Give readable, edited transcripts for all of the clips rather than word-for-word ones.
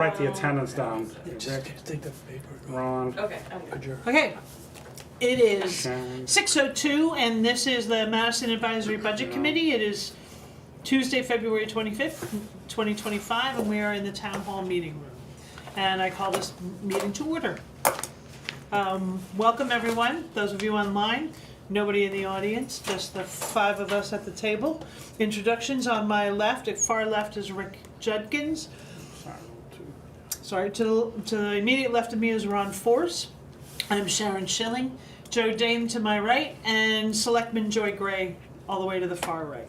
Write the attendance down. Just take the paper. Ron. Okay. Adjourn. Okay, it is Sharon. 6:02, and this is the Madison Advisory Budget Committee. It is Tuesday, February 25th, 2025, and we are in the Town Hall meeting room. And I call this meeting to order. Welcome, everyone, those of you online, nobody in the audience, just the five of us at the table. Introductions: on my left, at far left, is Rick Judkins. Sorry, to the immediate left of me is Ron Force. I'm Sharon Schilling. Joe Dame to my right, and Selectman Joy Gray all the way to the far right.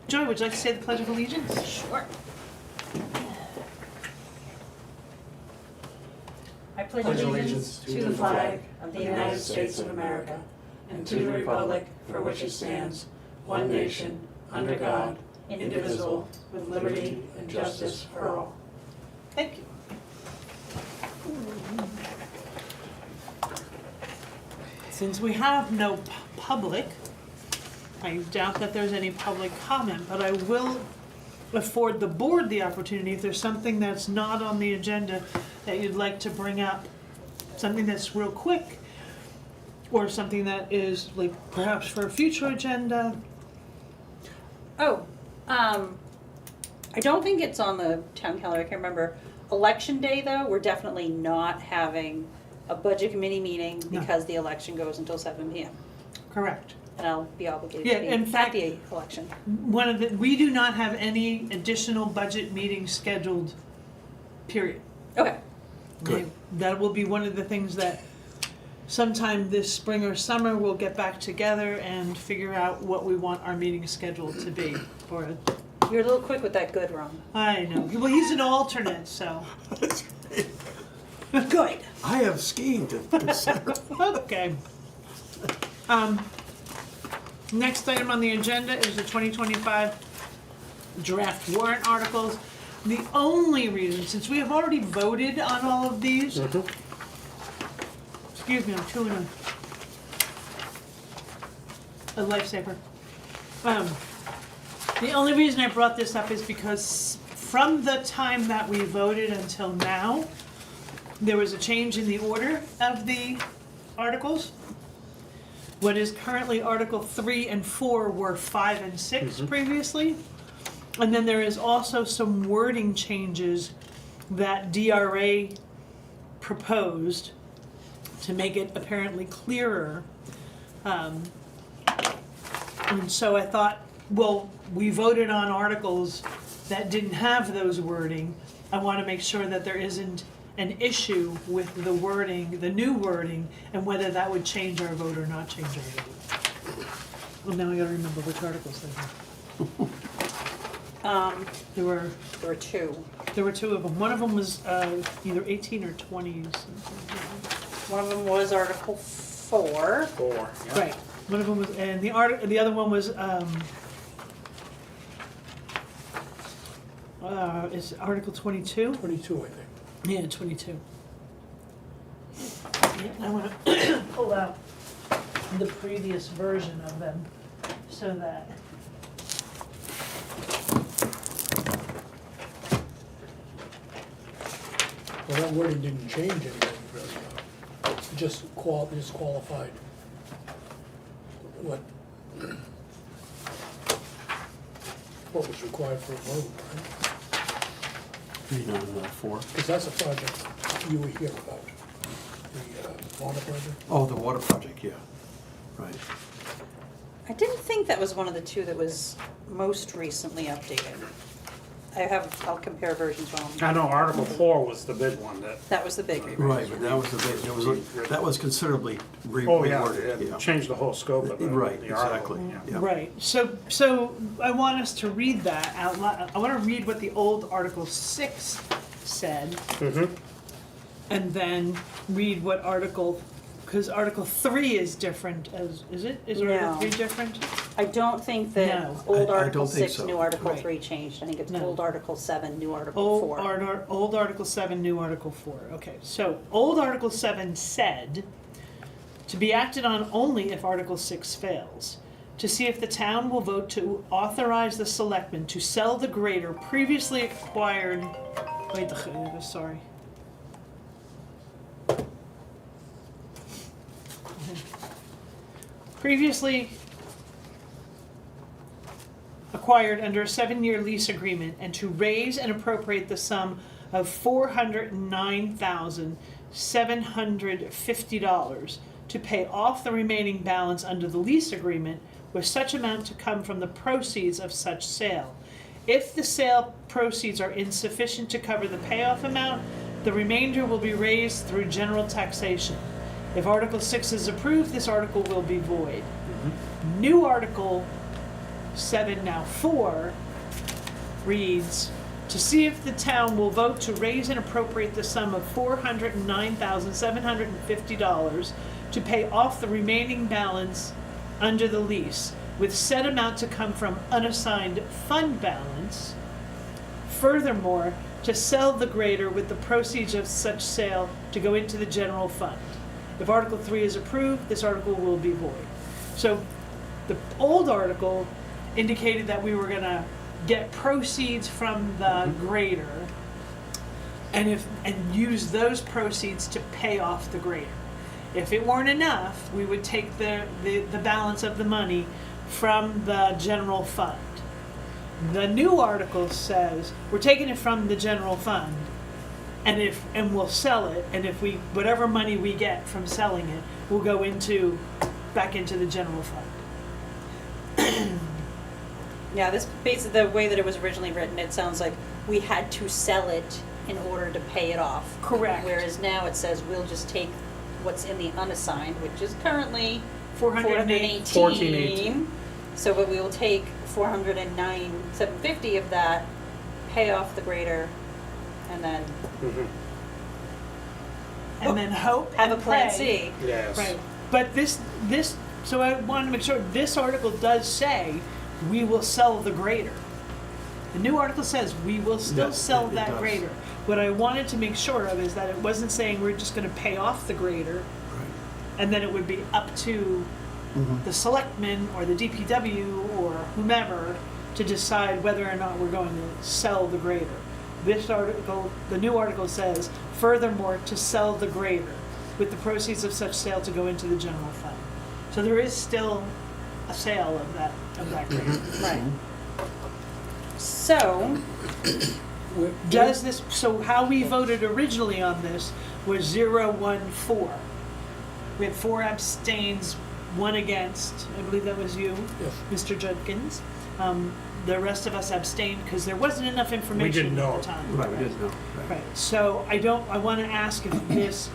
Joy, would you like to say the Pledge of Allegiance? Sure. I pledge allegiance to the flag of the United States of America and to the republic for which it stands, one nation, under God, indivisible, with liberty and justice for all. Thank you. Since we have no public, I doubt that there's any public comment, but I will afford the board the opportunity, if there's something that's not on the agenda that you'd like to bring up, something that's real quick, or something that is like perhaps for a future agenda. I don't think it's on the town calendar, I can't remember. Election day though, we're definitely not having a budget committee meeting No. because the election goes until 7 PM. Correct. And I'll be obligated Yeah, to be in fact- at the election. We do not have any additional budget meetings scheduled, period. Okay, Good. That will be one of the things that sometime this spring or summer, we'll get back together and figure out what we want our meeting scheduled to be. For you're a little quick with that good, Ron. I know, well, he's an alternate, so, That's great. Good. I have skiing to consider. okay. Next item on the agenda is the 2025 draft warrant articles. The only reason, since we have already voted on all of these, excuse me, I'm chewing a lifesaver. The only reason I brought this up is because from the time that we voted until now, there was a change in the order of the articles. What is currently Article 3 and 4 were 5 and 6 previously. And then there is also some wording changes that DRA proposed to make it apparently clearer. And so I thought, well, we voted on articles that didn't have those wording. I want to make sure that there isn't an issue with the wording, the new wording, and whether that would change our vote or not change our vote. Well, now I gotta remember which articles they were. There There were two. were two of them. One of them was either 18 or 20. One of them was Article 4. 4. Yeah. Right. One of them was, and the other one was is Article 22? 22, I think. Yeah, 22. Yeah, I want to pull out the previous version of them so that. Well, that wording didn't change anything really. It just qualified what was required for a vote, right? 3904. Because that's a project you were here about, the water project. Oh, the water project, yeah, right. I didn't think that was one of the two that was most recently updated. I'll compare versions wrong. I know Article 4 was the big one That was the big. Right, but that was the big, that was considerably Oh, yeah, reworded, it changed the whole scope of the Right, the article. exactly. Yeah. Yeah. Right. So I want us to read that out loud. I want to read what the old Article 6 said, and then read what because Article 3 is different. Is it? Is Article No. 3 different? I don't think that No. old I Article don't think 6, so. new Article Right. 3 changed. I think it's No. old Article 7, new Article 4. Old Article 7, new Article 4. Okay, so old Article 7 said to be acted on only if Article 6 fails. To see if the town will vote to authorize the selectmen to sell the grader previously acquired Wait, sorry. Previously acquired under a 7-year lease agreement, and to raise and appropriate the sum of $409,750 to pay off the remaining balance under the lease agreement, with such amount to come from the proceeds of such sale. If the sale proceeds are insufficient to cover the payoff amount, the remainder will be raised through general taxation. If Article 6 is approved, this article will be void. New Article 7, now 4, reads, to see if the town will vote to raise and appropriate the sum of $409,750 to pay off the remaining balance under the lease, with said amount to come from unassigned fund balance. Furthermore, to sell the grader with the proceeds of such sale to go into the general fund. If Article 3 is approved, this article will be void. So the old article indicated that we were gonna get proceeds from the grader and use those proceeds to pay off the grader. If it weren't enough, we would take the balance of the money from the general fund. The new article says we're taking it from the general fund, and we'll sell it, and whatever money we get from selling it will go back into the general fund. Yeah, this basically, the way that it was originally written, it sounds like we had to sell it in order to pay it off. Correct. Whereas now it says we'll just take what's in the unassigned, which is currently 418. 418. So, but we will take 409,750 of that, pay off the grader, and then And then hope have a and plan pray. C. Yes. Right, but so I wanted to make sure, this article does say we will sell the grader. The new article says we will still Yes, sell it that does. grader. What I wanted to make sure of is that it wasn't saying we're just gonna pay off the grader, Right. and then it would be up to the selectmen or the DPW or whomever to decide whether or not we're going to sell the grader. This article, the new article says, furthermore, to sell the grader with the proceeds of such sale to go into the general fund. So there is still a sale of that grader. Right. So, So how we voted originally on this was 0-1-4. We had 4 abstains, 1 against, I believe that was you, Yes. Mr. Judkins. The rest of us abstained because there wasn't enough information didn't know. at the time. Right, we didn't know. Right, so I want to ask if this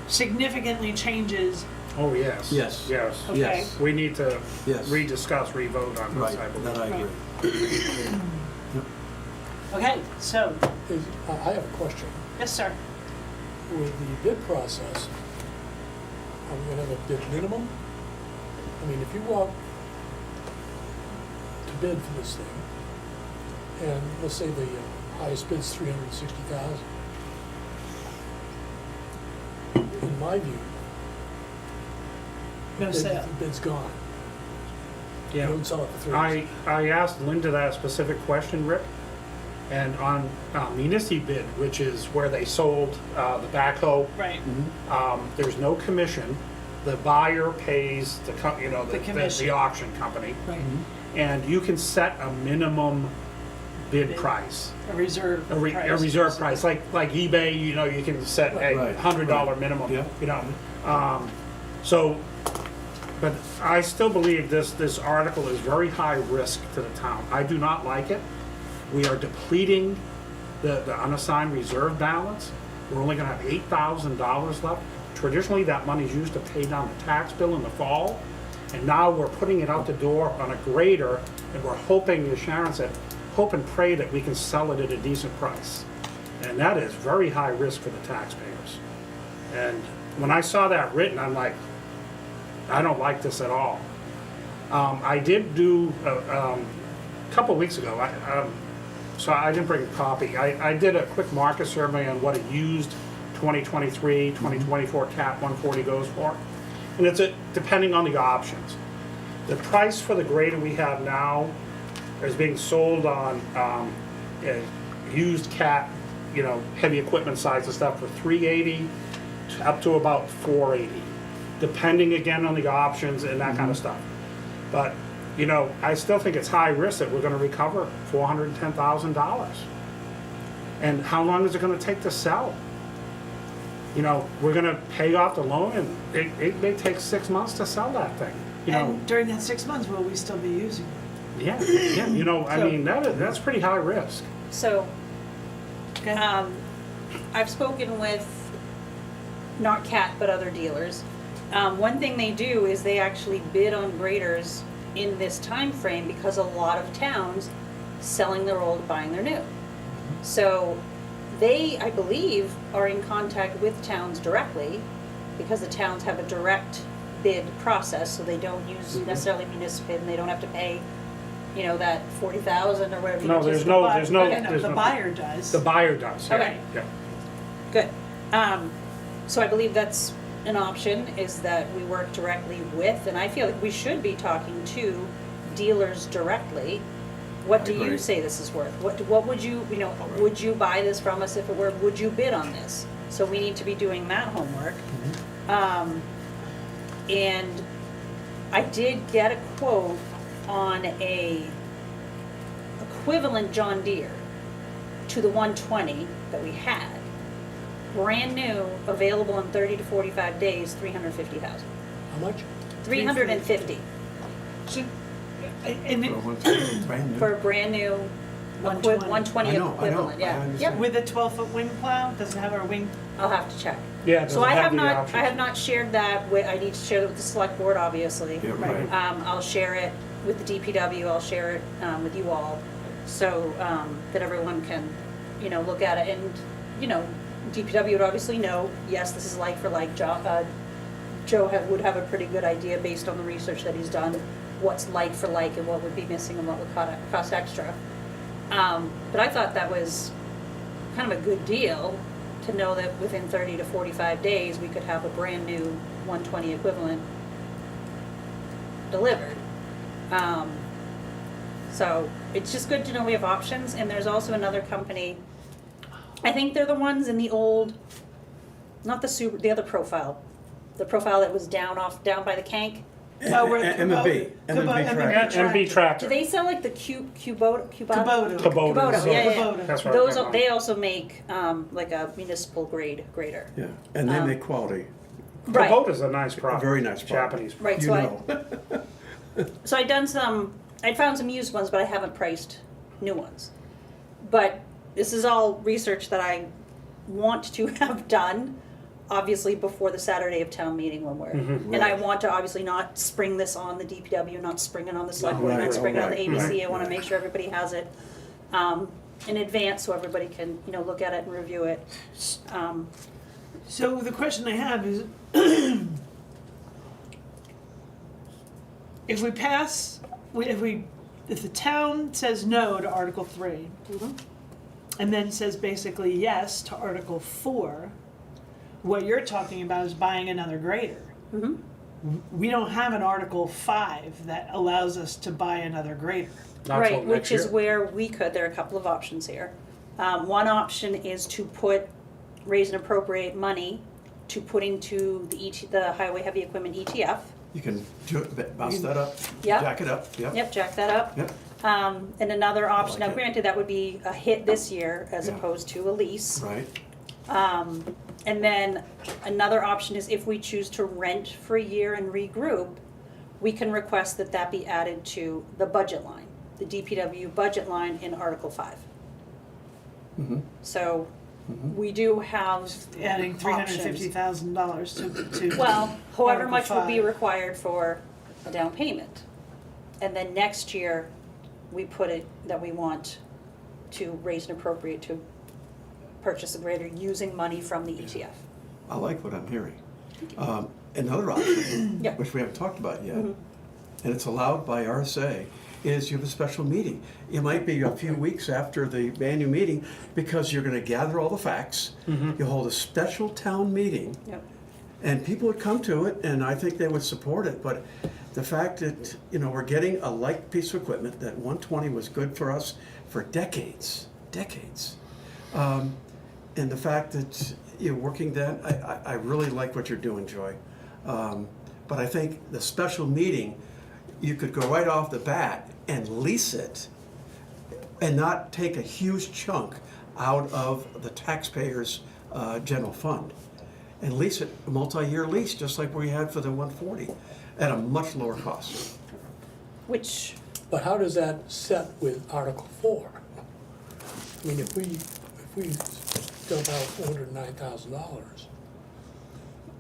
significantly changes, Oh, yes. Yes. Yes. Okay. Yes, We need to Yes. rediscuss, revote on right, this, I believe. that I agree. okay, so, I have a question. yes, sir. With the bid process, are we gonna have a bid minimum? I mean, if you go out to bid for this thing, and let's say the highest bid's 360,000. In my view, No sale. the bid's gone. You Yeah. don't sell it for 3. I asked Linda that specific question, Rick, and on municipal bid, which is where they sold the backhoe, Right, there's no commission. The buyer pays the commission. the auction company, right, and you can set a minimum bid Bid. price. a reserve A price. reserve price, like eBay, you can set a Right, $100 right. minimum, Yeah. So, but I still believe this article is very high risk to the town. I do not like it. We are depleting the unassigned reserve balance. We're only gonna have $8,000 left. Traditionally, that money is used to pay down the tax bill in the fall, and now we're putting it out the door on a grader, and we're hoping, as Sharon said, hope and pray that we can sell it at a decent price. And that is very high risk for the taxpayers. And when I saw that written, I'm like, I don't like this at all. I did do, a couple weeks ago, so I didn't bring a copy. I did a quick market survey on what a used 2023, 2024 Cat 140 goes for. And it's depending on the options. The price for the grader we have now is being sold on a used Cat you know, heavy equipment sides and stuff for 380 up to about 480, depending again on the options and that kind of stuff. But, you know, I still think it's high risk that we're gonna recover $410,000. And how long is it gonna take to sell? You know, we're gonna pay off the loan and it may take 6 months to sell that thing, you know? And during that 6 months, will we still be using it? Yeah, you know, I So- mean, that's pretty high risk. So, Okay. I've spoken with, not Cat, but other dealers. One thing they do is they actually bid on graders in this time frame because a lot of towns selling their old, buying their new. So they, I believe, are in contact with towns directly because the towns have a direct bid process, so they don't use necessarily municipal, and they don't have to pay, you know, that 40,000 or whatever. No, you there's just- no, But- there's no, okay, there's the no. buyer does. The buyer does, yeah, Okay. yeah. Good. So I believe that's an option, is that we work directly with, and I feel like we should be talking to dealers directly. What do you agree. say this is worth? What would you, you know, would you buy this from us if it were, would you bid on this? So we need to be doing that homework. And I did get a quote on a equivalent John Deere to the 120 that we had. Brand new, available in 30 to 45 days, 350,000. How much? 350 So, and it- Brand new. for a brand new 120. 120 I know, equivalent, I yeah. understand. Yep, with a 12-foot wing plow, does it have our wing? I'll have to check. Yeah, it So doesn't I have the not, options. I have not shared that with, I need to share that with the select board, obviously. Yeah, right. I'll share it with the DPW, I'll share it, with you all, so, that everyone can, you know, look at it, and, you know, DPW would obviously know, yes, this is like for like. Joe would have a pretty good idea based on the research that he's done, what's like for like and what would be missing and what would cost extra. But I thought that was kind of a good deal to know that within 30 to 45 days, we could have a brand new 120 equivalent delivered. So it's just good to know we have options, and there's also another company, I think they're the ones in the old, not the super, the other profile. The profile that was down by the Kank. Oh, we're M&B. M&B tractor. MB Do tractor. they sell like the Kubota? Kubota. Kubota. Yeah. Kubota. That's right. Those, that's right. they also make, like a municipal grade grader. Yeah, and they make quality. Right. Kubota's a nice product. very nice product. Japanese. Right, You so know. So I'd found some used ones, but I haven't priced new ones. But this is all research that I want to have done, obviously before the Saturday of town meeting when we're, and I want to obviously not spring this on the DPW, not spring it on the select board, Right, not spring it on the right, ABC. I wanna right. make sure everybody has it, in advance, so everybody can, you know, look at it and review it. So the question I have is, if we pass, if the town says no to Article 3, and then says basically yes to Article 4, what you're talking about is buying another grader. We don't have an Article 5 that allows us to buy another grader. Not till Right, which next is year. where we could, there are a couple of options here. One option is to raise and appropriate money to put into the Highway Heavy Equipment ETF. You can bounce that up, Yep. jack it up, yep. Yep, jack that up. Yep. And another option, like now it. granted, that would be a hit this year as Yeah. opposed to a lease. Right, And then another option is if we choose to rent for a year and regroup, we can request that that be added to the budget line, the DPW budget line in Article 5. So we do have Adding options. $350,000 to. Well, however Article much would be 5. required for a down payment. And then next year, we put it that we want to raise and appropriate to purchase a grader using money from the ETF. I like what I'm hearing. Another option, Yeah. which we haven't talked about yet, and it's allowed by RSA, is you have a special meeting. It might be a few weeks after the annual meeting, because you're gonna gather all the facts. You hold a special town meeting, Yep. and people would come to it, and I think they would support it, but the fact that, you know, we're getting a like piece of equipment, that 120 was good for us for decades. And the fact that you're working that, I really like what you're doing, Joy. But I think the special meeting, you could go right off the bat and lease it and not take a huge chunk out of the taxpayers' general fund. And lease it, a multi-year lease, just like we had for the 140, at a much lower cost. Which, But how does that set with Article 4? I mean, if we dump out $409,000,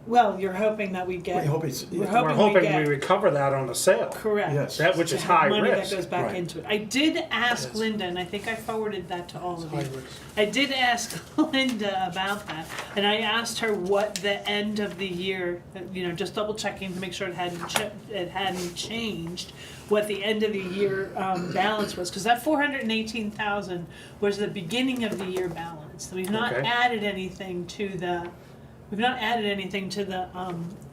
Well, you're hoping that we get. We hope it's- We're We're We're hoping we hoping we get. recover that on the sale. Correct. Yes. That which To is have high money risk. that goes back Right. into it. I did ask Yes. Linda, and I think I forwarded that to all of high you. risk. I did ask Linda about that, and I asked her what the end of the year, just double checking to make sure it hadn't changed, what the end of the year balance was, because that 418,000 was the beginning of the year balance. We've not Okay. added anything to the,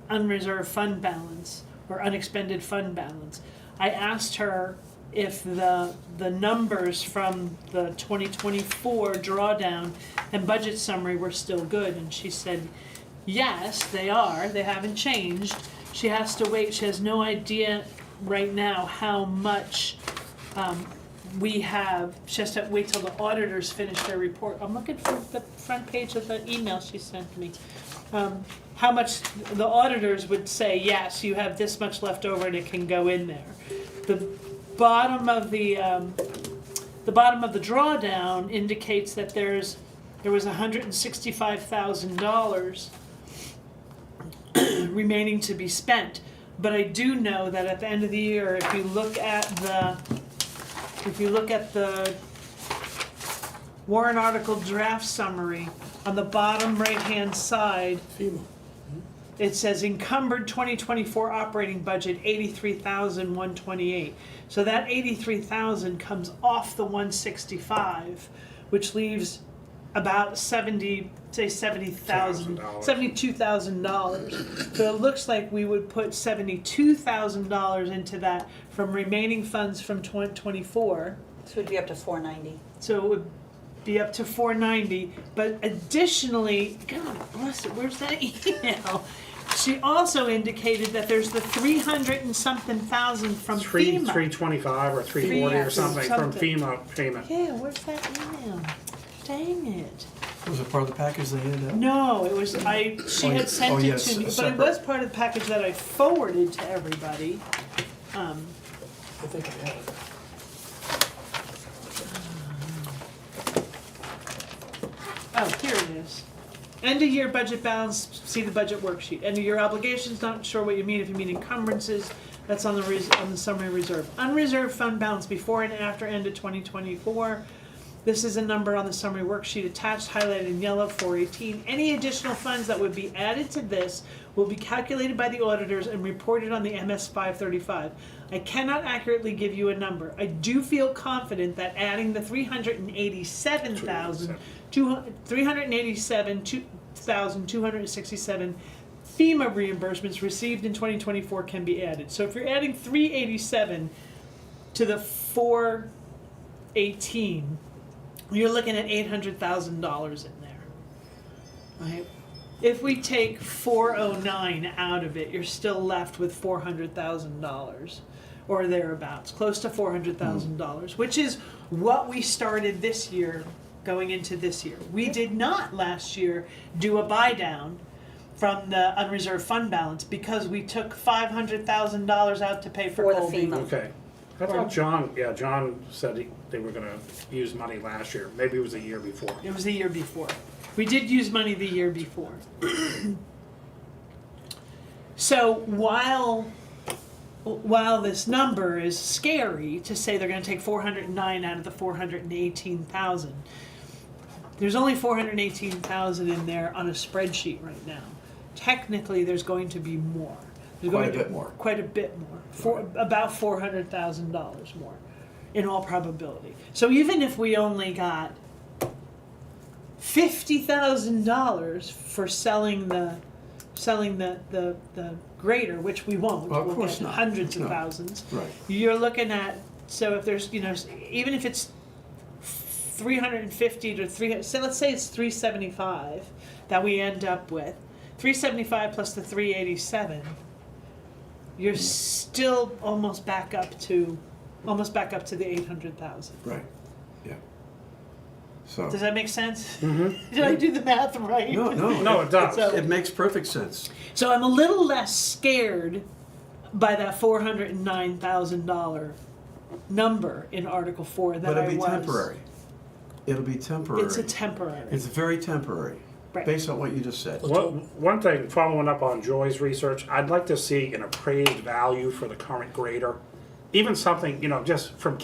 unreserved fund balance or unexpended fund balance. I asked her if the numbers from the 2024 drawdown and budget summary were still good, and she said, yes, they are, they haven't changed. She has to wait, she has no idea right now how much we have, she has to wait till the auditors finish their report. I'm looking for the front page of the email she sent me. How much the auditors would say, yes, you have this much left over and it can go in there. The bottom of the drawdown indicates that there was $165,000 remaining to be spent. But I do know that at the end of the year, if you look at the warrant article draft summary, on the bottom right-hand side, FEMA. it says encumbered 2024 operating budget, 83,128. So that 83,000 comes off the 165, which leaves about $72,000. So it looks like we would put $72,000 into that from remaining funds from 2024. so it'd be up to 490. So it would be up to 490, but additionally, God bless it, where's that email? She also indicated that there's the 300 and something thousand from FEMA. 325 or 340 or something from Something. FEMA payment. Yeah, where's that email? Dang it. Was it part of the package they handed out? No, it was, she had sent it yes, to me, but it separate. was part of the package that I forwarded to everybody. I think I have it. Oh, here it is. End of year budget balance, see the budget worksheet. End of year obligations, not sure what you mean, if you mean encumbrances, that's on the summary reserve. Unreserved fund balance before and after end of 2024. This is a number on the summary worksheet attached, highlighted in yellow, 418. Any additional funds that would be added to this will be calculated by the auditors and reported on the MS 535. I cannot accurately give you a number. I do feel confident that adding the 387,267 FEMA reimbursements received in 2024 can be added. So if you're adding 387 to the 418, you're looking at $800,000 in there, right? If we take 409 out of it, you're still left with $400,000 or thereabouts, close to $400,000, which is what we started this year going into this year. We did not last year do a buy down from the unreserved fund balance because we took $500,000 out to pay for For the Colby. FEMA. Okay. I thought John said they were gonna use money last year. Maybe it was the year before. It was the year before. We did use money the year before. So while this number is scary to say they're gonna take 409 out of the 418,000, there's only 418,000 in there on a spreadsheet right now. Technically, there's going to be more. There's Quite a going to- bit more. Quite a bit more, about $400,000 more, in all probability. So even if we only got $50,000 for selling the grader, which we won't, Well, of we'll course get not. hundreds of No. thousands. Right. You're looking at, so if there's, even if it's 350 to 300, so let's say it's 375 that we end up with, 375 plus the 387, you're still almost back up to the 800,000. Right, yeah. So, Does that make sense? Mm-hmm. Did I do the math right? No, it does. So- it makes perfect sense. So I'm a little less scared by that $409,000 number in Article 4 than But I it'll was. be temporary. It'll be temporary. It's a temporary. It's very temporary, Right. based on what you just said. One thing, following up on Joy's research, I'd like to see an appraised value for the current grader. Even something, just from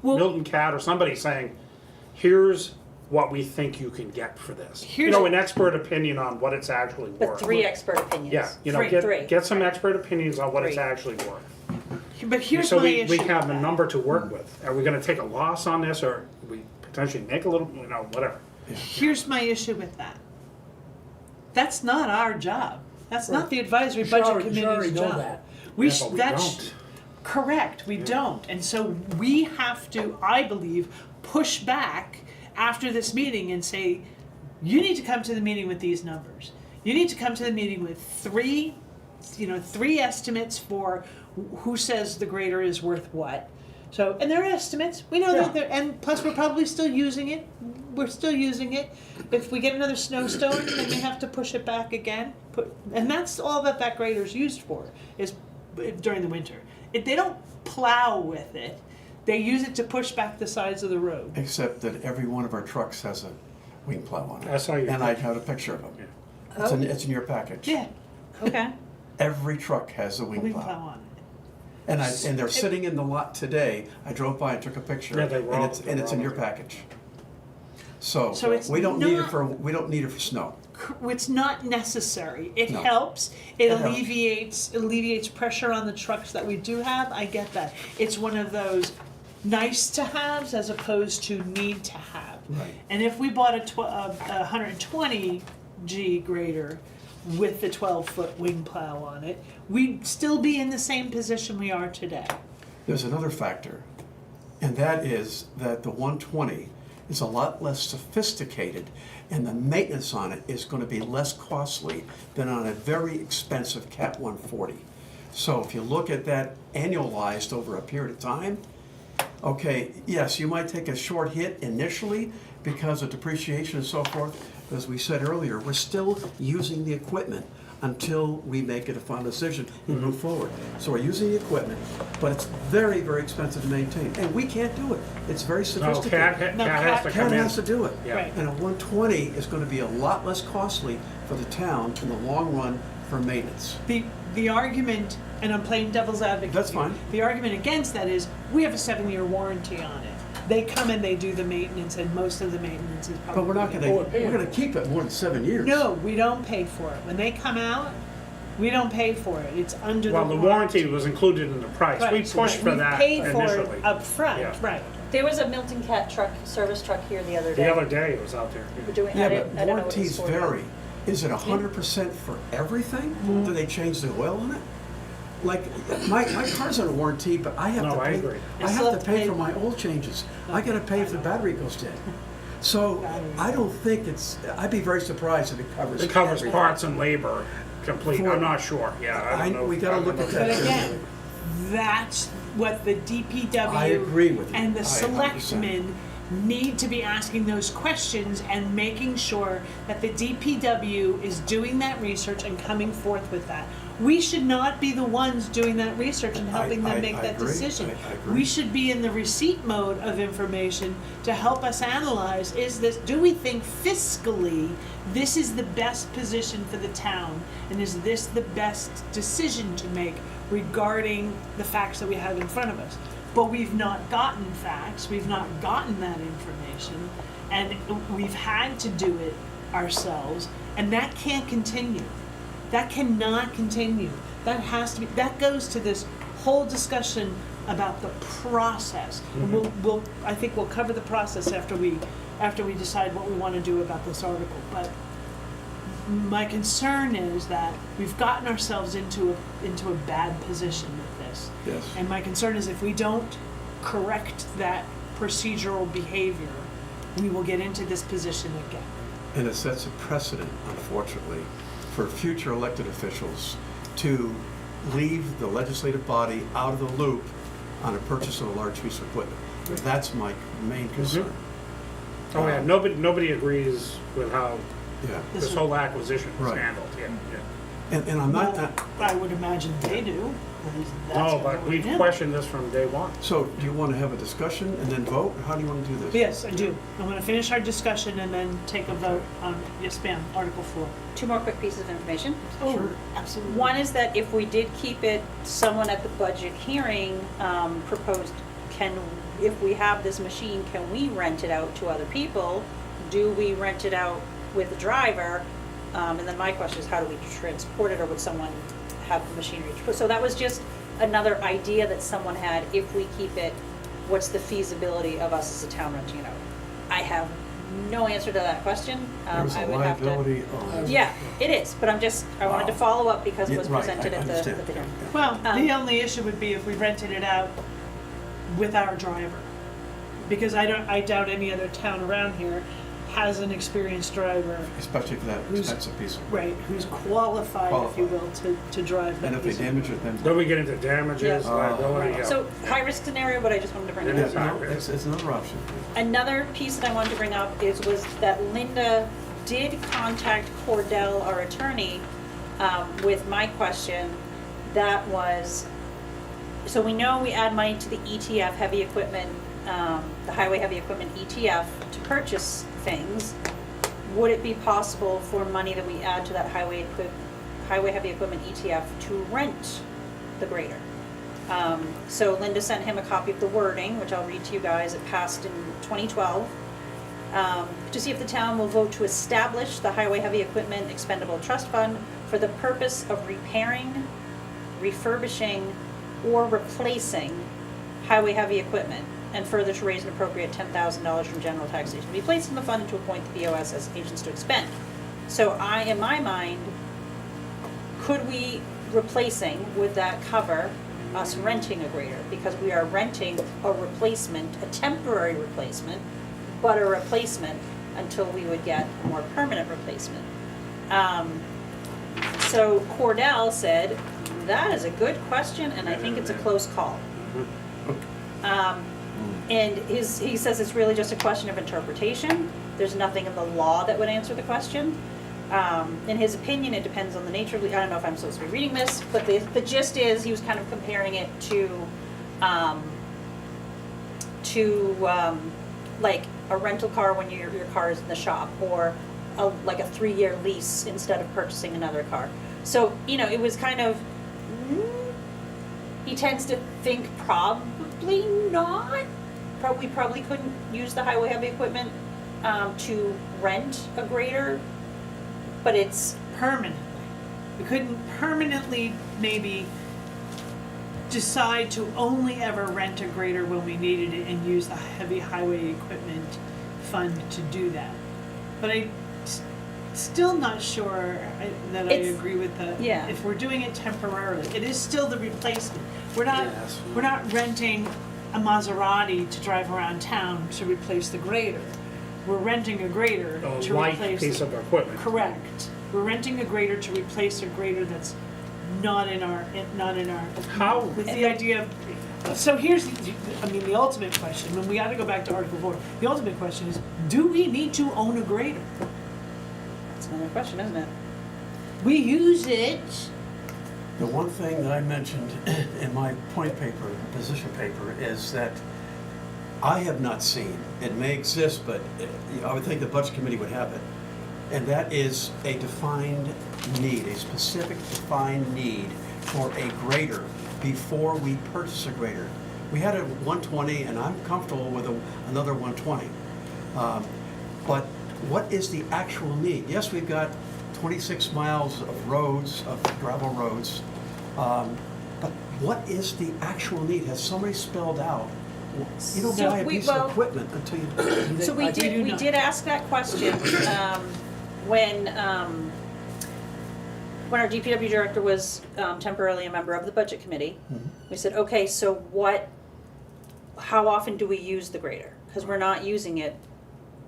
Milton Cat or somebody saying, here's what we think you can get for this. Here's- An expert opinion on what it's actually worth. But 3 expert opinions. Yeah, Three. get some expert opinions on what it's 3. actually worth. But here's So my we issue. have with a that. number to work with. Are we gonna take a loss on this, or we potentially make a little, whatever? Here's my issue with that. That's not our job. That's not the advisory budget Sure, committee's already know job. that. Yeah, but we That's don't. correct. We don't, and so we have to, I believe, push back after this meeting and say, you need to come to the meeting with these numbers. You need to come to the meeting with three estimates for who says the grader is worth what. So, and they're estimates. We know that they're, and plus we're probably still using it. We're still using it. If we get another snowstorm, then we have to push it back again. And that's all that grader's used for, is during the winter. They don't plow with it. They use it to push back the sides of the road. Except that every one of our trucks has a wing plow on it. I saw your And I picture. have a picture of them. Oh. It's in your package. Yeah, Okay. Every truck has a wing wing plow plow. on it. And they're sitting in the lot today. I drove by and took a picture. Yeah, they were all- And it's in your package. So, So it's we don't need it not- for snow. It's not necessary. It No. helps. It It helps. alleviates pressure on the trucks that we do have. I get that. It's one of those nice to haves as opposed to need to have. Right. And if we bought a 120 G grader with the 12-foot wing plow on it, we'd still be in the same position we are today. There's another factor, and that is that the 120 is a lot less sophisticated, and the maintenance on it is going to be less costly than on a very expensive Cat 140. So if you look at that annualized over a period of time, okay, yes, you might take a short hit initially because of depreciation and so forth. As we said earlier, we're still using the equipment until we make it a final decision and move forward. So we're using the equipment, but it's very, very expensive to maintain, and we can't do it. It's very No, sophisticated. Cat No, has to Cat come Cat in. has to do it. Yeah. Right. And a 120 is going to be a lot less costly for the town in the long run for maintenance. The argument, and I'm playing devil's advocate. That's here, fine. The argument against that is we have a 7-year warranty on it. They come and they do the maintenance, and most of the maintenance is probably. But we're not going to, we're going to keep it more than 7 years. No, we don't pay for it. When they come out, we don't pay for it. It's under Well, the the warranty was included in the price. We Right, so pushed for we that paid for initially. it up front, Yeah. right? There was a Milton Cat service truck here the other day. The other day it was out there. We're doing, Yeah, I but don't know what it was warranties for. vary. Is it 100% for everything? Do they change the oil on it? Like, my car's on a warranty, but I have No, to I pay. agree. You I still have have to to pay pay- for my oil changes. I gotta pay if the battery goes dead. So I don't think I'd be very surprised if it covers. It covers everything. parts and labor complete. For- I'm not sure. Yeah, I don't know. We gotta look at that. But again, that's what the DPW. I agree with you. And the 100%. selectmen need to be asking those questions and making sure that the DPW is doing that research and coming forth with that. We should not be the ones doing that research and helping I them make that agree. decision. I agree. We should be in the receipt mode of information to help us analyze, do we think fiscally this is the best position for the town? And is this the best decision to make regarding the facts that we have in front of us? But we've not gotten facts, we've not gotten that information, and we've had to do it ourselves, and that can't continue. That cannot continue. That has to be, that goes to this whole discussion about the process. And I think we'll cover the process after we decide what we want to do about this article. But my concern is that we've gotten ourselves into a bad position with this. Yes. And my concern is if we don't correct that procedural behavior, we will get into this position again. And it sets a precedent, unfortunately, for future elected officials to leave the legislative body out of the loop on a purchase of a large piece of equipment. That's my main concern. Oh, yeah, nobody agrees with how Yeah. this whole acquisition was Right. handled, yeah. And I'm not, Well, I would imagine they do. That's No, what but we we've did. questioned this from day one. so do you want to have a discussion and then vote? How do you want to do this? Yes, I do. I'm gonna finish our discussion and then take a vote on, yes ma'am, Article 4. 2 more quick pieces of information. Oh, Sure. absolutely. One is that if we did keep it, someone at the budget hearing proposed, if we have this machine, can we rent it out to other people? Do we rent it out with a driver? And then my question is, how do we transport it, or would someone have the machinery? So that was just another idea that someone had. If we keep it, what's the feasibility of us as a town renting it out? I have no answer to that question. There's I a would have to. liability on. Yeah, it is, but I wanted to follow up because it Yeah, was right, presented I at the understand. hearing. Well, the Um, only issue would be if we rented it out with our driver. Because I doubt any other town around here has an experienced driver, Especially for that Who's- expensive piece of right, who's qualified, if you will, to drive that And if they piece of damage it, then. Then we get into damages, Yeah. liability, yeah. So, high-risk scenario, but I just wanted to bring it It up. is. No, it's another option. Another piece that I wanted to bring up was that Linda did contact Cordell, our attorney, with my question. That was, so we know we add money to the ETF heavy equipment, the highway heavy equipment ETF to purchase things. Would it be possible for money that we add to that highway heavy equipment ETF to rent the grader? So Linda sent him a copy of the wording, which I'll read to you guys. It passed in 2012. To see if the town will vote to establish the Highway Heavy Equipment Expendable Trust Fund for the purpose of repairing, refurbishing, or replacing highway heavy equipment, and further to raise an appropriate $10,000 from general taxation to be placed in the fund and to appoint the BOS as agents to expend. So in my mind, could we, would that cover us renting a grader? Because we are renting a replacement, a temporary replacement, but a replacement until we would get a more permanent replacement. So Cordell said, that is a good question, and I think it's a close call. And he says it's really just a question of interpretation. There's nothing in the law that would answer the question. In his opinion, it depends on the nature of I don't know if I'm supposed to be reading this, but the gist is he was kind of comparing it to like a rental car when your car is in the shop, or like a 3-year lease instead of purchasing another car. So, it was kind of, he tends to think probably not. We probably couldn't use the highway heavy equipment to rent a grader, but it's permanently. We couldn't permanently maybe decide to only ever rent a grader when we needed it and use the heavy highway equipment fund to do that. But I'm still not sure that I agree with the, yeah. if we're doing it temporarily, it is still the replacement. We're Yes. not renting a Maserati to drive around town to replace the grader. We're renting a grader A to light replace. piece of equipment. Correct. We're renting a grader to replace a grader that's not in our, How- with the idea of, so here's, the ultimate question, and we gotta go back to Article 4. The ultimate question is, do we need to own a grader? That's another question, isn't it? We use it. The one thing that I mentioned in my point paper, position paper, is that I have not seen, it may exist, but I would think the Budget Committee would have it, and that is a defined need, a specific defined need for a grader before we purchase a grader. We had a 120, and I'm comfortable with another 120. But what is the actual need? Yes, we've got 26 miles of roads, of gravel roads, but what is the actual need? Has somebody spelled out? You don't So buy a we- piece well- of equipment until you. So we did ask that question when our DPW director was temporarily a member of the Budget Committee. We said, okay, so how often do we use the grader? Because we're not using it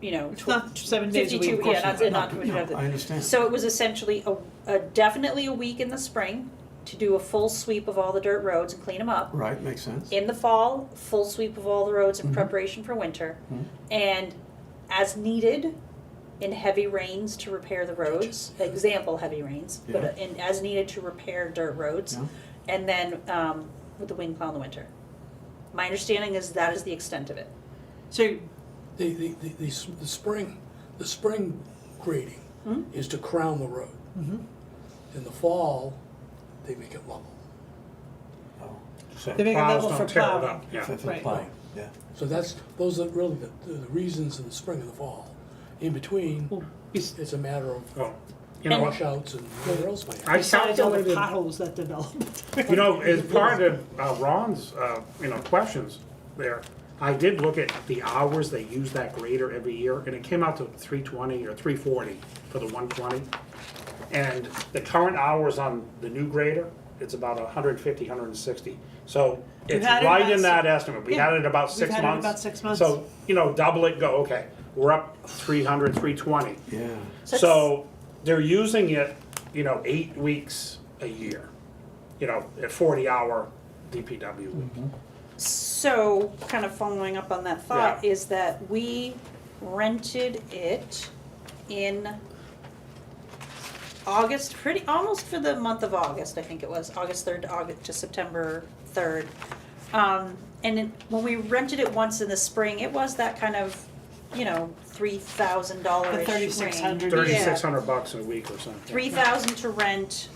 you know. It's not 7 days a week. 52, yeah, not. No, I understand. So it was essentially definitely a week in the spring to do a full sweep of all the dirt roads and clean them up. Right, makes sense. In the fall, full sweep of all the roads in Mhm. preparation for winter. Mhm. And as needed, in heavy rains to repair the roads, example, heavy rains, Yeah. but as needed to repair dirt roads. Yeah. And then with the wind plow in the winter. My understanding is that is the extent of it. So, The spring grading Hmm? is to crown the road. In the fall, they make it level. Oh, So They make a plows level don't for tear it plowing. up, yeah. for Right. plowing, yeah. So those are really the reasons in the spring and the fall. In between, well, it's a matter of Oh, you know, washouts and whatever else might happen. I besides all the calculated, potholes that develop. you know, as part of Ron's, questions there, I did look at the hours they use that grader every year, and it came out to 320 or 340 for the 120. And the current hours on the new grader, it's about 150, 160. So We've it's had it right about in that estimate. We yeah. had it about We've 6 had it months. about 6 months. So, double it, go, okay, we're up 300, 320. Yeah. So they're using it, 8 weeks a year, at 40-hour DPW week. So, kind of following up on that thought, Yeah. is that we rented it in August, almost for the month of August, I think it was, August 3rd to September 3rd. When we rented it once in the spring, it was that kind of, $3,000-ish The range. $3,600. $3,600 a week or something. 3,000 to rent,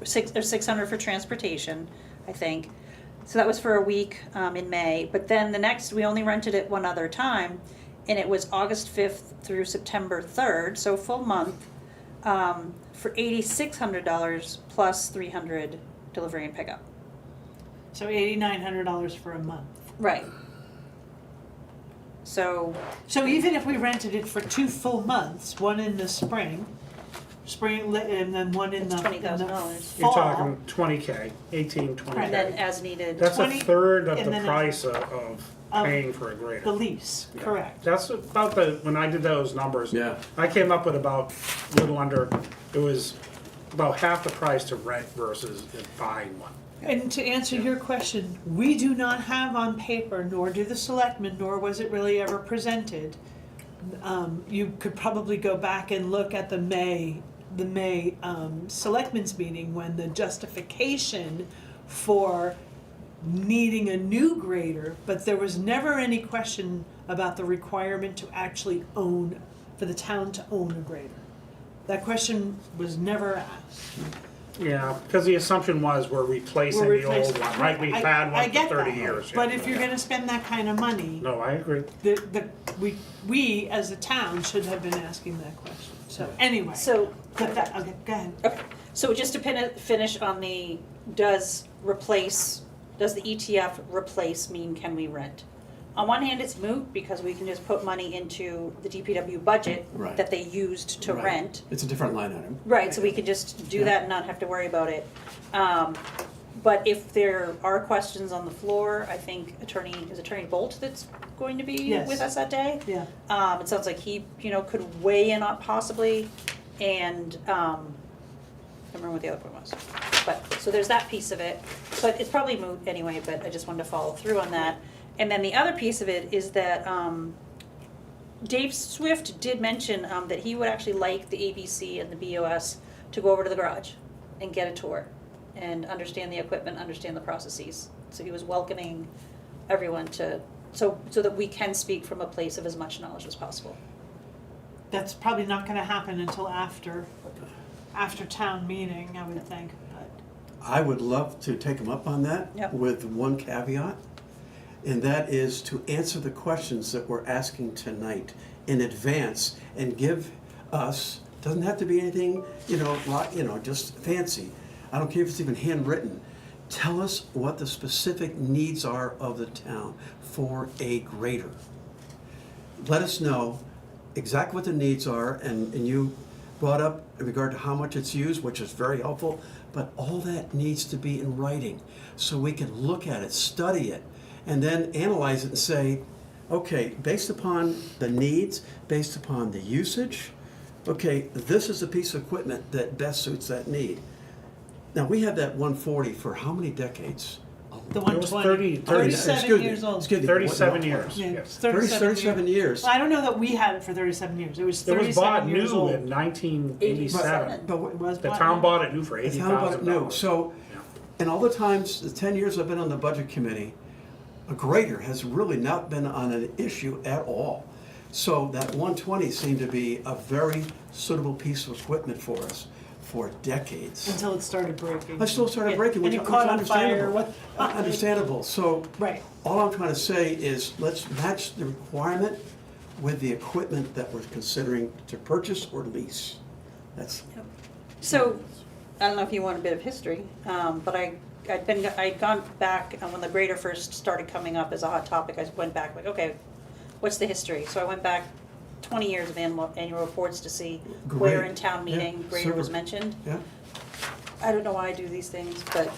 600 for transportation, I think. So that was for a week in May. But then the next, we only rented it one other time, and it was August 5th through September 3rd, so a full month, for $8,600 plus $300 delivery and pickup. So $8,900 for a month. Right. So, So even if we rented it for 2 full months, one in the spring, and then one in It's the $20,000. You're fall. talking 20K, 18, 20K. and then as needed. That's a 20, third of and the then price of paying for a grader. The lease, Yeah. correct. That's about when I did those numbers. Yeah. I came up with about a little under, it was about half the price to rent versus buying one. And to answer your question, we do not have on paper, nor do the selectmen, nor was it really ever presented. You could probably go back and look at the May selectmen's meeting when the justification for needing a new grader, but there was never any question about the requirement to actually own, for the town to own a grader. That question was never asked. Yeah, because the assumption was we're replacing We're the old replacing- one, right? We've I- had I one for get 30 that. years. But yeah. if you're gonna spend that kind of money, No, I agree. we as a town should have been asking that question. So anyway, So, but that, okay, go ahead. okay, so just to finish on the, does the ETF replace mean can we rent? On one hand, it's moot because we can just put money into the DPW budget Right. that they used to Right. rent. It's a different line item. Right, so we could just do that and not have to worry about it. But if there are questions on the floor, I think is Attorney Bolt that's going to be Yes. with us that day? Yeah, It sounds like he, could weigh in on possibly, and, I don't remember what the other point was. But, so there's that piece of it, but it's probably moot anyway, but I just wanted to follow through on that. And then the other piece of it is that, Dave Swift did mention, that he would actually like the ABC and the BOS to go over to the garage and get a tour and understand the equipment, understand the processes. So he was welcoming everyone so that we can speak from a place of as much knowledge as possible. that's probably not gonna happen until after town meeting, I would think, but. I would love to take them up on that Yep. with one caveat, and that is to answer the questions that we're asking tonight in advance and give us, doesn't have to be anything, just fancy. I don't care if it's even handwritten. Tell us what the specific needs are of the town for a grader. Let us know exactly what the needs are, and you brought up in regard to how much it's used, which is very helpful, but all that needs to be in writing so we can look at it, study it, and then analyze it and say, okay, based upon the needs, based upon the usage, okay, this is a piece of equipment that best suits that need. Now, we had that 140 for how many decades? The It was 120. 37 Excuse me, years old. excuse me, 37 what- years, Yeah, yes. 37 years. Well, I don't know that we had it for 37 years. It was It was bought 37 years new old. in 1987. But It was The bought town new. bought it new for the town bought it new. $80,000. So, Yeah. and all the times, the 10 years I've been on the budget committee, a grader has really not been on an issue at all. So that 120 seemed to be a very suitable piece of equipment for us for decades. Until it started breaking. I still started Yeah, breaking, and which it is caught on fire. understandable. Understandable. So Right. all I'm trying to say is let's match the requirement with the equipment that we're considering to purchase or lease. That's, So, I don't know if you want a bit of history, but I'd gone back, when the grader first started coming up as a hot topic, I went back, like, okay, what's the history? So I went back 20 years of annual reports to see where Great. in town Yeah, meeting grader was super. mentioned. yeah, I don't know why I do these things, but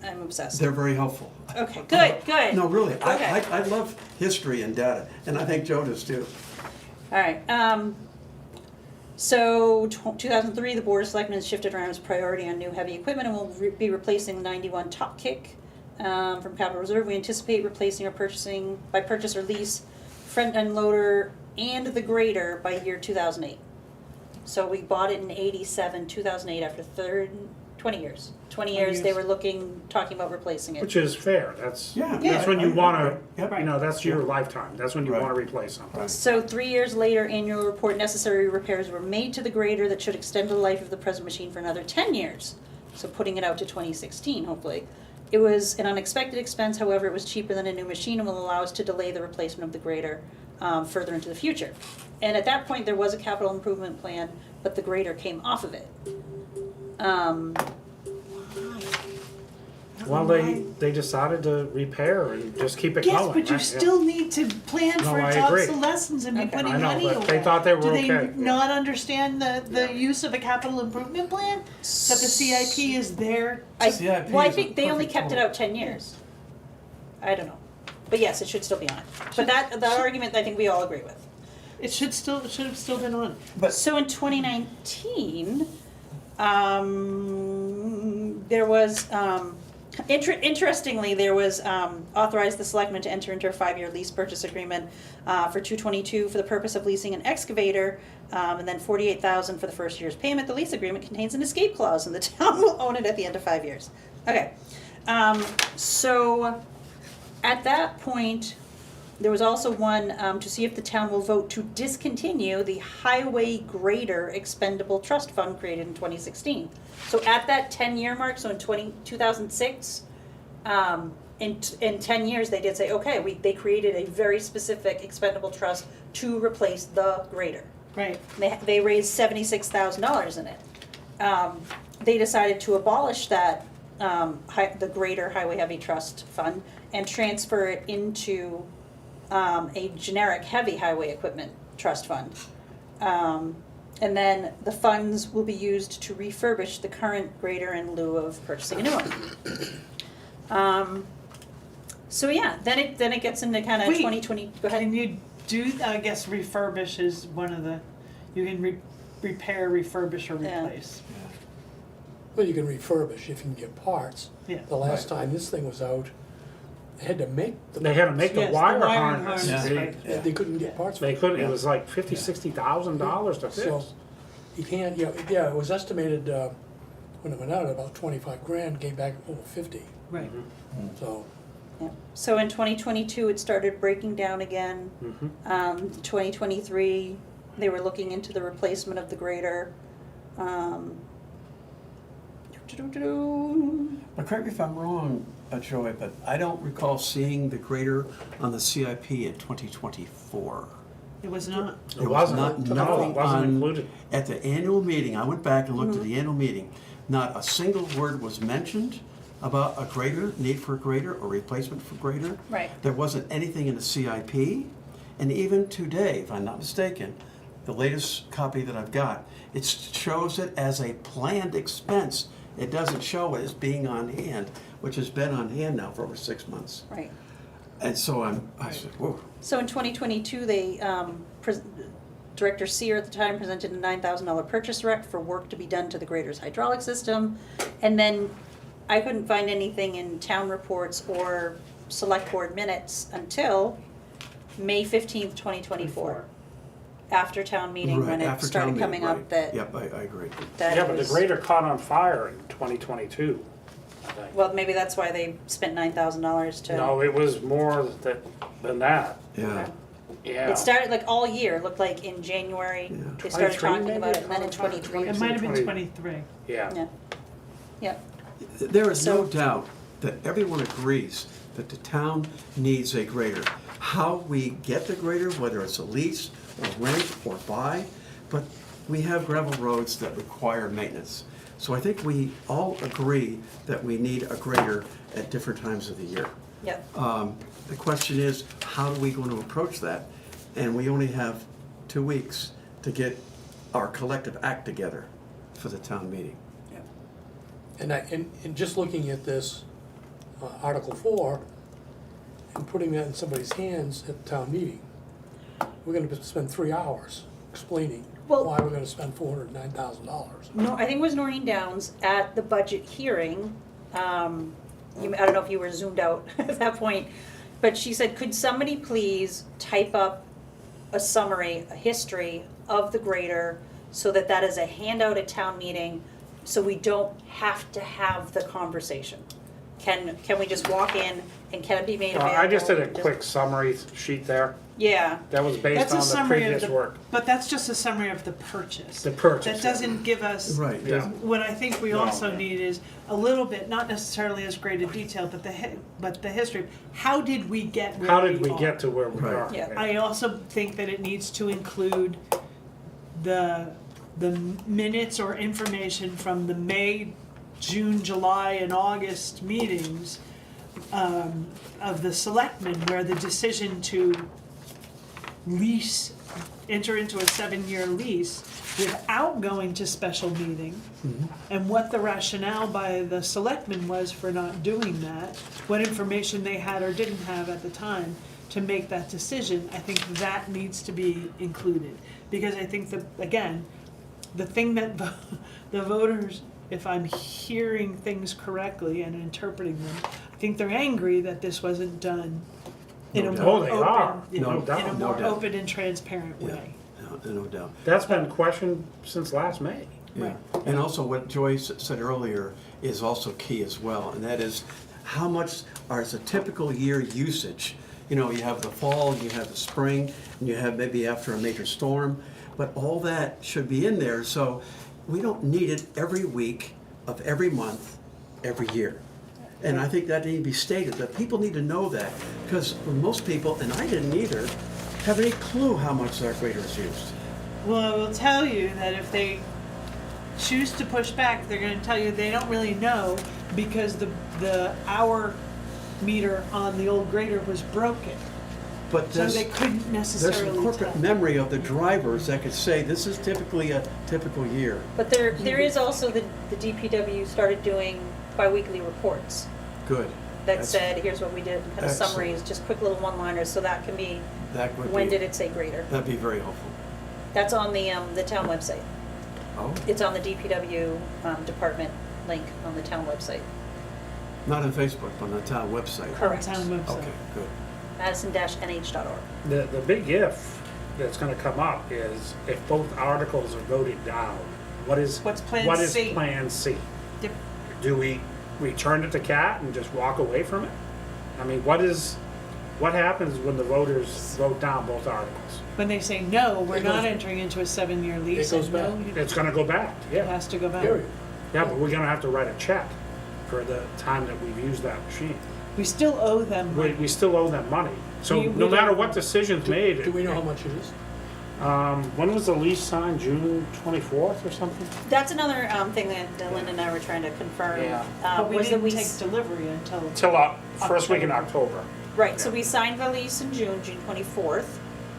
I'm obsessed. they're very helpful. Okay, good. No, really, Okay. I love history and data, and I think Joe does too. All right, so 2003, the Board of Selectmen has shifted around its priority on new heavy equipment and will be replacing the 91 Top Kick from Capital Reserve. We anticipate replacing or purchasing, by purchase or lease, front end loader and the grader by year 2008. So we bought it in 87, 2008, after 20 years. 20 years, they were talking about replacing it. Which is fair, that's, Yeah. that's when you Yeah. wanna, Yep. you know, that's your lifetime, that's when you Right. wanna replace something. So 3 years later, annual report, necessary repairs were made to the grader that should extend the life of the present machine for another 10 years. So putting it out to 2016, hopefully. It was an unexpected expense, however, it was cheaper than a new machine and will allow us to delay the replacement of the grader further into the future. And at that point, there was a capital improvement plan, but the grader came off of it. Well, they decided to repair and just keep it going. Yes, but you right? Yeah. still need to plan No, for I its agree. obsolescence and be Okay. putting I know, money but away. they thought they were Do okay, they yeah. not understand the use of a capital improvement plan? That the CIP is there? CIP Well, I is a think they only perfect kept it tool. out 10 years. I don't know. But yes, it should still be on it. But that argument, I think we all agree with. It should have still been on. So in 2019, there was, interestingly, there was authorized the selectmen to enter into a 5-year lease purchase agreement for 222 for the purpose of leasing an excavator, and then 48,000 for the first year's payment. The lease agreement contains an escape clause, and the town will own it at the end of 5 years. Okay, so at that point, there was also one to see if the town will vote to discontinue the highway grader expendable trust fund created in 2016. So at that 10-year mark, so in 2006, in 10 years, they did say, okay, they created a very specific expendable trust to replace the grader. Right. They raised $76,000 in it. They decided to abolish that, the greater highway heavy trust fund and transfer it into a generic heavy highway equipment trust fund. And then the funds will be used to refurbish the current grader in lieu of purchasing a new one. So yeah, then it gets into kind of Wait, 2020, go ahead. Can you do, I guess refurbish is one of the, you can repair, refurbish, or Yeah. replace. Well, you can refurbish if you can get parts. Yeah. The last time this thing was out, they had to make the. They had to make the Yes, the wire wiring harness. harness, They- right. Yeah, they couldn't get parts. for They it. couldn't, it was like $50,000-$60,000 to So, fix. you can't, yeah, it was estimated, when it went out, about 25 grand, came back over 50, Right. so. Yeah. So in 2022, it started breaking down again. 2023, they were looking into the replacement of the grader. But correct me if I'm wrong, Joy, but I don't recall seeing the grader on the CIP in 2024. It was not. It There was wasn't, not- no, it nothing wasn't on- included. At the annual meeting, I went back and looked at the annual meeting, not a single word was mentioned about a grader, need for a grader, or replacement for grader. Right. There wasn't anything in the CIP, and even today, if I'm not mistaken, the latest copy that I've got, it shows it as a planned expense. It doesn't show it as being on hand, which has been on hand now for over 6 months. Right. And so I said, whoa. So in 2022, they, Director Sear at the time presented a $9,000 purchase rec for work to be done to the grader's hydraulic system. And then I couldn't find anything in town reports or select board minutes until May 15th, 2024. After town meeting, Right, when it after started town coming meeting, up right. that, Yep, I agree. that Yeah, it but the was, grader caught on fire in 2022, I think. well, maybe that's why they spent $9,000 to. No, it was more than that. Yeah. Yeah. It started like all year, it looked like in January, Yeah. they started 23 talking maybe, about it, and then in it caught on fire? 23. It might have been 20. 23. Yeah. Yeah, yep. There is no So- doubt that everyone agrees that the town needs a grader. How we get the grader, whether it's a lease or rent or buy, but we have gravel roads that require maintenance. So I think we all agree that we need a grader at different times of the year. Yep. The question is, how are we going to approach that? And we only have 2 weeks to get our collective act together for the town meeting. And just looking at this, Article 4, and putting that in somebody's hands at the town meeting, we're gonna spend 3 hours explaining Well- why we're gonna spend $409,000. No, I think it was Noreen Downs at the budget hearing. I don't know if you were zoomed out at that point, but she said, could somebody please type up a summary, a history of the grader so that that is a handout at town meeting, so we don't have to have the conversation? Can we just walk in and can it be made available? I just did a quick summary sheet there. Yeah, That was based That's a on the summary of previous the, work. but that's just a summary of the purchase. The purchase, That yeah. doesn't give us. Right. Yeah. What I think we No. also need is a little bit, not necessarily as great a detail, but the history. How did we get where How did we are? get to where we Right. are? Yeah. I also think that it needs to include the minutes or information from the May, June, July, and August meetings of the selectmen, where the decision to enter into a 7-year lease without going to special meeting, and what the rationale by the selectmen was for not doing that, what information they had or didn't have at the time to make that decision. I think that needs to be included, because I think that, again, the thing that the voters, if I'm hearing things correctly and interpreting them, I think they're angry that this wasn't done in a No more doubt. open, They are. in a- No doubt. in a No more doubt. open and transparent Yeah, way. no doubt. That's been questioned since last May. Yeah. And also what Joyce said earlier is also key as well, and that is how much is a typical year usage? You know, you have the fall, you have the spring, and you have maybe after a major storm, but all that should be in there, so we don't need it every week of every month, every year. And I think that need to be stated, that people need to know that, because most people, and I didn't either, have any clue how much that grader is used. Well, I will tell you that if they choose to push back, they're gonna tell you they don't really know, because the hour meter on the old grader was broken. But So this, they couldn't there's necessarily a corporate tell. memory of the drivers that could say, this is typically a typical year. but there is also the DPW started doing biweekly reports Good. that That's- said, here's what we did, kind of Excellent. summaries, just quick little one-liners, so that can be, That would when be, did it say grader? that'd be very helpful. That's on the town website. Oh, It's on the DPW department link on the town website. not on Facebook, but on the town website. Correct. Town website. Okay, good. Madison-nh.org. The big if that's gonna come up is if both articles are voted down, What's Plan what is C? Plan C? Yep. Do we return it to Cat and just walk away from it? I mean, what happens when the voters vote down both articles? When they say, no, we're It not goes- entering into a 7-year lease. goes and no, back. you- It's gonna go back, It yeah. has to go back. Period. Yeah, but we're gonna have to write a check for the time that we've used that machine. We still owe them money. We still owe them money. So We no matter don't- what decision's made. Do we know how much it is? When was the lease signed? June 24th or something? That's another thing that Dylan and I were trying to confirm. Yeah. But we Was the didn't take lease, delivery until. Till first week in October. right, so Yeah. we signed the lease in June 24th,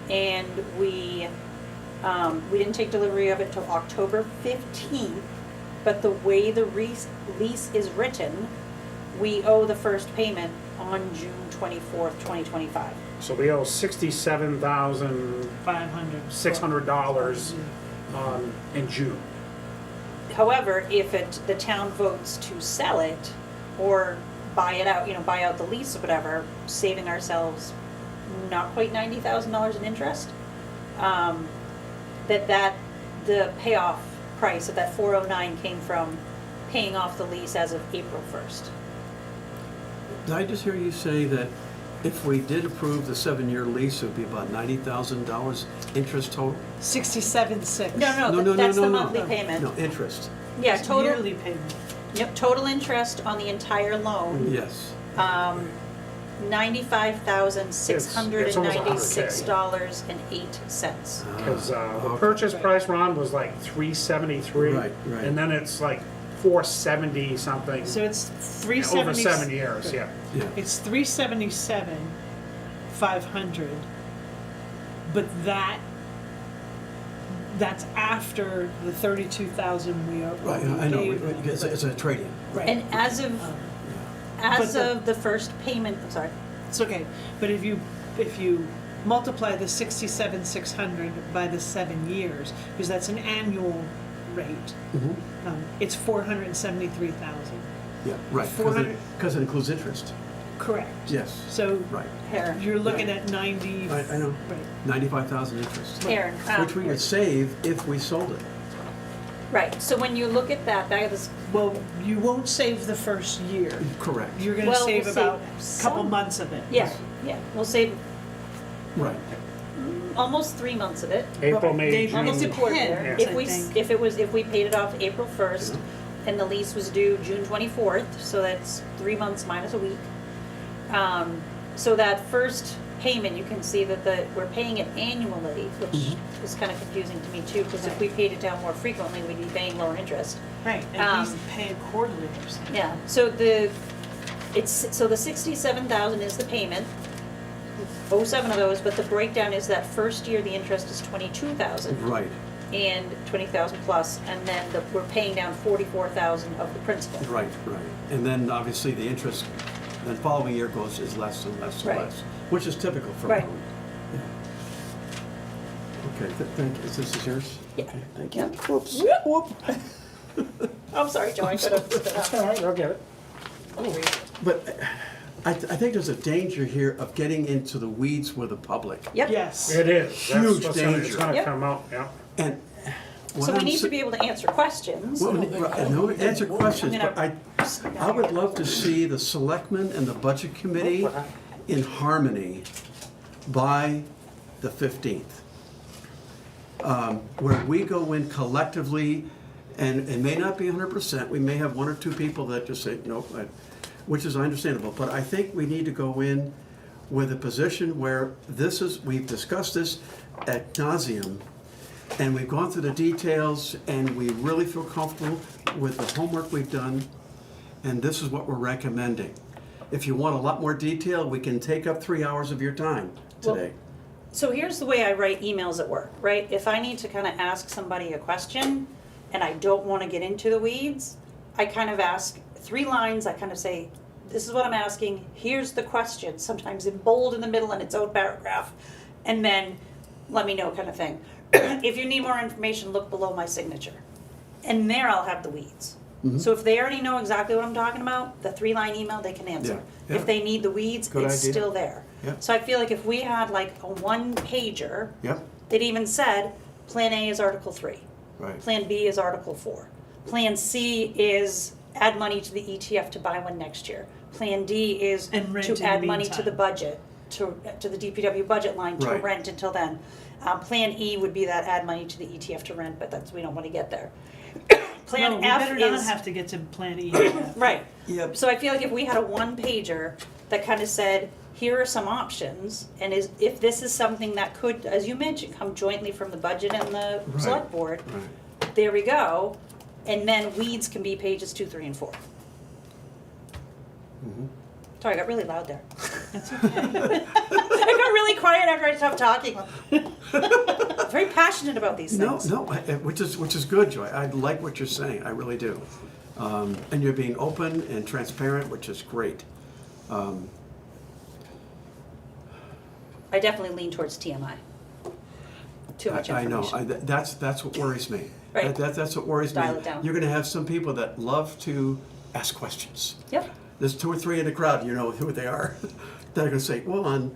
and we didn't take delivery of it till October 15th, but the way the lease is written, we owe the first payment on June 24th, 2025. So we owe $67,600 in June. However, if the town votes to sell it or buy it out, buy out the lease or whatever, saving ourselves not quite $90,000 in interest, the payoff price of that 409 came from paying off the lease as of April 1st. Did I just hear you say that if we did approve the 7-year lease, it would be about $90,000 interest total? 67.6. No, that's the no. monthly payment. No, interest. Yeah, It's total, yearly payment. yep, total interest on the entire loan, Yes. $95,696.08. Because the Okay. purchase price, Ron, was like $373. Right. And then it's like $470 something So it's over 370. 7 years, yeah. Yeah. It's 377,500, but that's after the 32,000 we are. Right, I know, it's a trade-in. Right. And as But the- of the first payment, I'm sorry, It's okay, but if you multiply the 67,600 by the 7 years, because that's an annual rate, Mhm. it's 473,000. Yeah, right, 400 because it includes interest. Correct. Yes, So right. Aaron, you're looking at 90. I know, Right. 95,000 interest. Aaron, Which we could save if we sold it. right, so when you look at that is, Well, you won't save the first year. Correct. You're gonna Well, save we'll about save a couple some. months of it. yeah, we'll save Right. almost 3 months of it. April, May, They- June. Almost a quarter. Depends, If I we, think. if we paid it off April 1st, and the lease was due June 24th, so that's 3 months minus a week. So that first payment, you can see that we're paying it annually, which is kind of confusing to me too, because if we paid it down more frequently, we'd be paying lower interest. Right, and he's paying quarterly or something. Yeah, so the 67,000 is the payment, 07 of those, but the breakdown is that first year, the interest is 22,000. Right, And 20,000 plus, and then we're paying down 44,000 of the principal. right. And then obviously the interest, the following year is less and less and Right. less, which is typical for a Right. loan. Yeah. Okay, thank you. This is yours? Yeah. Okay, thank you. Yeah. Whoops. Whoop. I'm sorry, Joe, I could have. All right, I'll get it. But I think there's a danger here of getting into the weeds with the public. Yep. Yes. It is. That's Huge what's gonna- It's danger. gonna Yep. come out, yeah. And what So we I'm need sa- to be able to answer questions. Well, I don't no, think- answer questions, I'm but gonna- I would love to see the selectmen and the budget committee in harmony by the 15th. Where we go in collectively, and it may not be 100%, we may have one or two people that just say, no, which is understandable, but I think we need to go in with a position where we've discussed this ad nauseum, and we've gone through the details, and we really feel comfortable with the homework we've done, and this is what we're recommending. If you want a lot more detail, we can take up 3 hours of your time today. So here's the way I write emails at work, right? If I need to kind of ask somebody a question and I don't want to get into the weeds, I kind of ask 3 lines. I kind of say, this is what I'm asking. Here's the question, sometimes in bold in the middle in its own paragraph. And then let me know kind of thing. If you need more information, look below my signature. And there I'll have the weeds. So if they already know exactly what I'm talking about, the 3-line email, they can answer. Yeah. If they need the weeds, Good it's idea. still there. Yeah. So I feel like if we had like a 1-pager Yep, that even said, Plan A is Article 3, right. Plan B is Article 4, Plan C is add money to the ETF to buy one next year, Plan D is And rent in to the add money to meantime. the budget, to the DPW budget line to Right. rent until then. Plan E would be that add money to the ETF to rent, but we don't want to get there. No, Plan we F better not is, have to get to Plan E. right, Yep. so I feel like if we had a 1-pager that kind of said, here are some options, and if this is something that could, as you mentioned, come jointly from the budget and the Right. select board, Right. there we go, and then weeds can be pages 2, 3, and 4. Mhm. Sorry, I got really loud there. That's okay. I got really quiet after I stopped talking. Very passionate about these No, things. no, which is good, Joy. I like what you're saying, I really do. And you're being open and transparent, which is great. I definitely lean towards TMI. Too much I know, information. that's what worries me. Right. That's what worries me. Dial it down. You're gonna have some people that love to ask questions. Yep, There's 2 or 3 in the crowd, you know who they are. They're gonna say, well, on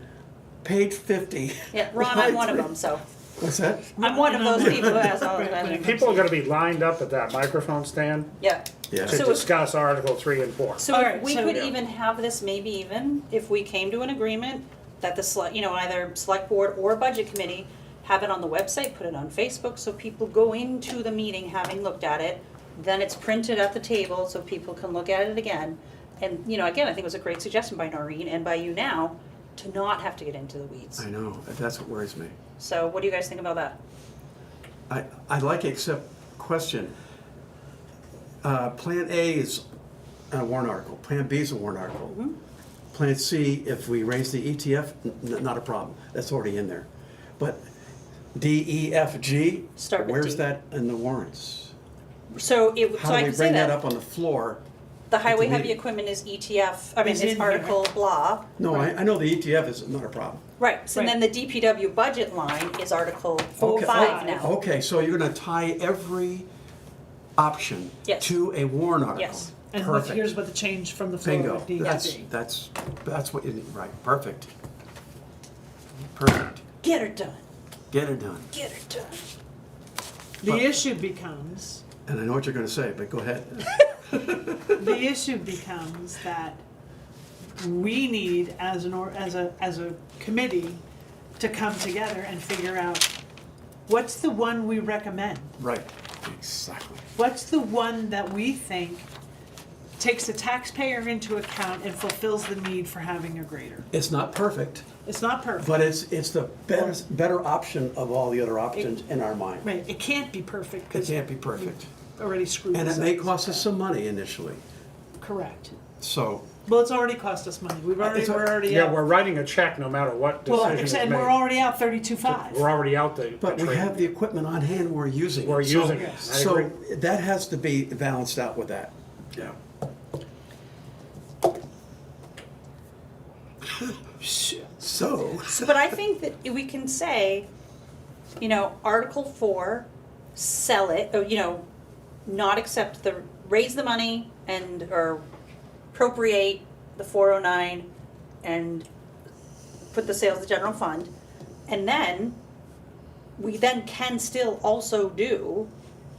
page 50. yeah, Ron, I'm one of them, so. What's that? I'm one of those people who has all Right, that. right. People are gonna be lined up at that microphone stand Yeah. Yeah. to So if- discuss Article 3 and 4. So Alright, if we so- could Yeah. even have this, maybe even if we came to an agreement that the select, either select board or budget committee, have it on the website, put it on Facebook, so people go into the meeting having looked at it. Then it's printed at the table so people can look at it again. And, again, I think it was a great suggestion by Noreen and by you now to not have to get into the weeds. I know, that's what worries me. So what do you guys think about that? I like it, except question. Plan A is a warrant article, Plan B is a warrant article. Mm-hmm. Plan C, if we raise the ETF, not a problem, that's already in there. But D, E, F, G, Start with where's D. that in the warrants? So I How do can we say bring that that, up on the floor? the highway at the heavy meeting? equipment is ETF, I mean, Is in it's here. article blah. No, I know the ETF is not a problem. Right, so then the DPW budget line is Article Okay, 5 now. Okay, so you're gonna tie every option Yes. to a warrant article? Yes. And Perfect. here's what the change from the floor Bingo, would need to be. that's what you need, right, perfect. Perfect, Get her done, get it done. get her done. The issue becomes, And I know what you're gonna say, but go ahead. the issue becomes that we need as a committee to come together and figure out what's the one we recommend? Right, exactly. What's the one that we think takes the taxpayer into account and fulfills the need for having a grader? It's not perfect, It's not perfect. but it's the better option of all the other options in our mind. Right, it can't be perfect It because can't be perfect. already screwed And this it may up. cost us some money initially, Correct. so. Well, it's already cost us money. We're already Yeah, out. we're writing a check no matter what Well, decision is and made. we're already out 32.5. We're already out the. But we trade. have the equipment on hand, we're using it. We're So- using it. I So agree. that has to be balanced out with that. Yeah. So, But I think that we can say, Article 4, sell it, or, not accept raise the money or appropriate the 409 and put the sales to general fund. And then, we then can still also do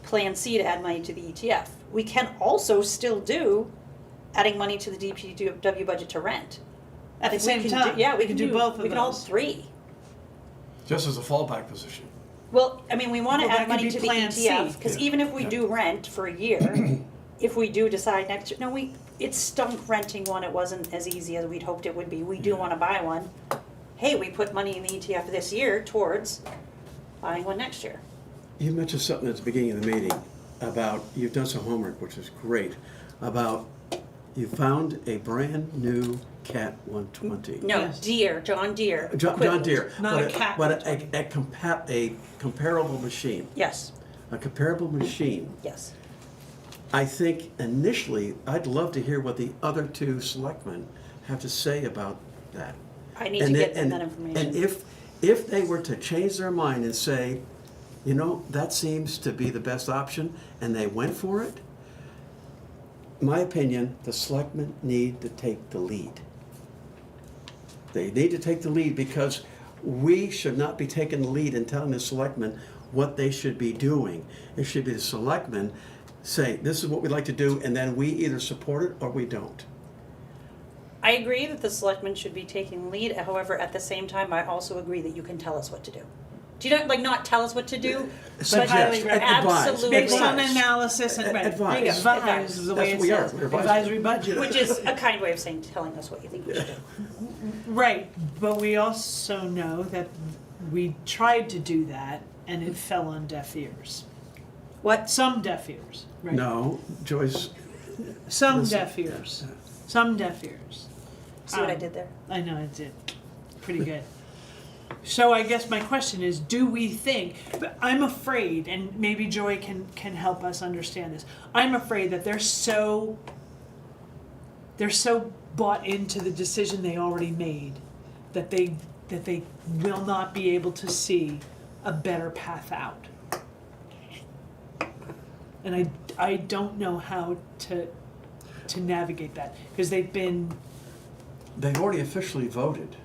Plan C to add money to the ETF. We can also still do adding money to the DPW budget to rent. At the Like, same we can time, yeah, we we can do both of We can all those. three. just as a fallback position. Well, I mean, we want to Well, that add could money be to the Plan C. ETF, because Yeah. even if we Yeah. do rent for a year, if we do decide next year, it stunk renting one, it wasn't as easy as we'd hoped it would be, we do want to buy one. Hey, we put money in the ETF this year towards buying one next year. You mentioned something at the beginning of the meeting about, you've done some homework, which is great, about you found a brand-new Cat 120. No, Yes. John Deere. John equipment. Deere. Not but a Cat But 120. a comparable machine. Yes, A comparable machine. yes. I think initially, I'd love to hear what the other two selectmen have to say about that. I need to get them that information. And if they were to change their mind and say, that seems to be the best option, and they went for it, my opinion, the selectmen need to take the lead. They need to take the lead because we should not be taking the lead and telling the selectmen what they should be doing. It should be the selectmen say, this is what we'd like to do, and then we either support it or we don't. I agree that the selectmen should be taking the lead, however, at the same time, I also agree that you can tell us what to do. Do you not tell us what to do, Suggest, highly advise, absolutely. Based on advise. analysis and, right, Advise. advise is the way That's it what we are. says, We're advising. advisory budget. which is a kind way of saying, telling us what you think we should do. Right, but we also know that we tried to do that and it fell on deaf ears. What? Some deaf ears, right? No, Joyce, Some Listen. deaf ears, some deaf ears. See what I did there? I know, I did. Pretty good. So I guess my question is, do we think, but I'm afraid, and maybe Joy can help us understand this, I'm afraid that they're so bought into the decision they already made that they that they will not be able to see a better path out. And I don't know how to navigate that, because they've They've already officially voted.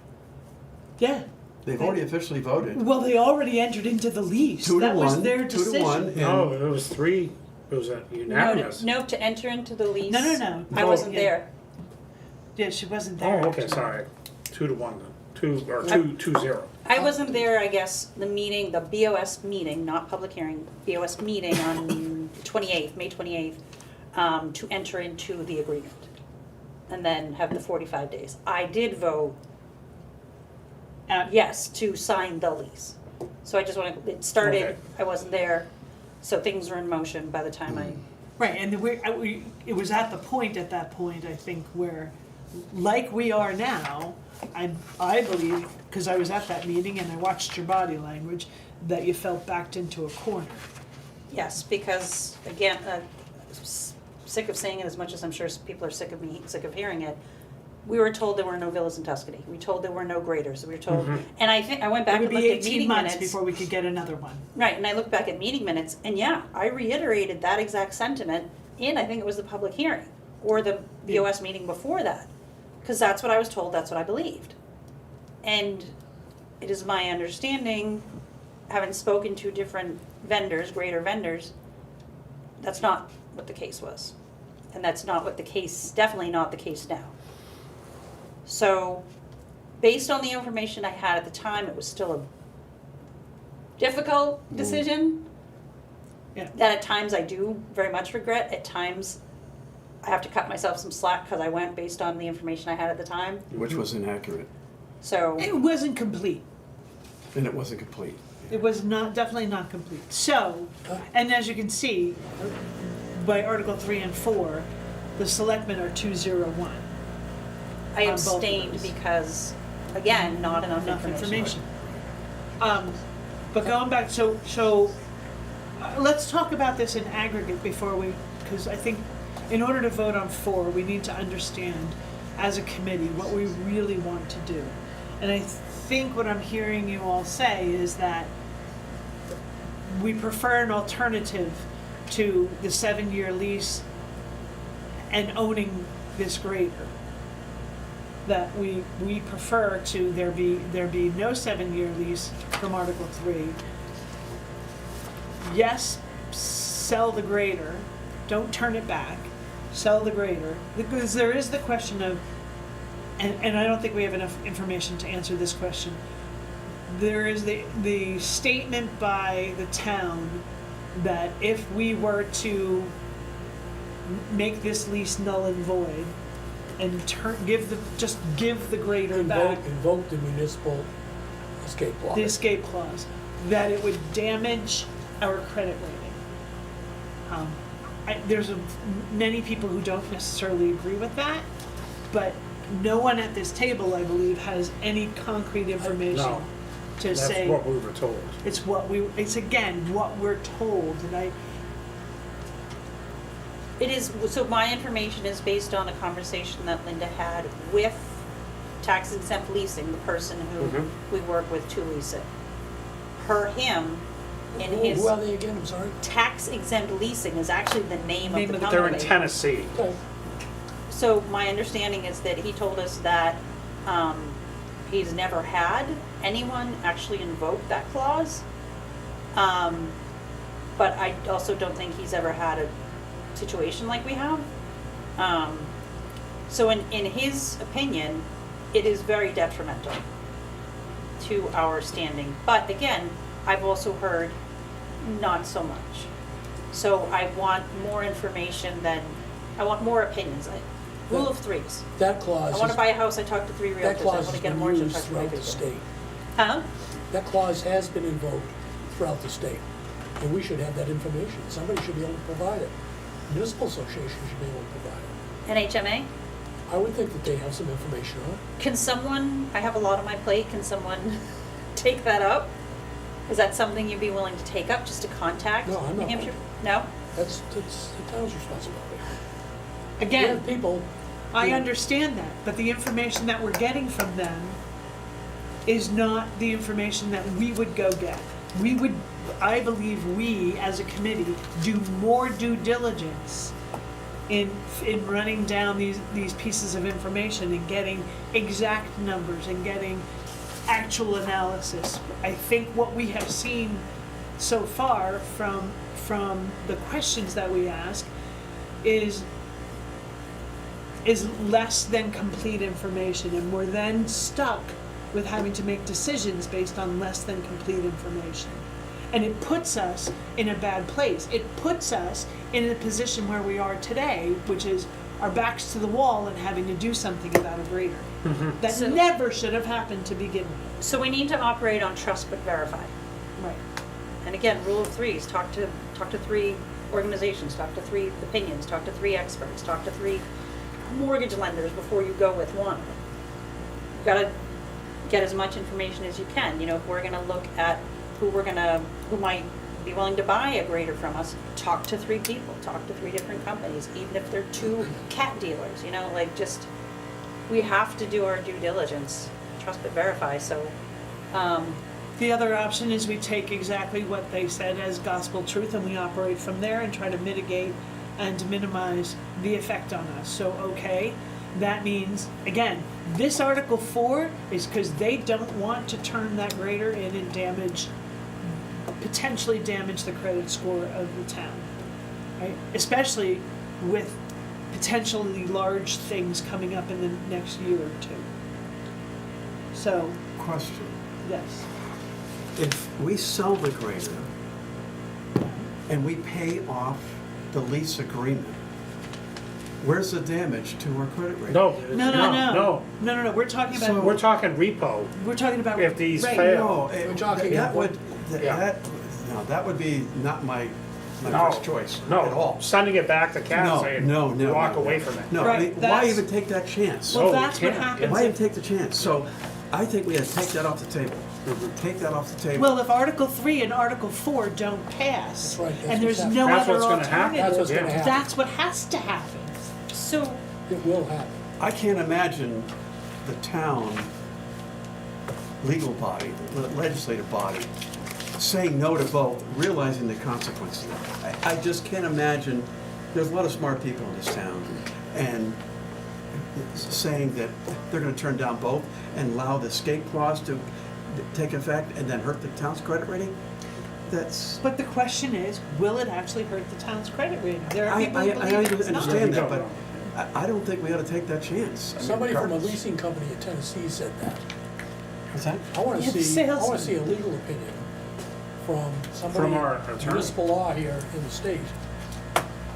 yeah. They've already officially voted. Well, they already entered into the lease. 2 to That was 1, their 2 to decision. 1, and No, it was 3, it was unanimous. No, to enter into the lease. No. I wasn't Yeah. there. Yeah, she wasn't Oh, there. okay, actually. sorry, 2 to 1 then, 2-0. I wasn't there, I guess, the meeting, the BOS meeting, not public hearing, BOS meeting on 28th, May 28th, to enter into the agreement. And then have the 45 days. I did vote yes to sign the lease. So I just want to, it started, Okay. I wasn't there, so things were in motion by the time I, Right, and it was at that point, I think, where, like we are now, I believe, because I was at that meeting and I watched your body language, that you felt backed into a corner. yes, because again, sick of saying it as much as I'm sure people are sick of hearing it. We were told there were no villas in Tuscany. We were told there were no graders. We were told, and I think, I went It back would and be looked at 18 meeting months minutes. before we could get another one. Right, and I looked back at meeting minutes, and yeah, I reiterated that exact sentiment in, I think it was the public hearing, or the BOS meeting before that. Because that's what I was told, that's what I believed. And it is my understanding, having spoken to different vendors, grader vendors, that's not what the case was. And that's not what the case, definitely not the case now. So, based on the information I had at the time, it was still a difficult decision. Yeah. That at times I do very much regret. At times, I have to cut myself some slack because I went based on the information I had at the time. which was inaccurate, So, It wasn't complete. and it wasn't complete. It was not, definitely not complete. So, and as you can see, by Article 3 and 4, the selectmen are 201. I on both of abstained those. because, again, not enough Enough information. But going back, so let's talk about this in aggregate before we, because I think in order to vote on 4, we need to understand as a committee what we really want to do. And I think what I'm hearing you all say is that we prefer an alternative to the 7-year lease and owning this grader. That we prefer to there be no 7-year lease from Article 3. Yes, sell the grader, don't turn it back, sell the grader, because there is the question of, and I don't think we have enough information to answer this question. There is the statement by the town that if we were to make this lease null and void and give the grader back Invoke the municipal escape law. the escape clause, that it would damage our credit rating. There's many people who don't necessarily agree with that, but no one at this table, I believe, has any concrete information No. to say. That's what we were told. It's again what we're told, and It is, so my information is based on a conversation that Linda had with tax exempt leasing, the person who we work with to lease it. Him, in his, Who are they again, I'm sorry? tax exempt leasing is actually the name of the company. They're in Tennessee. Okay. So my understanding is that he told us that he's never had anyone actually invoke that clause. But I also don't think he's ever had a situation like we have. So in his opinion, it is very detrimental to our standing. But again, I've also heard not so much. So I want more information I want more opinions. Rule of threes. That clause I want to is, buy a house, I talk to 3 that realtors, I clause want has to get a been mortgage, I used talk to 3 throughout the people. state. Huh? That clause has been invoked throughout the state, and we should have that information. Somebody should be able to provide it. Municipal association should be able to provide it. NHMA? I would think that they have some information on it. Can someone, I have a lot on my plate, can someone take that up? Is that something you'd be willing to take up, just to contact No, I'm New not. Hampshire? No? That's the town's responsibility. We again, have people, I understand that, but the information that we're getting from them is not the information that we would go get. We would, I believe we, as a committee, do more due diligence in running down these pieces of information and getting exact numbers and getting actual analysis. I think what we have seen so far from the questions that we ask is less than complete information, and we're then stuck with having to make decisions based on less than complete information. And it puts us in a bad place. It puts us in a position where we are today, which is our backs to the wall and having to do something about a grader. That So- never should have happened to begin with. So we need to operate on trust but verify. Right. And again, rule of threes, talk to 3 organizations, talk to 3 opinions, talk to 3 experts, talk to 3 mortgage lenders before you go with one. You've gotta get as much information as you can. You know, if we're gonna look at who might be willing to buy a grader from us, talk to 3 people, talk to 3 different companies, even if they're 2 cat dealers, you know, like just, we have to do our due diligence, trust but verify, so, The other option is we take exactly what they said as gospel truth and we operate from there and try to mitigate and minimize the effect on us. So, okay, that means, again, this Article 4 is because they don't want to turn that grader in and potentially damage the credit score of the town, right? Especially with potentially large things coming up in the next year or 2. So, Question. yes. If we sell the grader and we pay off the lease agreement, where's the damage to our credit rating? No, No. We're talking about, So- We're talking repo. we're talking about. If these right. fail. No, We're talking that about- would, Yeah. that would be not my No, first choice at No, all. sending it back to Cat No, saying, no, walk no. away from it. No, I Right, mean, why that's- even take that chance? Well, No, that's we what can't. happens. Why even take the chance? So I think we have to take that off the table. Take that off the table. Well, if Article 3 and Article 4 don't pass, That's right, that's and there's what's no That's other what's gonna happen. That's what's alternative, gonna happen. that's what has to happen. so, It will happen. I can't imagine the town legal body, legislative body, saying no to both, realizing the consequences. I just can't imagine, there's a lot of smart people in this town, and saying that they're gonna turn down both and allow the escape clause to take effect and then hurt the town's credit rating, that's, But the question is, will it actually hurt the town's credit rating? There are I people who believe it's not. understand that, We but I don't think we ought to take that chance. I mean, Somebody from a regardless. leasing company in Tennessee said that. What's that? I wanna Yeah, the see, I wanna salesman. see a legal opinion from somebody From in our attorney. municipal law here in the state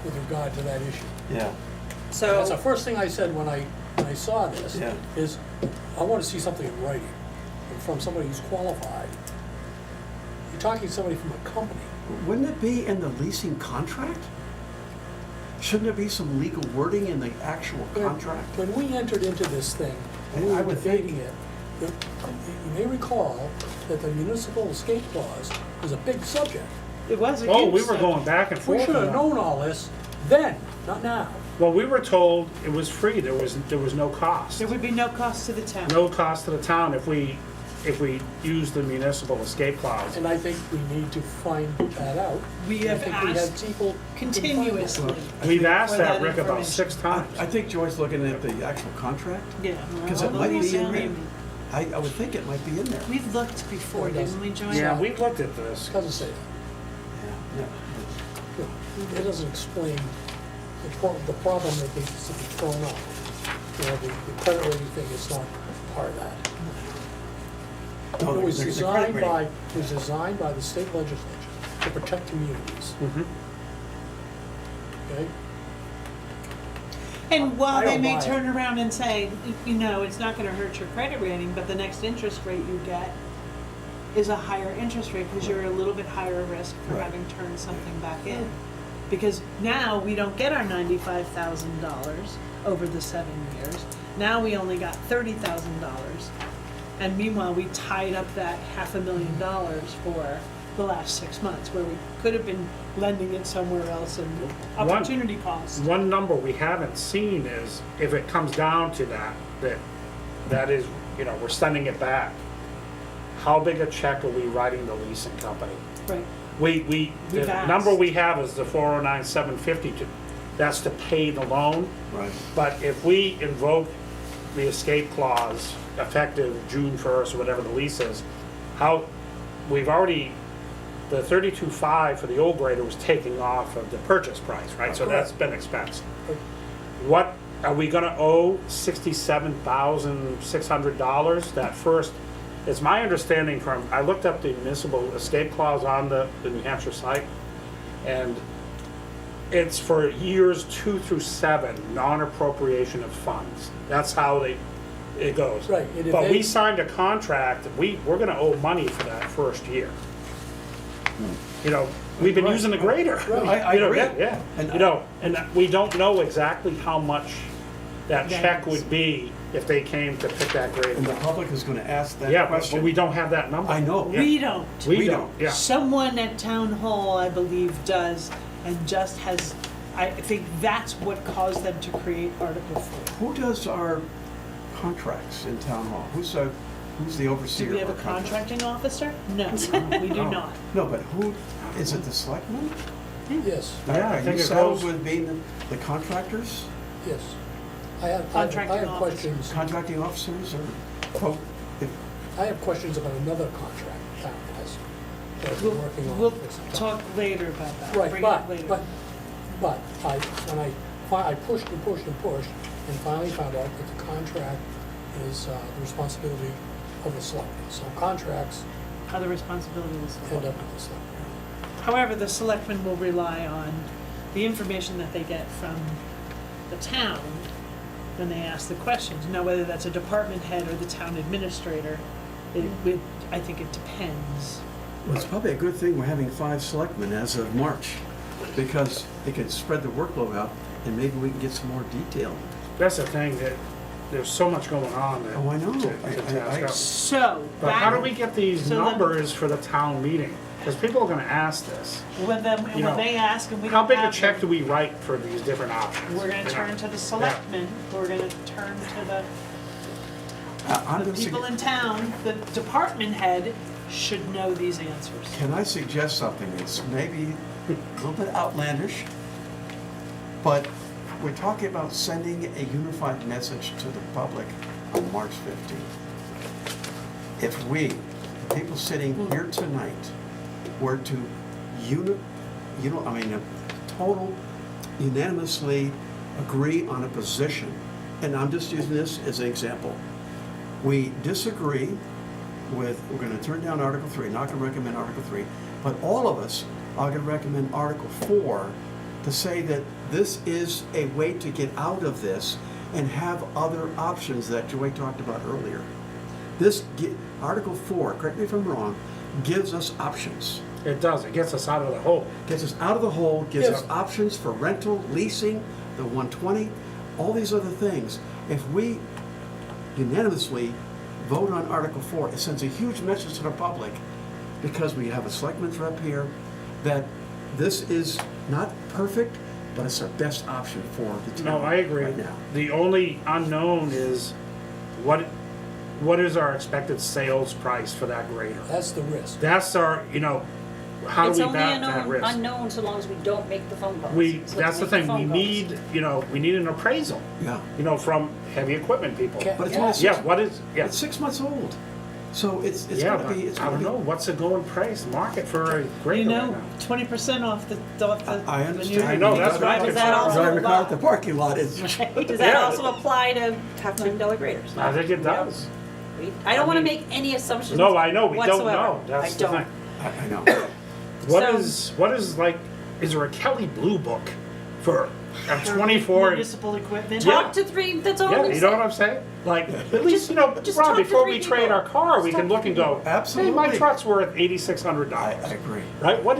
with regard to that issue. Yeah. That's the so, first thing I said when I saw this, Yeah. is I wanna see something in writing from somebody who's qualified. You're talking to somebody from a company. Wouldn't it be in the leasing contract? Shouldn't there be some legal wording in the actual contract? When we entered into this thing, and we I were would think- debating it, you may recall that the municipal escape clause was a big subject. It was a Oh, huge we were subject. going back and We forth. should on have that. known all this then, not now. Well, we were told it was free. There was no cost. There would be no cost to the town. No cost to the town if we used the municipal escape clause. And I think we need to find that out. We And I have think we had asked people continuously. We've asked For that, that Rick, about information. 6 times. I think Joy's looking at the actual contract, Yeah. because well, it might be in Louisiana, there. I would think it might be in there. We've looked before, It doesn't. didn't we, Joy? Yeah, we've looked at this. It doesn't say that. Yeah. It doesn't explain the problem that needs to be thrown out. You know, the credit rating thing is not part of that. No, It was the credit designed rating. by the state legislature to protect communities, Mhm. okay? And while I they don't may buy it. turn around and say, you know, it's not gonna hurt your credit rating, but the next interest rate you get is a higher interest rate because you're a little bit higher risk for Right. having turned something back in. Because now we don't get our $95,000 over the 7 years. Now we only got $30,000. And meanwhile, we tied up that $500,000 for the last 6 months, where we could have been lending it somewhere else and opportunity cost. One number we haven't seen is if it comes down to that is, we're sending it back. how big a check are we writing the leasing company? Right. The We've asked. number we have is the 409,750 that's to pay the loan. Right. But if we invoke the escape clause effective June 1st, or whatever the lease is, we've already, the 32.5 for the old grader was taking off of the purchase price, right? So that's been expensed. What, are we gonna owe $67,600 that first? It's my understanding I looked up the municipal escape clause on the New Hampshire site, and it's for years 2 through 7, non-appropriation of funds. That's how it goes. Right, and if But they- we signed a contract, we're gonna owe money for that first year. You know, we've been Right, using the grader. right. I You know, agree. Yeah, And you know, and we don't know exactly how much that That check is. would be if they came to pick that grader And the up. public is gonna ask that Yeah, but question. we don't have that number. I know. Yeah. We don't. We We don't, don't. yeah. Someone at town hall, I believe, does, and just has, I think that's what caused them to create Article 4. Who does our contracts in town hall? Who's the overseer? Do we have a of our contracts? contracting officer? No, we do No. not. No, but who, is it the selectmen? Yes, Yeah, I Are think you it saddled goes- with being the contractors, yes. I have Contracting questions, contracting officers, or quote, if, I have questions about another contract town has, that we're working on. We'll for some time. talk later about that. Right, Bring it up later. but I pushed and pushed and pushed, and finally found out that the contract is the responsibility of the selectmen. So contracts Other responsibilities. end up with the selectmen. However, the selectmen will rely on the information that they get from the town when they ask the questions. Now, whether that's a department head or the town administrator, I think it depends. well, it's probably a good thing we're having 5 selectmen as of March, because they can spread the workload out, and maybe we can get some more detail. That's the thing, that there's so much going on that. Oh, I know. to I- task up. So, But how do back, we get these So then- numbers for the town meeting? Because people are gonna ask this. when you know, they ask and we How don't big a have check them, do we write for these different options? we're gonna You know? turn to the selectmen, we're gonna turn to I'm the gonna people in town, the department head should know these answers. Can I suggest something that's maybe a little bit outlandish, but we're talking about sending a unified message to the public on March 15th. If we, the people sitting here tonight, were to total unanimously agree on a position, and I'm just using this as an example. We disagree with, we're gonna turn down Article 3, not gonna recommend Article 3, but all of us are gonna recommend Article 4 to say that this is a way to get out of this and have other options that Joy talked about earlier. Article 4, correct me if I'm wrong, gives us options. It does, it gets us out of the hole. Gets us out of the hole, gives Yes. us options for rental, leasing, the 120, all these other things. If we unanimously vote on Article 4, it sends a huge message to the public, because we have a selectman's rep here, that this is not perfect, but it's our best option for the town No, I agree. right now. The only unknown is what is our expected sales price for that grader? That's the risk. That's our, how It's do we only bat that risk? unknown so long as we don't make the phone calls. So That's let's the make thing, we phone calls. need an appraisal, Yeah, from heavy equipment people. Ca- but it's Yeah. only Yeah, 6, what is, yeah, it's 6 months old, so it's yeah, gonna but be, it's I gonna don't be. know, what's the going price, market for a grader right now? 20% off the. I understand. I know, that's my Does that concern. also Driving a car at apply- the parking lot is, Does that Yeah. also apply to half $1 graders? I think it does. I don't I wanna mean- make any assumptions No, I know, we don't whatsoever. know, that's the I don't. thing. I know. What So- is like, is there a Kelly Blue Book for a 24? Municipal equipment. Yeah. Talk to 3, that's all Yeah, I'm you know what saying. I'm saying? Like, at least, just Ron, talk to before 3 we trade people. our car, we Just can talk look to and go, Absolutely. hey, my truck's worth $8,600. I agree. Right? What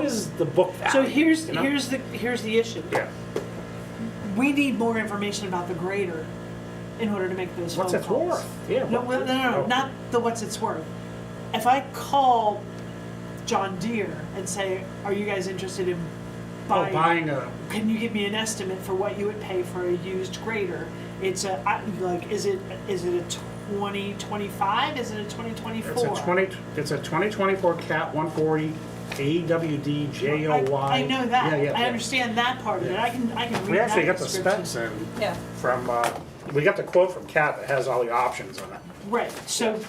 is the book value? So here's you know? here's the issue. Yeah. We need more information about the grader in order to make those What's phone it calls. worth? Yeah. No, no, Oh. not the what's it's worth. If I call John Deere and say, "Are you guys interested in Buying a, Can you give me an estimate for what you would pay for a used grader?" It's is it a 2025? Is it a 2024? It's a 2024 Cat 140 AWD JOY. I know that. Yeah, yeah, I yeah. understand that part of it. Yeah. I can read that. We actually got the description. specs in Yeah. from, we got the quote from Cat that has all the options on it. Right, so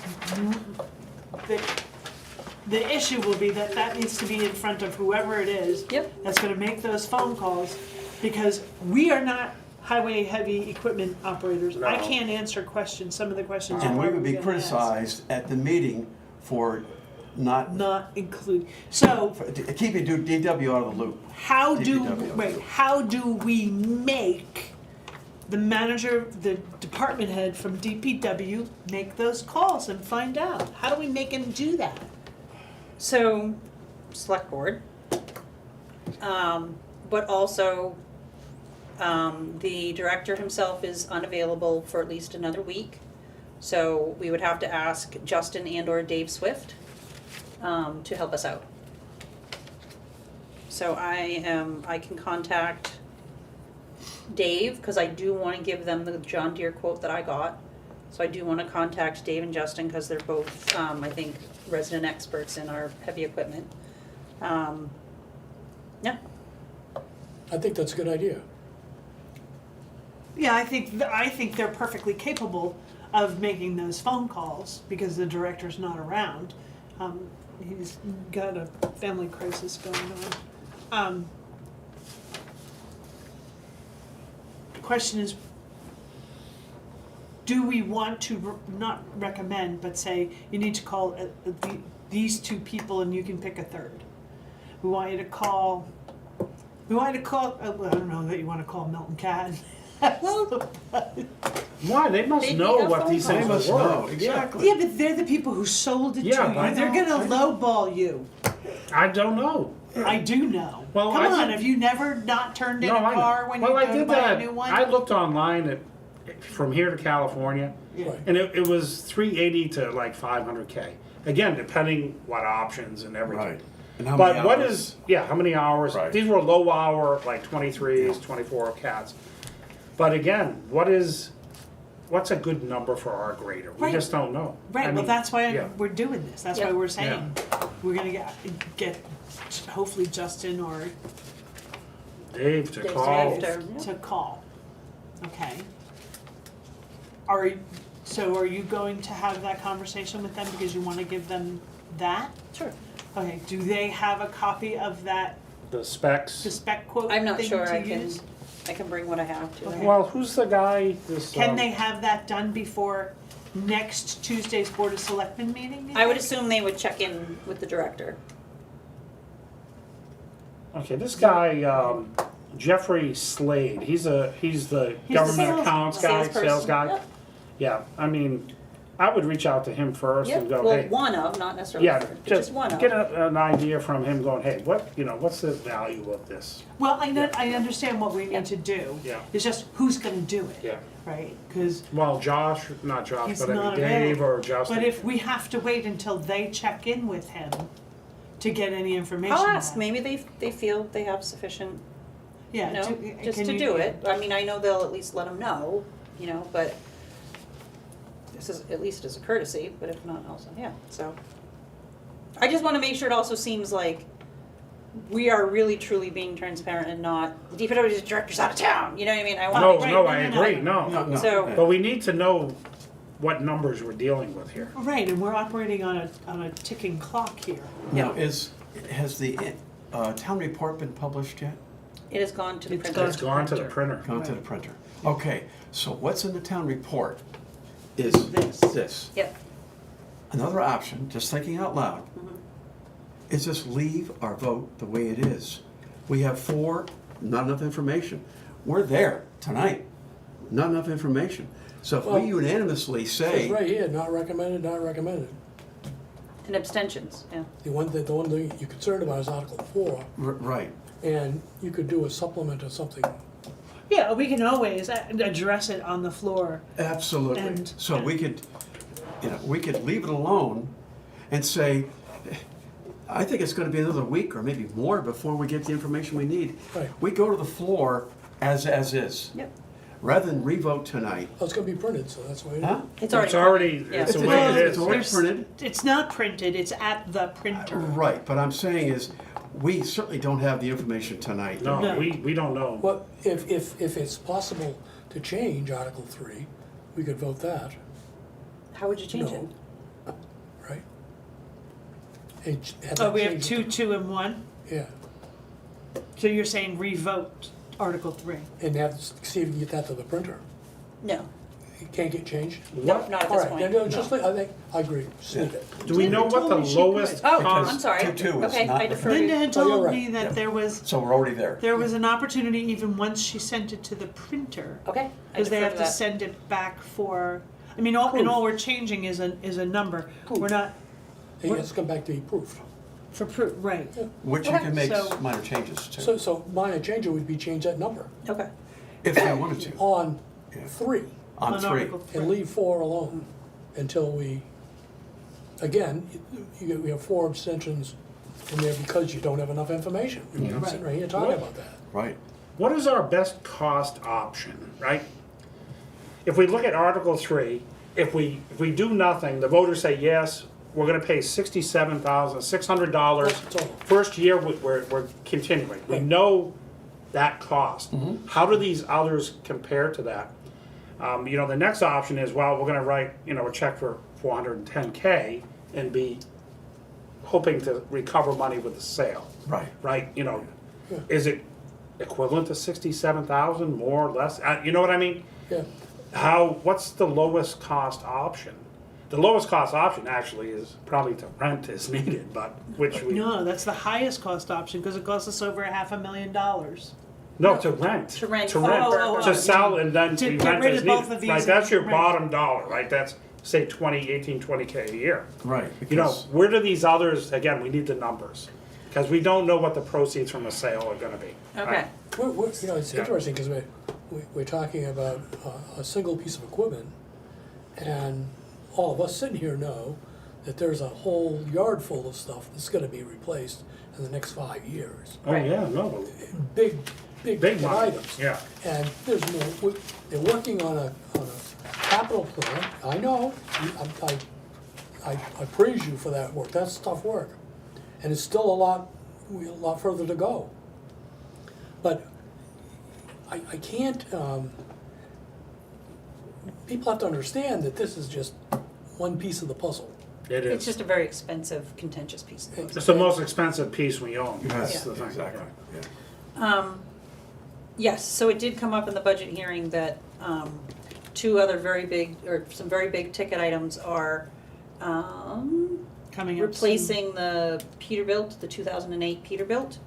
the issue will be that that needs to be in front of whoever it is. Yep. That's gonna make those phone calls, because we are not highway heavy equipment operators. I No. can't answer questions, some of the questions. And we you're would be probably gonna ask. criticized at the meeting for not, Not include, so for keeping DW out of the loop. how do, DPW. wait, how do we make the manager, the department head from DPW make those calls and find out? How do we make him do that? So, select board. But also, the director himself is unavailable for at least another week. So we would have to ask Justin and or Dave Swift, to help us out. So I can contact Dave, cause I do wanna give them the John Deere quote that I got. So I do wanna contact Dave and Justin, cause they're both, I think, resident experts in our heavy equipment. Yeah, I think that's a good idea. Yeah, I think they're perfectly capable of making those phone calls because the director's not around. He's got a family crisis going on. The question is, do we want to not recommend, but say you need to call these two people and you can pick a third? We want you to call. Well, I don't know that you want to call Milton Cat. Why? They must They'd know be a what phone these call. things They must are know, worth. exactly. Yeah, but they're the people who sold it Yeah, to you. I They're know, gonna I know. lowball you. I don't know. I do know. Well, Come I on, did- have you never not turned in No, a I know. car when you Well, I go to did buy that. a new one? I looked online at from here to California, Right. and it was 380 to like 500K. Again, depending what options and everything. Right. And how many But what hours? is, yeah, how many hours? Right. These were low hour, like 23s, 24 cats. But again, what's a good number for our grader? We Right. just don't know. Right, I well, mean, that's why yeah. we're doing this. That's Yeah. why we're saying, we're gonna get hopefully Justin or Dave to Dave call. Swift. to call. Okay. Are you going to have that conversation with them because you wanna give them that? sure. Okay, do they have a copy of that, The specs. the spec quote I'm not thing sure to I can, use? I can bring what I have to. Okay. Well, who's the guy? This. Can they have that done before next Tuesday's Board of Selectmen meeting? do you I would think? assume they would check in with the director. Okay, this guy, Jeffrey Slade. He's the government sales- accounts guy, salesperson. sales guy. Yep. Yeah, I mean, I would reach out to him first and Yep, go, well, hey. one of, not necessarily Yeah, third, but just just one of. get an idea from him going, hey, what's the value of this? Well, I understand what we Yeah. need to do. Yeah. It's just who's gonna do it. Yeah. Right, cause, Well, not Josh, He's but I mean not Dave available. or Justin. but if we have to wait until they check in with him to get any information. I'll ask, back. maybe they feel they have sufficient, Yeah, you know, just can to you- do it. I mean, I know they'll at least let them know, you know, but this is, at least as a courtesy, but if not, also, yeah, so. I just wanna make sure it also seems like we are really truly being transparent and not, the DPW director's out of town, you know what I mean? I No, want, no, right, I no, agree, no. No, no. So- But we need to know what numbers we're dealing with here. Right, and we're operating on a ticking clock here. Now, has the town report been published yet? it has gone to the It's printer. gone It's gone to the printer. printer. Gone to the printer. Okay, so what's in the town report is This. this. Yep, Another option, just thinking out loud, Mm-hmm. is just leave our vote the way it is. We have 4, not enough information. We're there tonight, not enough information. So if Well, we unanimously It's say, right here, not recommended, not recommended. and abstentions, yeah. The one thing you're concerned about is Article 4, right, and you could do a supplement or something. Yeah, we can always address it on the floor. absolutely. And- So we could, we could leave it alone and say, I think it's gonna be another week or maybe more before we get the information we need. Right. We go to the floor as is. Yep. rather than revote tonight. Oh, it's gonna be printed, so that's why. Huh? It's already. It's already, Yeah. it's the way Well, it It's is. already there's- printed. It's not printed, it's at the printer. Right, but I'm saying is, we certainly don't have the information tonight. No, No. we don't know. Well, if it's possible to change Article 3, we could vote that, How would you change it? no, right? And have Oh, that we have changed. 2, 2, and 1? Yeah, So you're saying revote Article 3? and have, see if you can get that to the printer. No, It can't get changed? no, not at All this right, point. then just, I think, I agree, just leave it. Do we know what the Told me she lowest could. Oh, cost? I'm sorry. 2-2 is Okay, not I the- defer Linda to, had Oh, you're told right. me that Yeah. there So we're already there. was an opportunity even once she sent it to the printer. okay, I Because they defer have to to that. send it back for, I mean, all, and all we're changing is a number. We're not, It has to come back to be proofed. for proof, right. Which you Okay, can make so- minor changes to, So minor change would be change that number Okay, if they wanted to, on Yeah. 3 on 3. Article and 3. leave 4 alone until we, again, we have 4 abstentions in there because you don't have enough information. We're sitting right here talking about that. Right. What is our best cost option, right? If we look at Article 3, if we do nothing, the voters say, yes, we're gonna pay $67,600. Total. First year, we're continuing. We Right. know that cost. How do these others compare to that? The next option is, well, we're gonna write, a check for $410K and be hoping to recover money with the sale, Right. right? Is it equivalent to 67,000, more or less? You know what I mean? Yeah, What's the lowest cost option? The lowest cost option actually is probably to rent as needed, but which we, No, that's the highest cost option, because it costs us over $500,000. no, to rent. To rent. Oh, To sell and then To we get rent rid as of both needed. of these Right, that's your and- bottom dollar, right? That's, say, 20K a year. Right. Where do these others, again, we need the numbers. Because we don't know what the proceeds from a sale are gonna be. okay, it's Yeah. interesting because we're talking about a single piece of equipment, and all of us sitting here know that there's a whole yard full of stuff that's gonna be replaced in the next 5 years. Oh, yeah, no, Big big money, items. yeah. And there's more, they're working on a capital plan, I know, I praise you for that work, that's tough work. And it's still a lot further to go. But I can't, people have to understand that this is just one piece of the puzzle. It it's is. just a very expensive, contentious piece of work. It's the most expensive piece we own. That's Yes, the thing. exactly. Yeah. Yes, so it did come up in the budget hearing that, two other some very big ticket items are, Coming up soon. replacing the Peterbilt, the 2008 Peterbilt.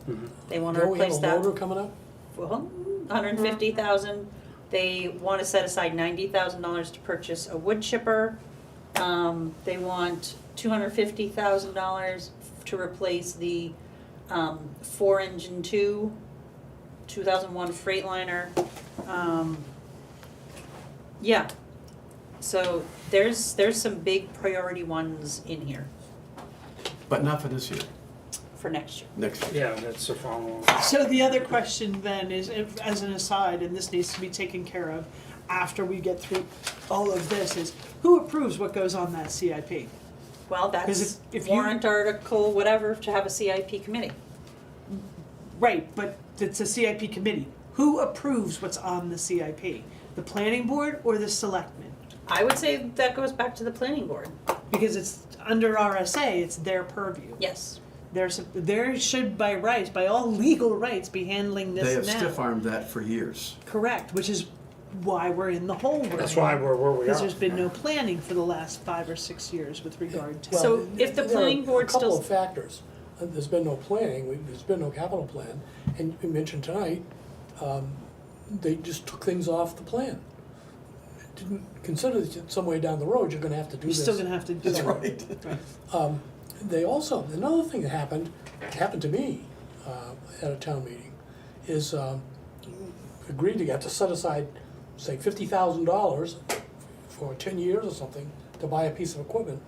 They wanna Don't we have replace a that. loader coming up? Well, 150,000. They want to set aside $90,000 to purchase a wood chipper. They want $250,000 to replace the 4-engine 2001 Freightliner. Yeah. So there's some big priority ones in here But not for this year, for next year. next year. Yeah, that's the following. So the other question then is, as an aside, and this needs to be taken care of after we get through all of this, is who approves what goes on that CIP? Well, 'Cause that's if you- warrant article, whatever, to have a CIP committee. Right, but it's a CIP committee. Who approves what's on the CIP? The planning board or the selectmen? I would say that goes back to the planning board. Because it's under RSA, it's their purview. Yes. There should by rights, by all legal rights, be handling this They now. have stiff-armed that for years. Correct, which is why we're in the hole we're That's in. why we're where we Because are. there's been no planning for the last 5 or 6 years with regard to. So Well, if the there are planning board A couple still- of factors. There's been no planning, there's been no capital plan, and you mentioned tonight, they just took things off the plan. Didn't consider that some way down the road, you're gonna have to do You're this. still gonna have to do That's that. right. They also, another thing that happened to me at a town meeting, is agreed to get to set aside, say, $50,000 for 10 years or something to buy a piece of equipment.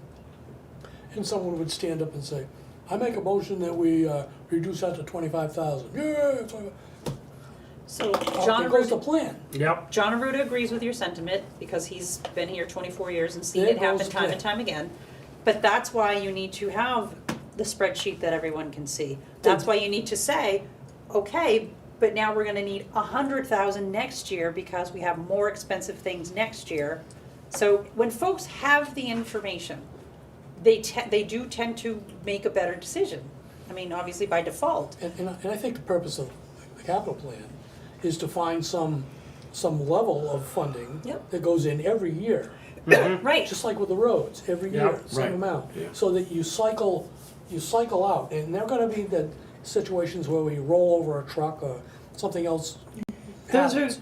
And someone would stand up and say, I make a motion that we reduce that to 25,000. Yeah, So Out John there goes the Aruda, plan. Yep, John Aruda agrees with your sentiment because he's been here 24 years and seen There it happen goes the time plan. and time again. But that's why you need to have the spreadsheet that everyone can see. That's why you need to say, okay, but now we're gonna need 100,000 next year because we have more expensive things next year. So when folks have the information, they do tend to make a better decision. I mean, obviously by default. And I think the purpose of the capital plan is to find some level of funding Yep. that goes in every year. Right. Just like with the roads, every year, Yep. same Right. amount. Yeah. So that you cycle out. And there are gonna be the situations where we roll over a truck or something else happens.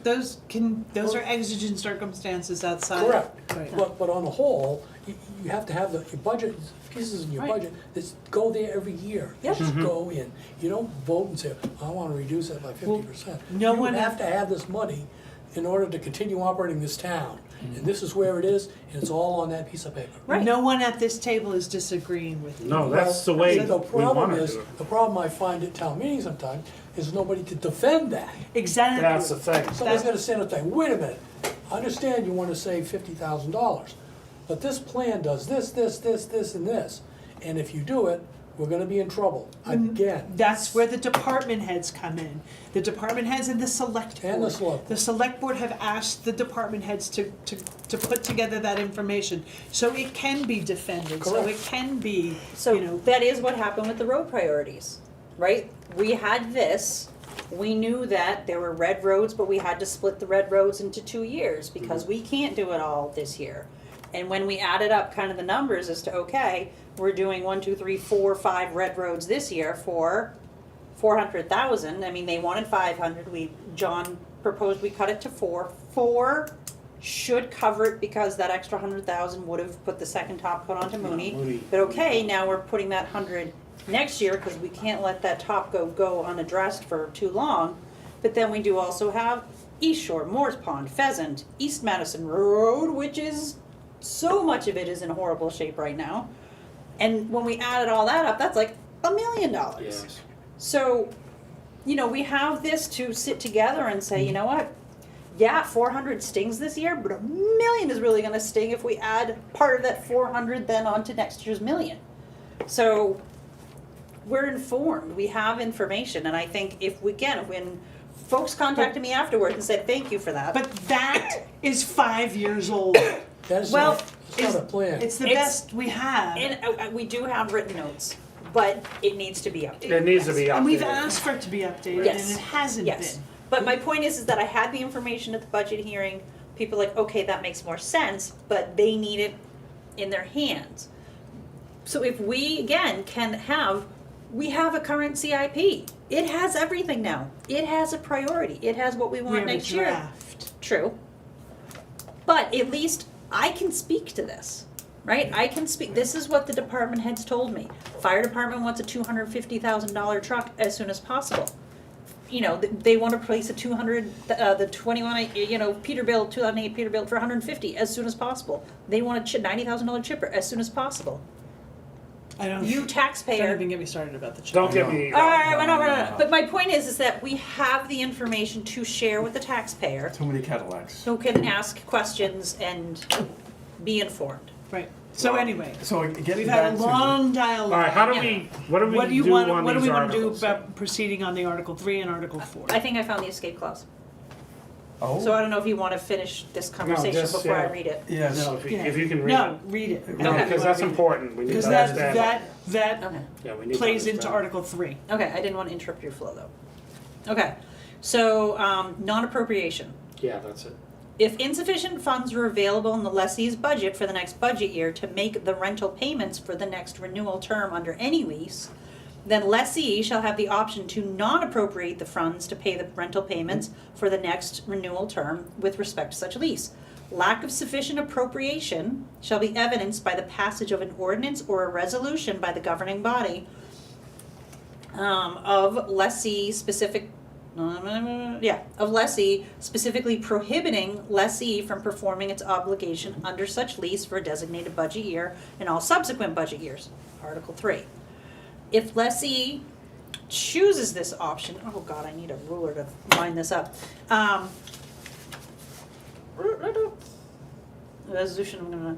Those are exigent circumstances outside. Correct. Right. But on the whole, you have to have your budget, pieces in your Right. budget that go there every year. Yep. Just go in. You don't vote and say, I wanna reduce it by 50%. no one You have have- to have this money in order to continue operating this town. And this is where it is, and it's all on that piece of paper. Right. No one at this table is disagreeing with you. no, that's the way The we problem wanna is, do it. the problem I find at town meetings sometimes is nobody to defend that. Exactly. That's the thing. Somebody's gonna stand up and say, wait a minute, I understand you wanna save $50,000, but this plan does this, and this. And if you do it, we're gonna be in trouble, again. That's where the department heads come in. The department heads and the select board. And the select board. The select board have asked the department heads to put together that information, so it can be defended, so it Correct. can be, So you know. that is what happened with the road priorities, right? We had this, we knew that there were red roads, but we had to split the red roads into 2 years because we can't do it all this year. And when we added up kind of the numbers as to, okay, we're doing 1, 2, 3, 4, 5 red roads this year for 400,000. I mean, they wanted 500. John proposed we cut it to 4. 4 should cover it because that extra 100,000 would have put the second top coat onto Mooney. But okay, now we're putting that 100 next year because we can't let that top go unaddressed for too long. But then we do also have East Shore, Moores Pond, Pheasant, East Madison Road, which is so much of it is in horrible shape right now. And when we added all that up, that's like $1 million. Yes. So, you know, we have this to sit together and say, you know what? Yeah, 400 stings this year, but $1 million is really gonna sting if we add part of that 400 then onto next year's $1 million. So, we're informed, we have information, and I think when folks contacted me afterwards and said, thank you for that. But that is 5 years old. That's Well, not, it's not a plan. It's the It's- best we have. And we do have written notes, but it needs to be updated. It needs to be updated. And we've asked for it to be updated, and Yes. it hasn't Yes, been. but my point is that I had the information at the budget hearing, people are like, okay, that makes more sense, but they need it in their hands. So if we, again, we have a current CIP, it has everything now, it has a priority, it has what we We want have a next year. draft. True. But at least I can speak to this, right? I can speak, this is what the department heads told me. Fire department wants a $250,000 truck as soon as possible. You know, they want to place the 21, Peterbilt, 2008 Peterbilt for 150 as soon as possible. They want a $90,000 chipper as soon as possible. I don't. You Don't taxpayer. even get me started about the check. Don't get me. All right, no. But my point is that we have the information to share with the taxpayer Too many Cadillacs. who can ask questions and be informed. Right. So anyway, So getting we've back had a to. long All dialogue. right, how do Yeah. we, what do we What do you do want? on What do these we want to do articles? about proceeding on the Article 3 and Article 4? I think I found the escape clause. Oh. So I don't know if you want to finish this conversation just, before I yeah. read it. Yes. No, if you, Yeah. if you can read No, it. read it. Okay. Because that's important, we need Because to that understand. that Okay. Yeah, we need to plays into understand. Article 3. Okay, I didn't want to interrupt your flow though. Okay, so non-appropriation. Yeah, that's it. If insufficient funds are available in the lessee's budget for the next budget year to make the rental payments for the next renewal term under any lease, then lessee shall have the option to non-appropriate the funds to pay the rental payments for the next renewal term with respect to such lease. Lack of sufficient appropriation shall be evidenced by the passage of an ordinance or a resolution by the governing body of lessee specifically prohibiting lessee from performing its obligation under such lease for a designated budget year and all subsequent budget years. Article 3. If lessee chooses this option, oh god, I need a ruler to line this up. Resolution, I'm gonna,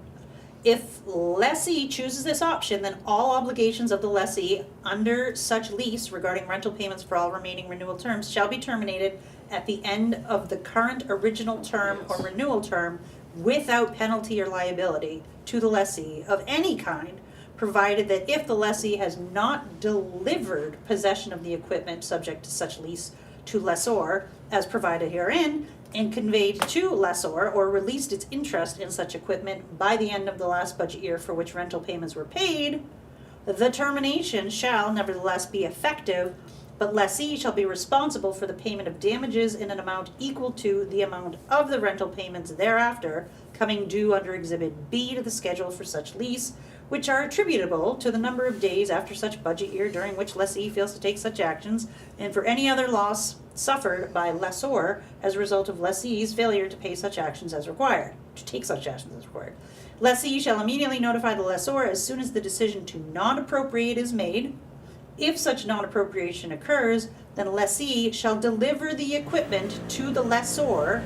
if lessee chooses this option, then all obligations of the lessee under such lease regarding rental payments for all remaining renewal terms shall be terminated at the end of the current original term or renewal term without penalty or liability to the lessee of any kind, provided that if the lessee has not delivered possession of the equipment subject to such lease to lessor as provided herein, and conveyed to lessor or released its interest in such equipment by the end of the last budget year for which rental payments were paid, the termination shall nevertheless be effective, but lessee shall be responsible for the payment of damages in an amount equal to the amount of the rental payments thereafter coming due under Exhibit B to the schedule for such lease, which are attributable to the number of days after such budget year during which lessee fails to take such actions, and for any other loss suffered by lessor as a result of lessee's failure to pay such actions as required, to take such actions as required. Lessee shall immediately notify the lessor as soon as the decision to non-appropriate is made. If such non-appropriation occurs, then lessee shall deliver the equipment to the lessor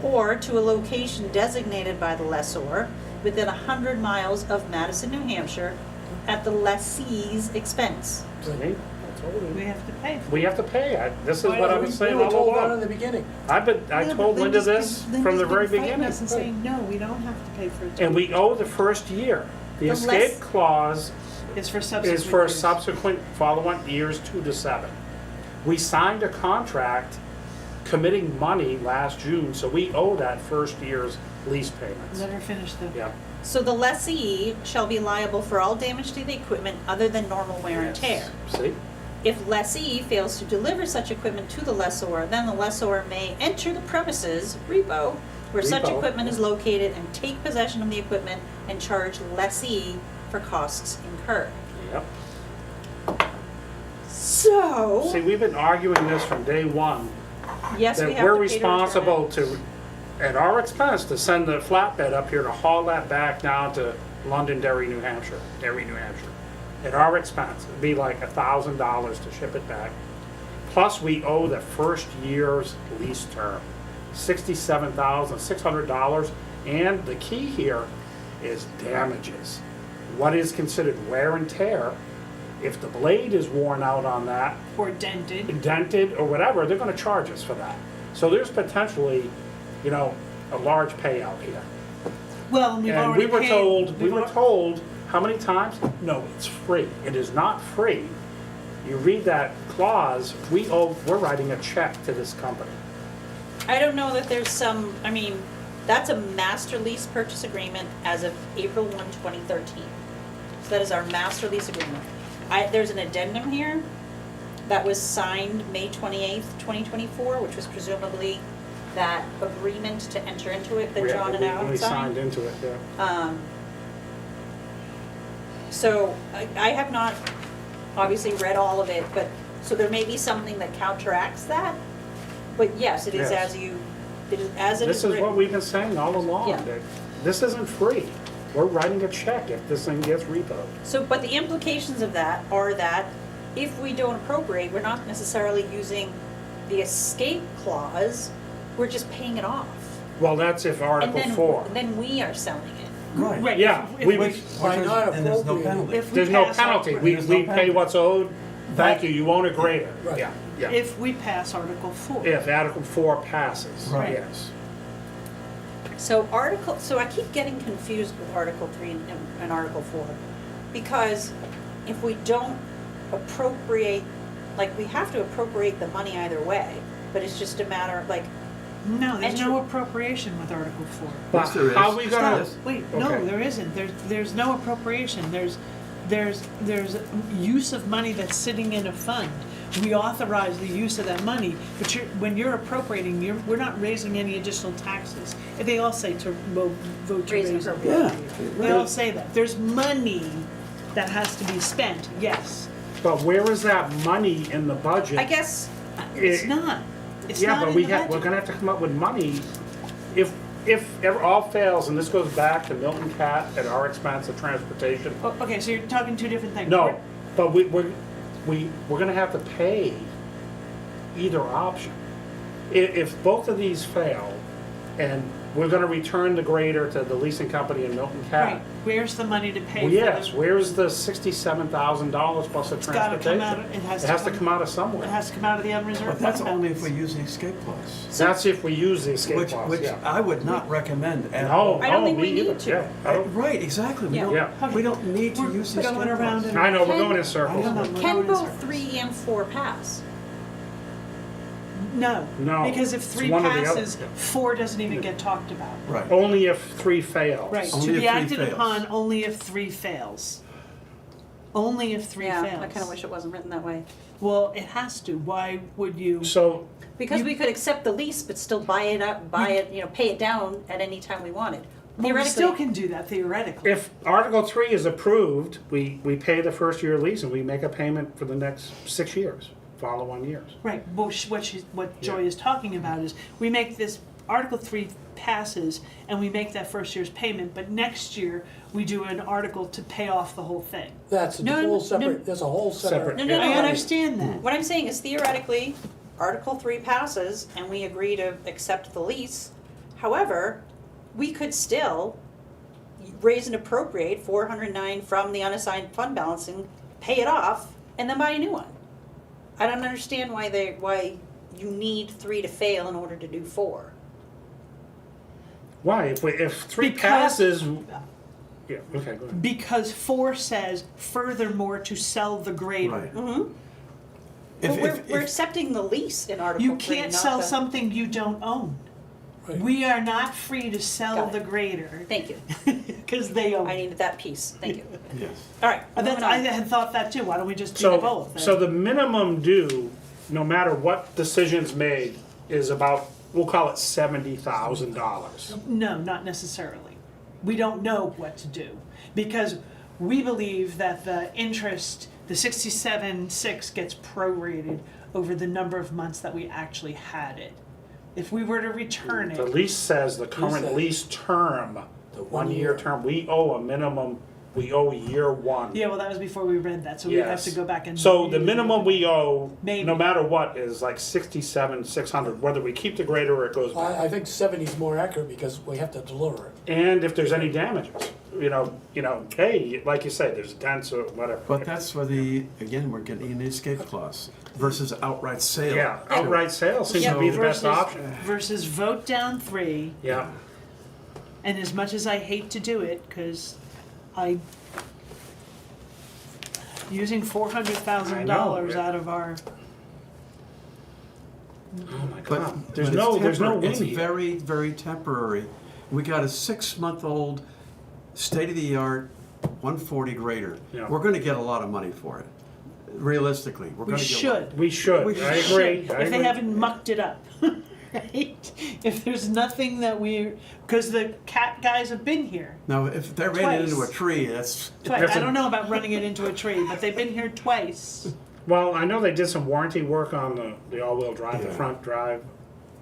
or to a location designated by the lessor within 100 miles of Madison, New Hampshire, at the lessee's expense. See? I told you. We have to pay. We have to pay. This is what I was saying We were all told that in along. the beginning. I Yeah, told but Linda Linda's this been- from the Linda's very been fighting beginning. us and saying, no, we don't have to pay for it. And we owe the first year. The The escape less- clause It's for subsequent is for years. subsequent follow-on years 2 to 7. We signed a contract committing money last June, so we owe that first year's lease payments. Let her finish the. Yeah. So the lessee shall be liable for all damage to the equipment other than normal wear and tear. See? If lessee fails to deliver such equipment to the lessor, then the lessor may enter the premises, repo, where such Repo. equipment is located and take possession of the equipment and charge lessee for costs incurred. Yep. So, See, we've been arguing this from day one, yes, we that have we're to pay to return it. responsible to, at our expense, to send the flatbed up here to haul that back down to Londonderry, New Hampshire, Derry, New Hampshire. At our expense, it'd be like $1,000 to ship it back. Plus, we owe the first year's lease term, $67,600. And the key here is damages. What is considered wear and tear? If the blade is worn out on that, Or dented. dented or whatever, they're gonna charge us for that. So there's potentially, a large payout here. Well, and we've And already we were paid. told, we've al- told, how many times? No, it's free. It is not free. You read that clause, we're writing a check to this company. I don't know that there's some, that's a master lease purchase agreement as of April 1, 2013. So that is our master lease agreement. There's an addendum here that was signed May 28th, 2024, which was presumably that agreement to enter into it that John and We Alan signed signed. into it, yeah. So I have not obviously read all of it, but, so there may be something that counteracts that. But yes, it is Yes. it is as it is This is what written. we've been saying all along, Yeah. that this isn't free. We're writing a check if this thing gets repoed. So, but the implications of that are that if we don't appropriate, we're not necessarily using the escape clause, we're just paying it off. Well, that's if And Article then, 4. then we are selling it. Right. Right. Yeah, if we we- would, By not And there's no appropriating. penalty. if we there's no pass penalty. Article- We There's no pay penalty. what's owed. Thank you, you won't agree it. Right. Yeah, yeah. If we pass Article 4. If Article 4 passes, Right. yes. So I keep getting confused with Article 3 and Article 4. Because if we don't appropriate, we have to appropriate the money either way, but it's just a matter of, No, there's Entry- no appropriation with Article 4. But Yes, there is. how we gonna, Stop. Wait, no, Okay. there isn't. There's no appropriation. There's use of money that's sitting in a fund. We authorize the use of that money, but when you're appropriating, we're not raising any additional taxes. They all say to vote to Raise and raise. appropriate. Yeah. They all say that. There's money that has to be spent, yes. but where is that money in the budget? I guess, It's not. It's Yeah, not but in we're the budget. gonna have to come up with money. If ever all fails, and this goes back to Milton Cat at our expense of transportation. Oh, okay, so you're talking two different things. No, but we're gonna have to pay either option. If both of these fail, and we're gonna return the grader to the leasing company in Milton Right, Cat. where's the money to pay Well, for yes, the? where's the $67,000 plus the It's gotta come out, transportation? it has It to has to come, come out of it somewhere. has to come out of the unreserved But that's fund only if balance. we use the escape clause. That's if we use the escape Which, clause, which yeah. I would not recommend at No, all. I don't no, think me we need either, to. yeah. I don't- Right, exactly. We Yeah. don't, Yeah. we don't need to use the We're escape going around clause. and I know, we're Can- going in circles. I know. We're Can going in both circles. 3 and 4 pass? No. No, Because if it's 3 one or the other. passes, 4 doesn't even get talked about. Right. Only if 3 fails. Right, Only to if be 3 acted fails. upon only if 3 fails. Only if 3 fails. Yeah, I kinda wish it wasn't written that way. Well, it has to, why would you? So, Because we could accept the lease, but still buy it, you know, pay it down at any time we wanted. Well, we still Theoretically, can do that theoretically. if Article 3 is approved, we pay the first year lease and we make a payment for the next 6 years, follow-on years. Right, well, what Joy is talking about is, we make this, Article 3 passes, and we make that first year's payment, but next year, we do an article to pay off the whole thing. That's a No, whole no, separate, that's a whole separate. Separate. No, no, I no. understand that. What I'm saying is theoretically, Article 3 passes and we agree to accept the lease. However, we could still raise and appropriate 409 from the unassigned fund balancing, pay it off, and then buy a new one. I don't understand why you need 3 to fail in order to do 4. Why? If 3 Because- passes, yeah, okay, go ahead. Because 4 says furthermore to sell the grader. Right. Mm-hmm. If- But we're, if- we're if- accepting the lease in Article 3, You can't not sell the- something you don't own. Right. We are not free to sell Got it. the grader, Thank you. because they own I it. needed that piece. Thank you. Yes. All right. But that's, moving I on. had thought that too, why don't we just do So, both? so the minimum due, no matter what decision's made, is about, we'll call it $70,000. No, not necessarily. We don't know what to do, because we believe that the interest, the 67.6 gets prorated over the number of months that we actually had it. If we were to return The it, lease says the current says- lease term, The 1 year year. term, we owe a minimum, we owe year 1. yeah, well, that was before we read that, so we'd have Yes. to go back and. So the minimum we owe, Maybe. no matter what, is like 67,600, whether we keep the grader or it goes back. I think 70 is more accurate because we have to deliver it. And if there's any damages, you know, hey, like you say, there's dents or whatever. But that's where again, we're getting an escape clause versus outright sale. Yeah, outright sale seems to be the best Versus- option. Versus vote down 3, Yeah, and as much as I hate to do it, because using $400,000 I know. out of our, oh my But, God, but there's it's no win It's here. very, very temporary. We got a 6-month-old, state-of-the-art 140 grader. Yeah. We're gonna get a lot of money for it. Realistically, we're we gonna get. a lot. should. We should, We I should. agree, I If they agree. haven't mucked it up, right? If there's nothing that because the cat guys have been here Now, if they ran it into a Twice. tree, that's, twice. That's I a- don't know about running it into a tree, but they've been here twice. Well, I know they did some warranty work on the all-wheel drive, the Yeah. front drive.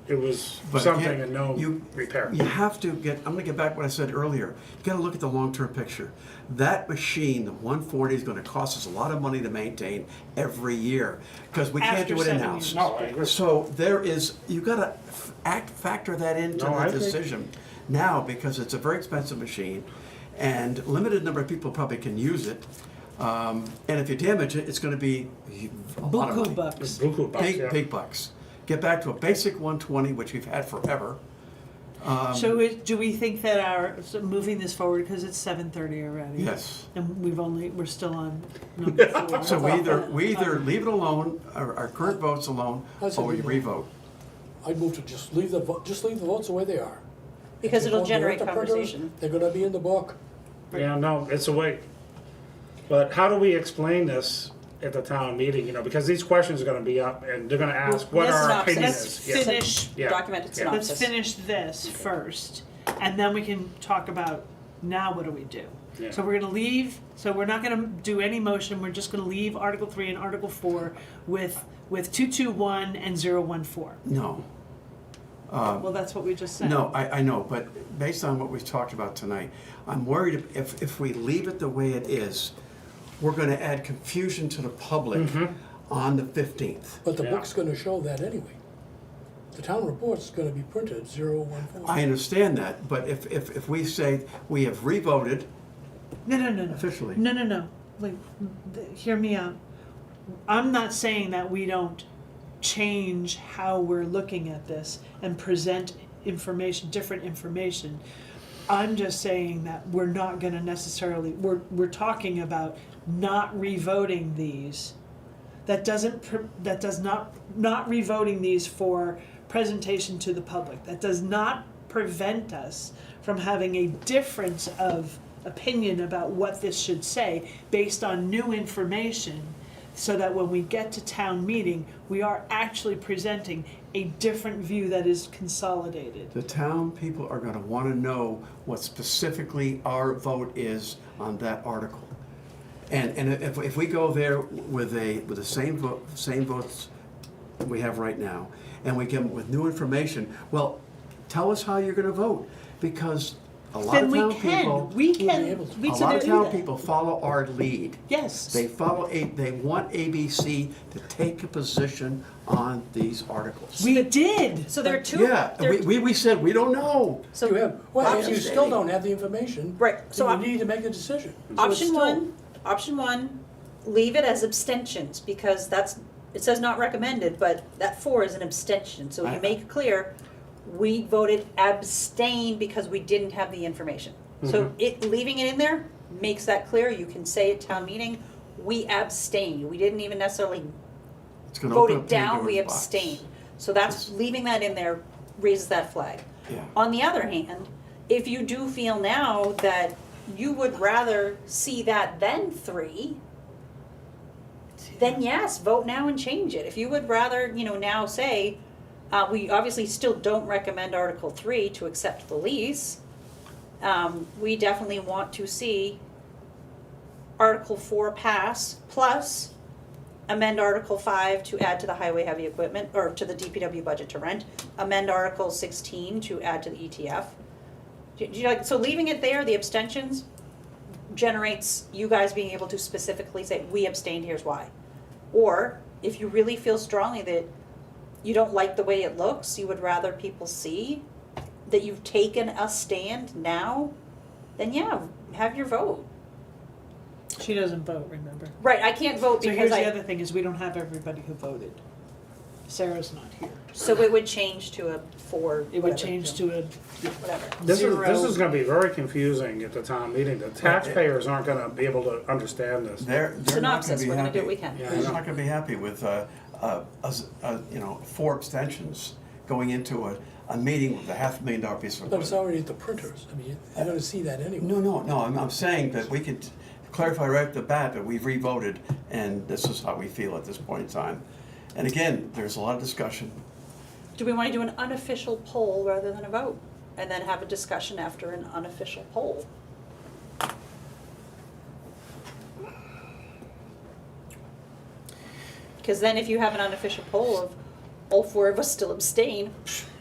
It was But something again, and no you- repair. you have to I'm gonna get back to what I said earlier. You gotta look at the long-term picture. That machine, the 140, is gonna cost us a lot of money to maintain every year, because we can't After do it 7 in-house. years. No, I agree. So you gotta factor that into No, I the agree. decision now, because it's a very expensive machine, and limited number of people probably can use it. And if you damage it, it's gonna be a lot of Buku money. bucks. Buku bucks, yeah. Big bucks. Get back to a basic 120, which we've had forever. So do we think that moving this forward, because it's 7:30 already? Yes. And we're still on number 4. So we either leave it alone, our current votes alone, I said or we leave it revote. I'd move to just leave the votes the way they are. Because If it'll they're generate at the printer, conversation. They're gonna be in the book. Yeah, no, it's a wait. But how do we explain this at the town meeting, because these questions are gonna be up and they're gonna ask what Let's our not- opinion Let's is. Yeah. finish, Yeah. Documented Yeah. let's synopsis. finish this first, and then we can talk about, now what do we do? Yeah. So we're gonna leave, so we're not gonna do any motion, we're just gonna leave Article 3 and Article 4 with 221 and 014. No. Well, that's what we just said. No, I know, but based on what we've talked about tonight, I'm worried if we leave it the way it is, we're gonna add confusion to the public on the 15th. But the Yeah. book's gonna show that anyway. The town report's gonna be printed 014. I understand that, but if we say we have revoted No. officially. No. Wait, hear me out. I'm not saying that we don't change how we're looking at this and present information, different information. I'm just saying that we're not gonna necessarily, we're talking about not revoting these. That does not revoting these for presentation to the public. That does not prevent us from having a difference of opinion about what this should say based on new information, so that when we get to town meeting, we are actually presenting a different view that is consolidated. The town people are gonna wanna know what specifically our vote is on that article. And if we go there with the same votes we have right now, and we come with new information, well, tell us how you're gonna vote, because a lot Then of we town can, people, we We'll be can, able to. we a can lot of do town that. people follow our lead. Yes. They want ABC to take a position on these articles. We did. So there are two. Yeah, there- we said, we don't know. So You have, well, if you option- still don't have the information. Right, so then you need to make a decision. So it's Option still- option one, leave it as abstentions, because it says not recommended, but that 4 is an abstention, so you make it clear, we voted abstain because we didn't have the information. So leaving it in there makes that clear, you can say at town meeting, we abstain, we didn't even necessarily It's gonna vote open it up down, we Pandora's box. abstain. So that's, leaving that in there raises that flag. Yeah. On the other hand, if you do feel now that you would rather see that than 3, then yes, vote now and change it. If you would rather, now say, we obviously still don't recommend Article 3 to accept the lease. We definitely want to see Article 4 pass, plus amend Article 5 to add to the highway heavy equipment, or to the DPW budget to rent, amend Article 16 to add to the ETF. So leaving it there, the abstentions, generates you guys being able to specifically say, we abstained, here's why. Or, if you really feel strongly that you don't like the way it looks, you would rather people see that you've taken a stand now, then yeah, have your vote. She doesn't vote, remember? Right, I can't vote So because here's the other thing, is we don't have everybody who voted. Sarah's not here. so it would change to a 4, It would change to a whatever. This zero. is gonna be very confusing at the town meeting. The taxpayers aren't gonna be able to understand this. They're not gonna Synopsis, be we're gonna do happy. what we can. Yeah, I They're know. not gonna be happy with, 4 abstentions going into a meeting with a $500,000 piece of But it's equipment. already at the printers. I mean, you're gonna see that anyway. No, I'm saying that we could clarify right off the bat that we've revoted, and this is how we feel at this point in time. And again, there's a lot of discussion. Do we want to do an unofficial poll rather than a vote? And then have a discussion after an unofficial poll? Because then if you have an unofficial poll of all 4 of us still abstain,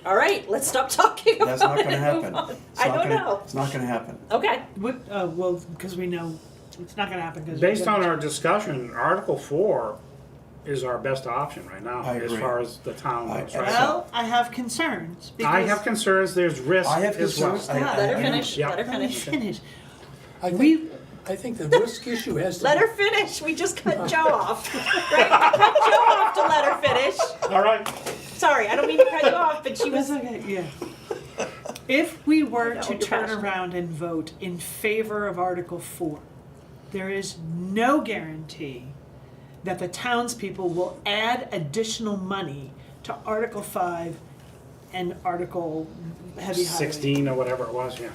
all right, let's stop talking about it. That's not gonna and move happen. on. It's I not don't gonna- know. It's not gonna happen. Okay, What, well, because we know it's not gonna happen, because. Based on our discussion, Article 4 is our best option right now, I as agree. far as the town goes, right? Well, I have concerns, because. I have concerns, there's risk I have as well. concerns. let her I- finish, Yeah. let her Let me finish. finish. I think the risk issue has to. Let her finish, we just cut Joe off, right? Cut Joe off to let her finish. All right, Sorry, I don't mean to cut you off, but she was, That's okay, yeah. If we were know, to you're turn passionate. around and vote in favor of Article 4, there is no guarantee that the townspeople will add additional money to Article 5 and Article Heavy Highway. 16 or whatever it was, yeah.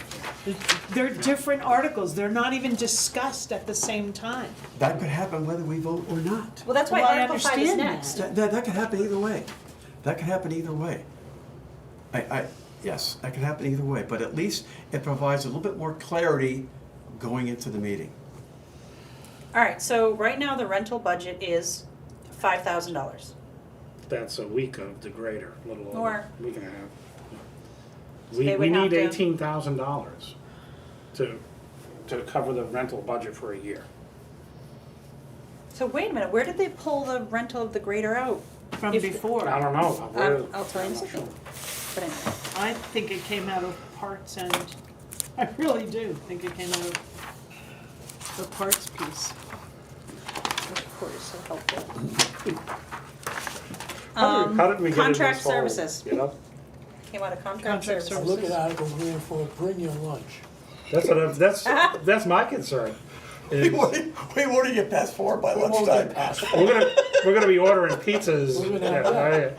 They're different articles, they're not even discussed at the same time. That could happen whether we vote or not. well, that's why Well, I Article 5 is understand next. That could happen either way. That could happen either way. Yes, that could happen either way, but at least it provides a little bit more clarity going into the meeting. All right, so right now the rental budget is $5,000. That's a week of the grader, a little Or- over, week and a half. They We would have need to- $18,000 to cover the rental budget for a year. So wait a minute, where did they pull the rental of the grader out? From If- before. I don't know. Where- I'll tell you in a second. But anyway, I think it came out of parts and, I really do think it came out of the parts piece. this report is so helpful. How did we get in Contract this whole, services. you know? Came out of contract Contract services. I look at Article 3 and 4, bring your lunch. That's my concern. is We won't get past 4 by We won't get past it. we're gonna be ordering pizzas. We're gonna have that.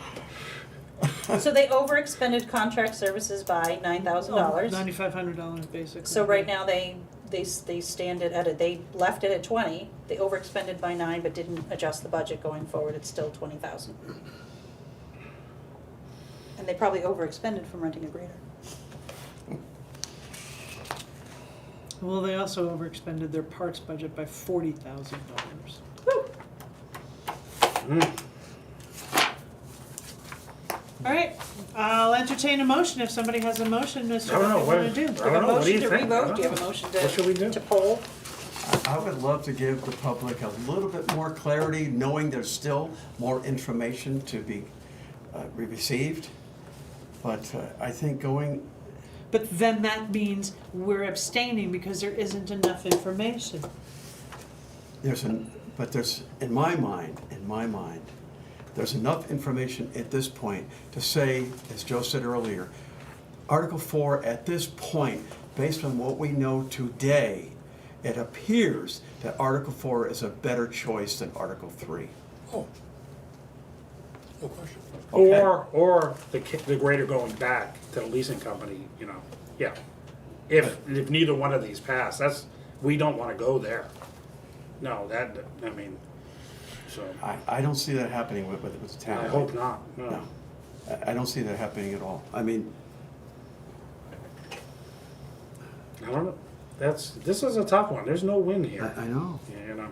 So they overexpended contract services by $9,000. $9,500 basically. So right now they stand it they left it at 20, they overexpended by 9 but didn't adjust the budget going forward, it's still 20,000. And they probably overexpended from renting a grader. Well, they also overexpended their parts budget by $40,000. All right, I'll entertain a motion if somebody has a motion as to I don't know, what they wanna what- do. I don't know, what do you think? Do you have a I motion to revote, don't do you have a know. motion What should we do? to poll? I would love to give the public a little bit more clarity, knowing there's still more information to be received. But I think going, But then that means we're abstaining because there isn't enough information. there's in my mind, there's enough information at this point to say, as Joe said earlier, Article 4 at this point, based on what we know today, it appears that Article 4 is a better choice than Article 3. Oh. No question. Okay. Or the grader going back to the leasing company, you know, yeah. If neither one of these pass, we don't wanna go there. No, so, I don't see that happening with the town. I hope not, no. No, I don't see that happening at all. I mean, I don't know, this is a tough one, there's no win here, I know. you know.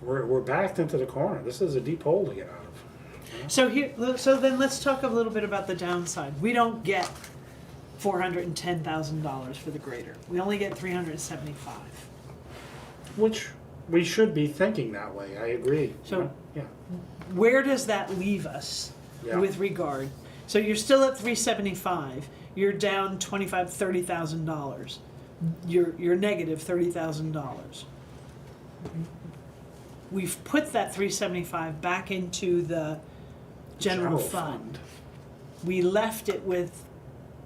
We're backed into the corner, this is a deep hole to get out of. So then let's talk a little bit about the downside. We don't get $410,000 for the grader. We only get $375,000. Which we should be thinking that way, I agree. So- Yeah, Where does that leave us Yeah. with regard? So you're still at $375,000. You're down $30,000. You're negative $30,000. We've put that $375,000 back into the general fund. We left it with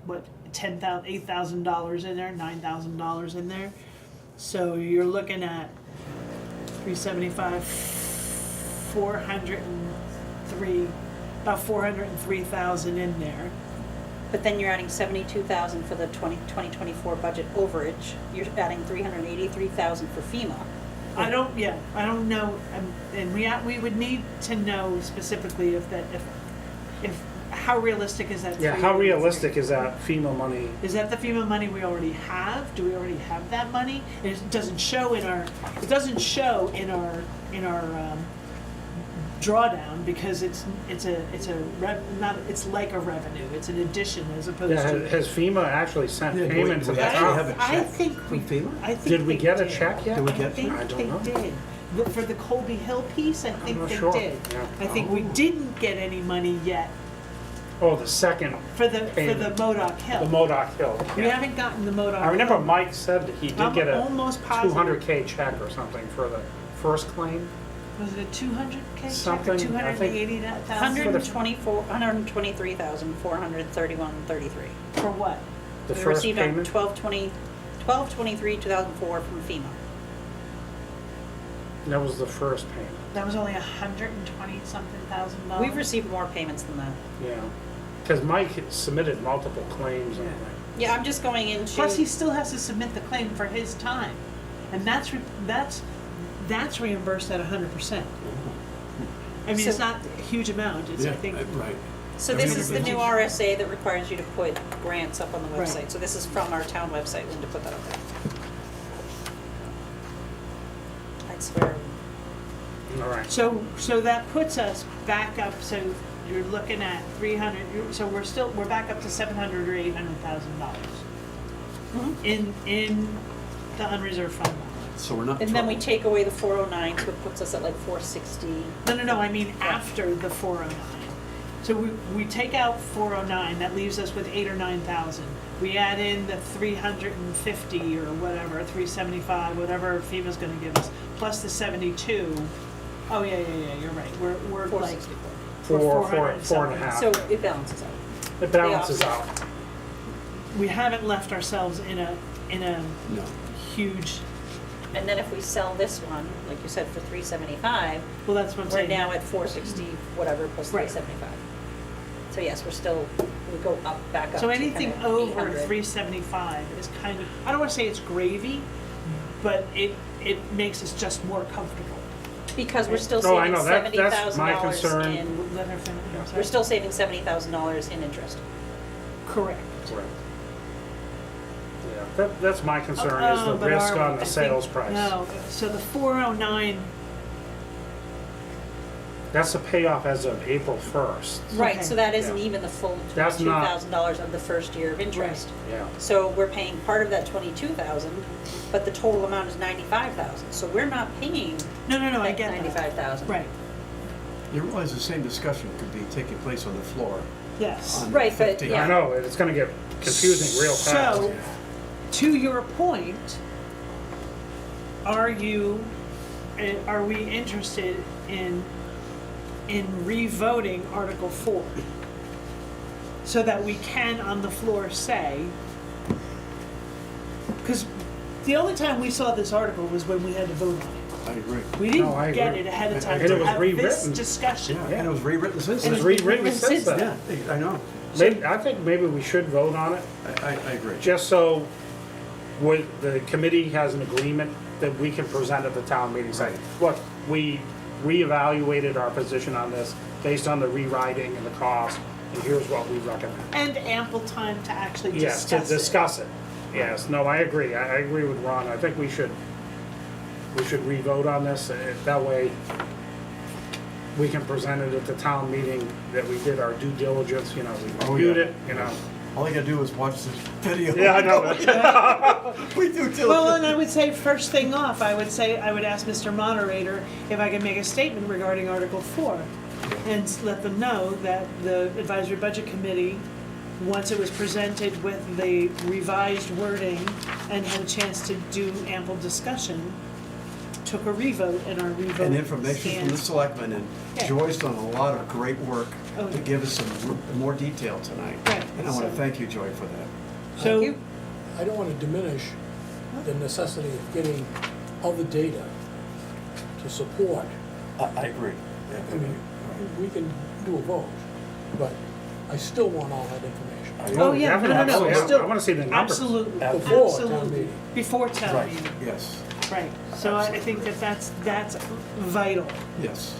what, $8,000 in there, $9,000 in there. So you're looking at 375, 403, about 403,000 in there. But then you're adding 72,000 for the 2024 budget overage, you're adding 383,000 for FEMA. I don't know, and we would need to know specifically if how realistic is that? yeah, how realistic is that FEMA money? Is that the FEMA money we already have? Do we already have that money? It doesn't show in our drawdown because it's like a revenue. It's an addition as opposed Yeah, to. has FEMA actually sent Yeah, do payment to we the actually town? have a I check think from we. FEMA? I think Did we they get a did. check yet? Did we I get think I don't they know. did. For the Colby Hill piece, I think not they sure. did. Yeah. I think we didn't get any money yet Oh, the second, for the Payment. Modoc Hill. the Modoc Hill. We yeah. haven't gotten the Modoc. I remember Hill. Mike said that he did I'm get a almost positive. 200K check or something for the first claim. Was it a 200K check or Something, I think- 280,000? 123,431.33. For what? The We first received on payment. 12/23/2004 from FEMA. That was the first payment. That was only $120-something thousand dollars. We've received more payments than that. Yeah, because Mike had submitted multiple claims and Yeah. everything. Yeah, I'm just going into. Plus, he still has to submit the claim for his time, and that's reimbursed at 100%. I mean, it's So- not a huge amount. It's I think Right. So this is the new RSA that requires you to put grants up on the Right. website. So this is from our town website, Linda put that up there. I swear. All right. so. So that puts us back up. So you're looking at 300. So we're back up to $700,000 or $800,000 in the unreserved fund balance. So we're not. And then we troubled. take away the 409, so it puts us at like 460. No, I mean after the 409. So we take out 409, that leaves us with 8 or 9,000. We add in the 350 or whatever, 375, whatever FEMA's gonna give us, plus the 72. Oh, yeah, you're right, we're like, 464. we're 4 and a half. So it balances out. It balances They out. offset. we haven't left ourselves in a No. huge, And then if we sell this one, like you said, for 375, well, that's what I'm we're saying. now at 460, whatever, plus Right. 375. So yes, we go up, back up So to anything kinda over 800. 375 is kind of, I don't wanna say it's gravy, but it makes us just more comfortable. Because we're still Oh, I saving know, that's my $70,000 concern. in, Let her finish, I'm sorry. we're still saving $70,000 in interest. Correct. Correct. Yeah, that's my concern, is the Oh, but risk are we? on I the think- sales price. No, so the 409, That's the payoff as of April 1st. Right, Okay. so that isn't Yeah. even the full That's not- $22,000 of the first year of interest. Yeah. So we're paying part of that 22,000, but the total amount is 95,000. So we're not paying no, I that get that. 95,000. Right, You realize the same discussion could be taking place on the floor. yes. on Right, but 50. yeah. I know, it's gonna get confusing real fast. So, to your point, are we interested in revoting Article 4? So that we can on the floor say, because the only time we saw this article was when we had to vote on it. I agree. We No, I didn't get agree. it ahead of time And it to was have this rewritten. discussion. Yeah, and it was rewritten since It was then. rewritten since then. Yeah, I know. I think maybe we should vote on it, I agree. just so the committee has an agreement that we can present at the town meeting, say, look, we reevaluated our position on this based on the rewriting and the cost, and here's what we recommend. And ample time to actually Yes, to discuss it. discuss it. Yes, no, I agree. I agree with Ron. I think we should re-vote on this. That way, we can present it at the town meeting that we did our due diligence, we Oh, reviewed yeah. it, All you gotta do is watch this video. Yeah, I know. We do diligence. Well, and I would say, first thing off, I would ask Mr. Moderator if I could make a statement regarding Article 4 and let them know that the Advisory Budget Committee, once it was presented with the revised wording and had a chance to do ample discussion, took a revote, and our revote And information from the stands. selectmen, and Yeah. Joy's done a lot of great work Oh, to yeah. give us some more detail tonight. Right, And I wanna so- thank you, Joy, for that. Thank So, you. I don't want to diminish the necessity of getting other data to support. I agree. I mean, we can do a vote, but I still want all that information. oh, yeah, no, Definitely. still, I wanna see the numbers. absolutely, Before town absolutely. meeting. Before town Right, meeting, yes, right. So I think that's vital. yes.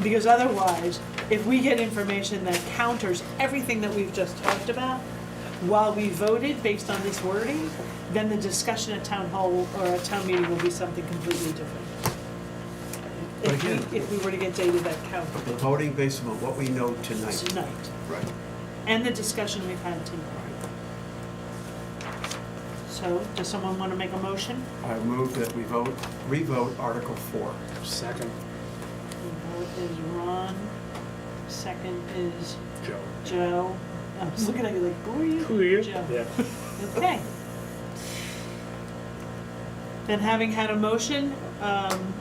Because otherwise, if we get information that counters everything that we've just talked about, while we voted based on this wording, then the discussion at town hall or at town meeting will be something completely different. But again- If we were to get data that The counted voting based on what we know tonight. tonight, Right. and the discussion we've had tonight. So, does someone want to make a motion? I move that we revote Article 4. Second, The vote is Ron, second is Joe. Joe. I was looking at you like, who are you? Who are you? Joe. Yeah. Okay. Then having had a motion,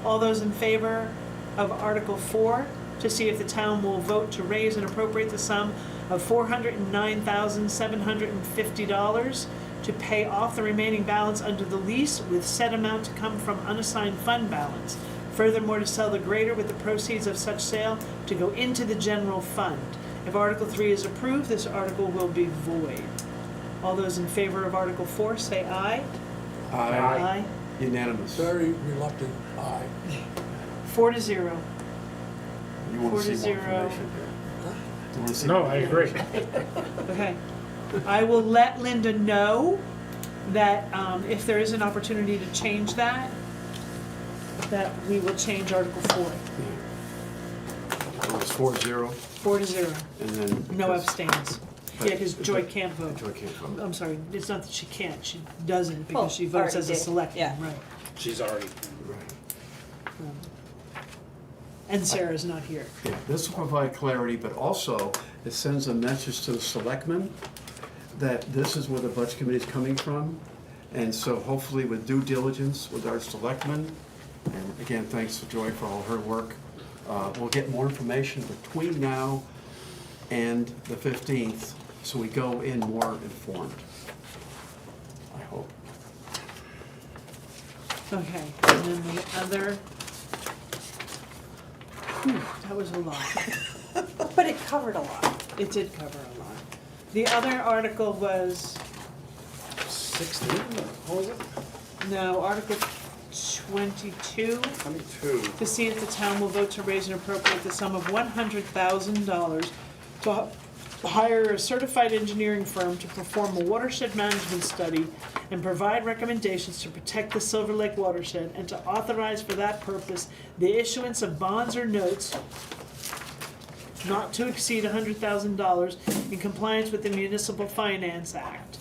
all those in favor of Article 4, to see if the town will vote to raise and appropriate the sum of $409,750 to pay off the remaining balance under the lease, with said amount to come from unassigned fund balance. Furthermore, to sell the grader with the proceeds of such sale to go into the general fund. If Article 3 is approved, this article will be void. All those in favor of Article 4, say aye. Aye. Unanimous. Very reluctant, aye. 4 to 0. You want to 4 to see more 0. information? You wanna see No, more I agree. Okay. I will let Linda know that if there is an opportunity to change that we will change Article 4. It was 4-0, 4 to 0. and then. No because- abstains. Yeah, because Joy can't vote. Joy can't vote. I'm sorry, it's not that she can't, she doesn't Well, because she votes already as a did, selectman, yeah. right? She's already, Right. And Sarah's not here. Yeah, this will provide clarity, but also it sends a message to the selectmen that this is where the budget committee is coming from. And so hopefully with due diligence with our selectmen, and again, thanks to Joy for all her work, we'll get more information between now and the 15th, so we go in more informed. I hope. Okay, and then the other, that was a lot. But it covered a lot. It did cover a lot. The other article was, 16, what was it? no, Article 22, 22. to see if the town will vote to raise and appropriate the sum of $100,000 to hire a certified engineering firm to perform a watershed management study and provide recommendations to protect the Silver Lake watershed, and to authorize for that purpose the issuance of bonds or notes not to exceed $100,000 in compliance with the Municipal Finance Act.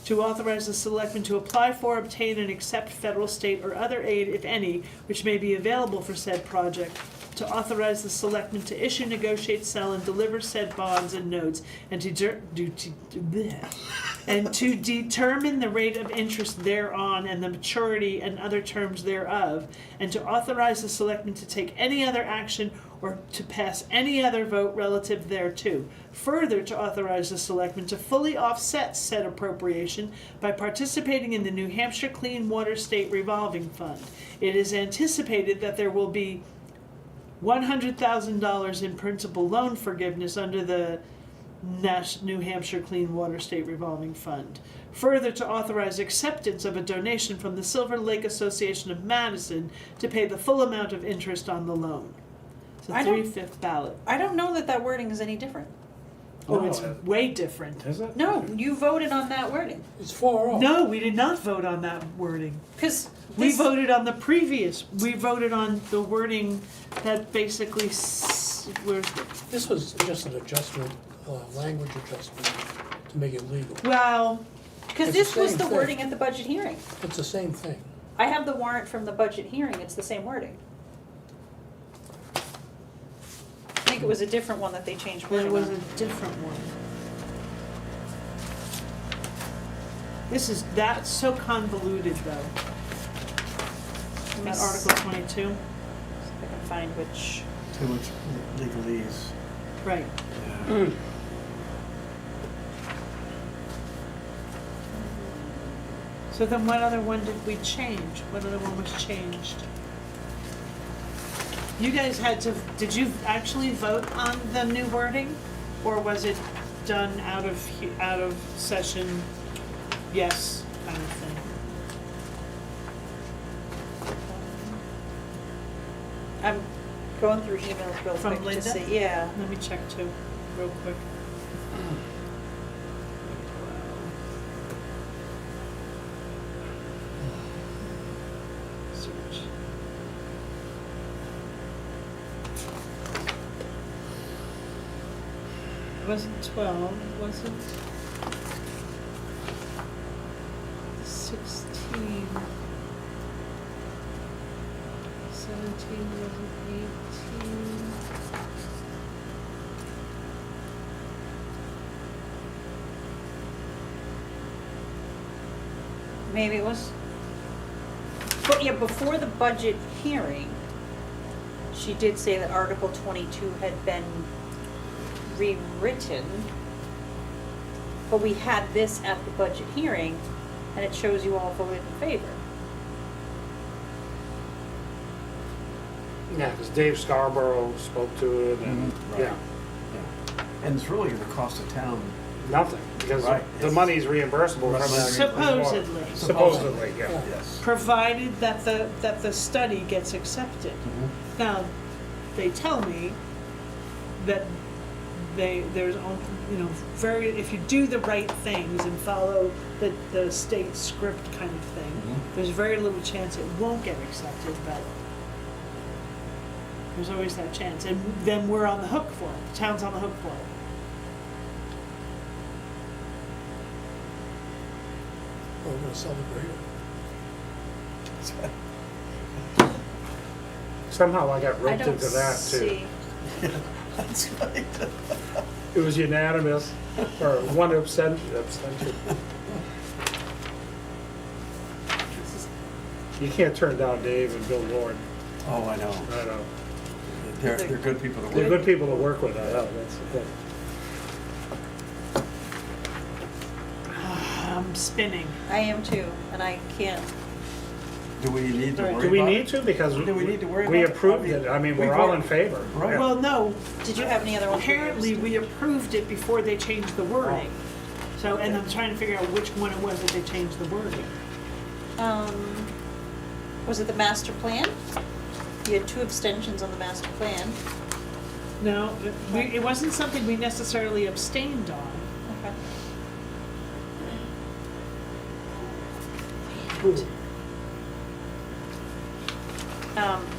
To authorize the selectmen to apply for, obtain, and accept federal, state, or other aid, if any, which may be available for said project. To authorize the selectmen to issue, negotiate, sell, and deliver said bonds and notes, and to determine the rate of interest thereon and the maturity and other terms thereof, and to authorize the selectmen to take any other action or to pass any other vote relative thereto. Further, to authorize the selectmen to fully offset said appropriation by participating in the New Hampshire Clean Water State Revolving Fund. It is anticipated that there will be $100,000 in principal loan forgiveness under the New Hampshire Clean Water State Revolving Fund. Further, to authorize acceptance of a donation from the Silver Lake Association of Madison to pay the full amount of interest on the loan. It's a I don't- 3/5 ballot. I don't know that that wording is any different. Oh, No, it's way different. Is it? No, you voted on that wording. It's 4-0. No, we did not vote on that wording. Because We voted on the previous, we voted on the wording that basically, where's the, This was just an adjustment, language adjustment to make it legal. well, Because It's this the was same the thing. wording at the budget hearing. It's the same thing. I have the warrant from the budget hearing, it's the same wording. I think it was a different one that they changed it wording was on. a different one. That's so convoluted though. Let me That s- Article 22, See if I can find which. Too much legalese. right. Yeah. So then what other one did we change? What other one was changed? You guys had to, did you actually vote on the new wording? Or was it done out of session, yes, kind of thing? I'm going through emails real From quick to Linda? see, yeah. Let me check too, real quick. Search. It wasn't 12, was it? 16. 17, was it 18? Maybe it was, but yeah, before the budget hearing, she did say that Article 22 had been rewritten. But we had this at the budget hearing, and it shows you all voted in favor. Yeah, because Dave Scarborough spoke to it and, Right. yeah, And it's really gonna cost the town. nothing, because Right. the money's reimbursable from that. Supposedly. Supposedly, yeah. Yes. Provided that the study gets accepted. Now, they tell me that there's, very, if you do the right things and follow the state script kind of thing, there's very little chance it won't get accepted, but there's always that chance, and then we're on the hook for it, the town's on the hook for it. Well, we're gonna sell the grader. Somehow I got I roped don't into that too. see, That's right. It was unanimous, or one abstention. You can't turn down Dave and Bill Ward. Oh, I know. I know. They're good people to They're work good people to work with, I know, that's the thing. I'm spinning. I am too, and I can't, Do we need to worry about it? Do we need to? Because Do we need to worry we about it? approved it, I mean, We we're all voted. in favor. Right. Well, no, did you have any other ones? apparently we approved it before they changed the wording. So, and I'm trying to figure out which one it was that they changed the wording. Was it the master plan? You had 2 abstentions on the master plan. No, it wasn't something we necessarily abstained on. Okay.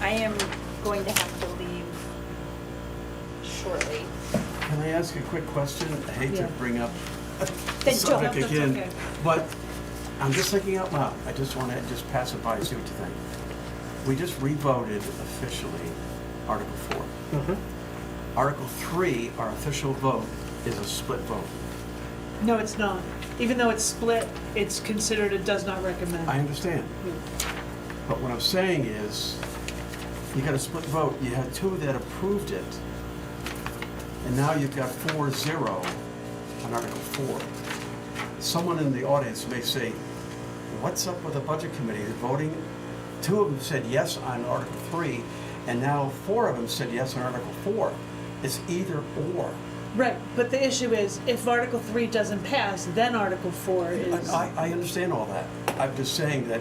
I am going to have to leave shortly. Can I ask a quick question? I hate to Yeah. bring up the Then subject don't. That's again, okay. but I'm just thinking out loud. I just want to just pass it by and see what you think. We just revoted officially Article 4. Mhm. Article 3, our official vote, is a split vote. No, it's not. Even though it's split, it's considered a does not recommend. I understand. But what I'm saying is, you got a split vote. You had 2 that approved it, and now you've got 4-0 on Article 4. Someone in the audience may say, what's up with the Budget Committee? They're voting. 2 of them said yes on Article 3, and now 4 of them said yes on Article 4. It's either or. Right, but the issue is, if Article 3 doesn't pass, then Article 4 is. I understand all that. I'm just saying that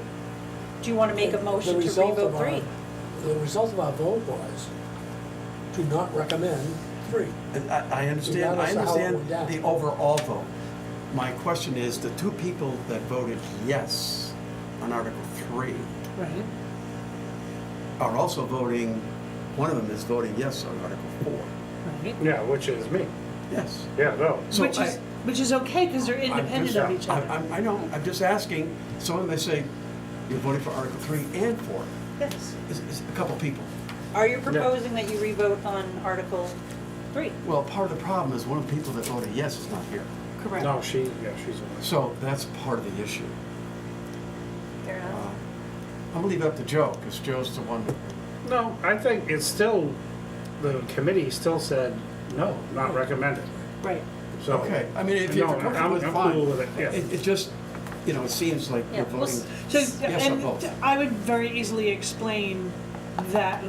Do you want to make a motion The to result of revote our- 3? The result of our vote was to not recommend 3. I understand, I Regardless of how it understand went down. the overall vote. My question is, the 2 people that voted yes on Article 3 Right. are also voting, one of them is voting yes on Article 4. Right. Yeah, which is me. Yes. Yeah, no. So Which is okay, because they're independent of each other. I know, I'm just asking, someone may say, you're voting for Article 3 and 4. Yes. It's a couple people. Are you proposing that you revote on Article 3? Well, part of the problem is one of the people that voted yes is not here. Correct. No, she's a So that's part of the issue. Fair enough. I'm gonna leave it up to Joe, because Joe's the one that No, I think it's still, the committee still said, no, not recommended. Right. So. okay, I mean, if you're No, comfortable with it, I'm fine. cool with it, yeah. It just, it seems like Yeah, we're well, voting So, yes on both. and I would very easily explain that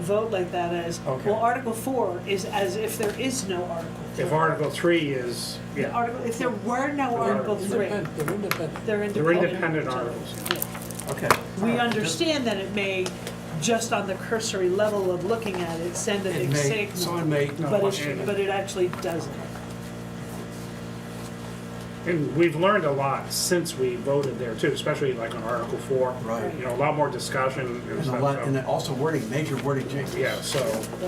vote like that as, Okay. well, Article 4 is as if there is no Article 3. If Article 3 is, The yeah, article, if there were no Article 3, They're independent. they're they're independent. independent articles. Yeah. Okay. We All right, understand that it may, just on the cursory level of looking at it, send a It big may, someone signal, may but question but it actually doesn't. And we've learned a lot since we voted there too, especially like on Article 4. Right. You know, a lot more discussion and And a stuff, lot, so- and then also wording, major wording changes. Yeah, so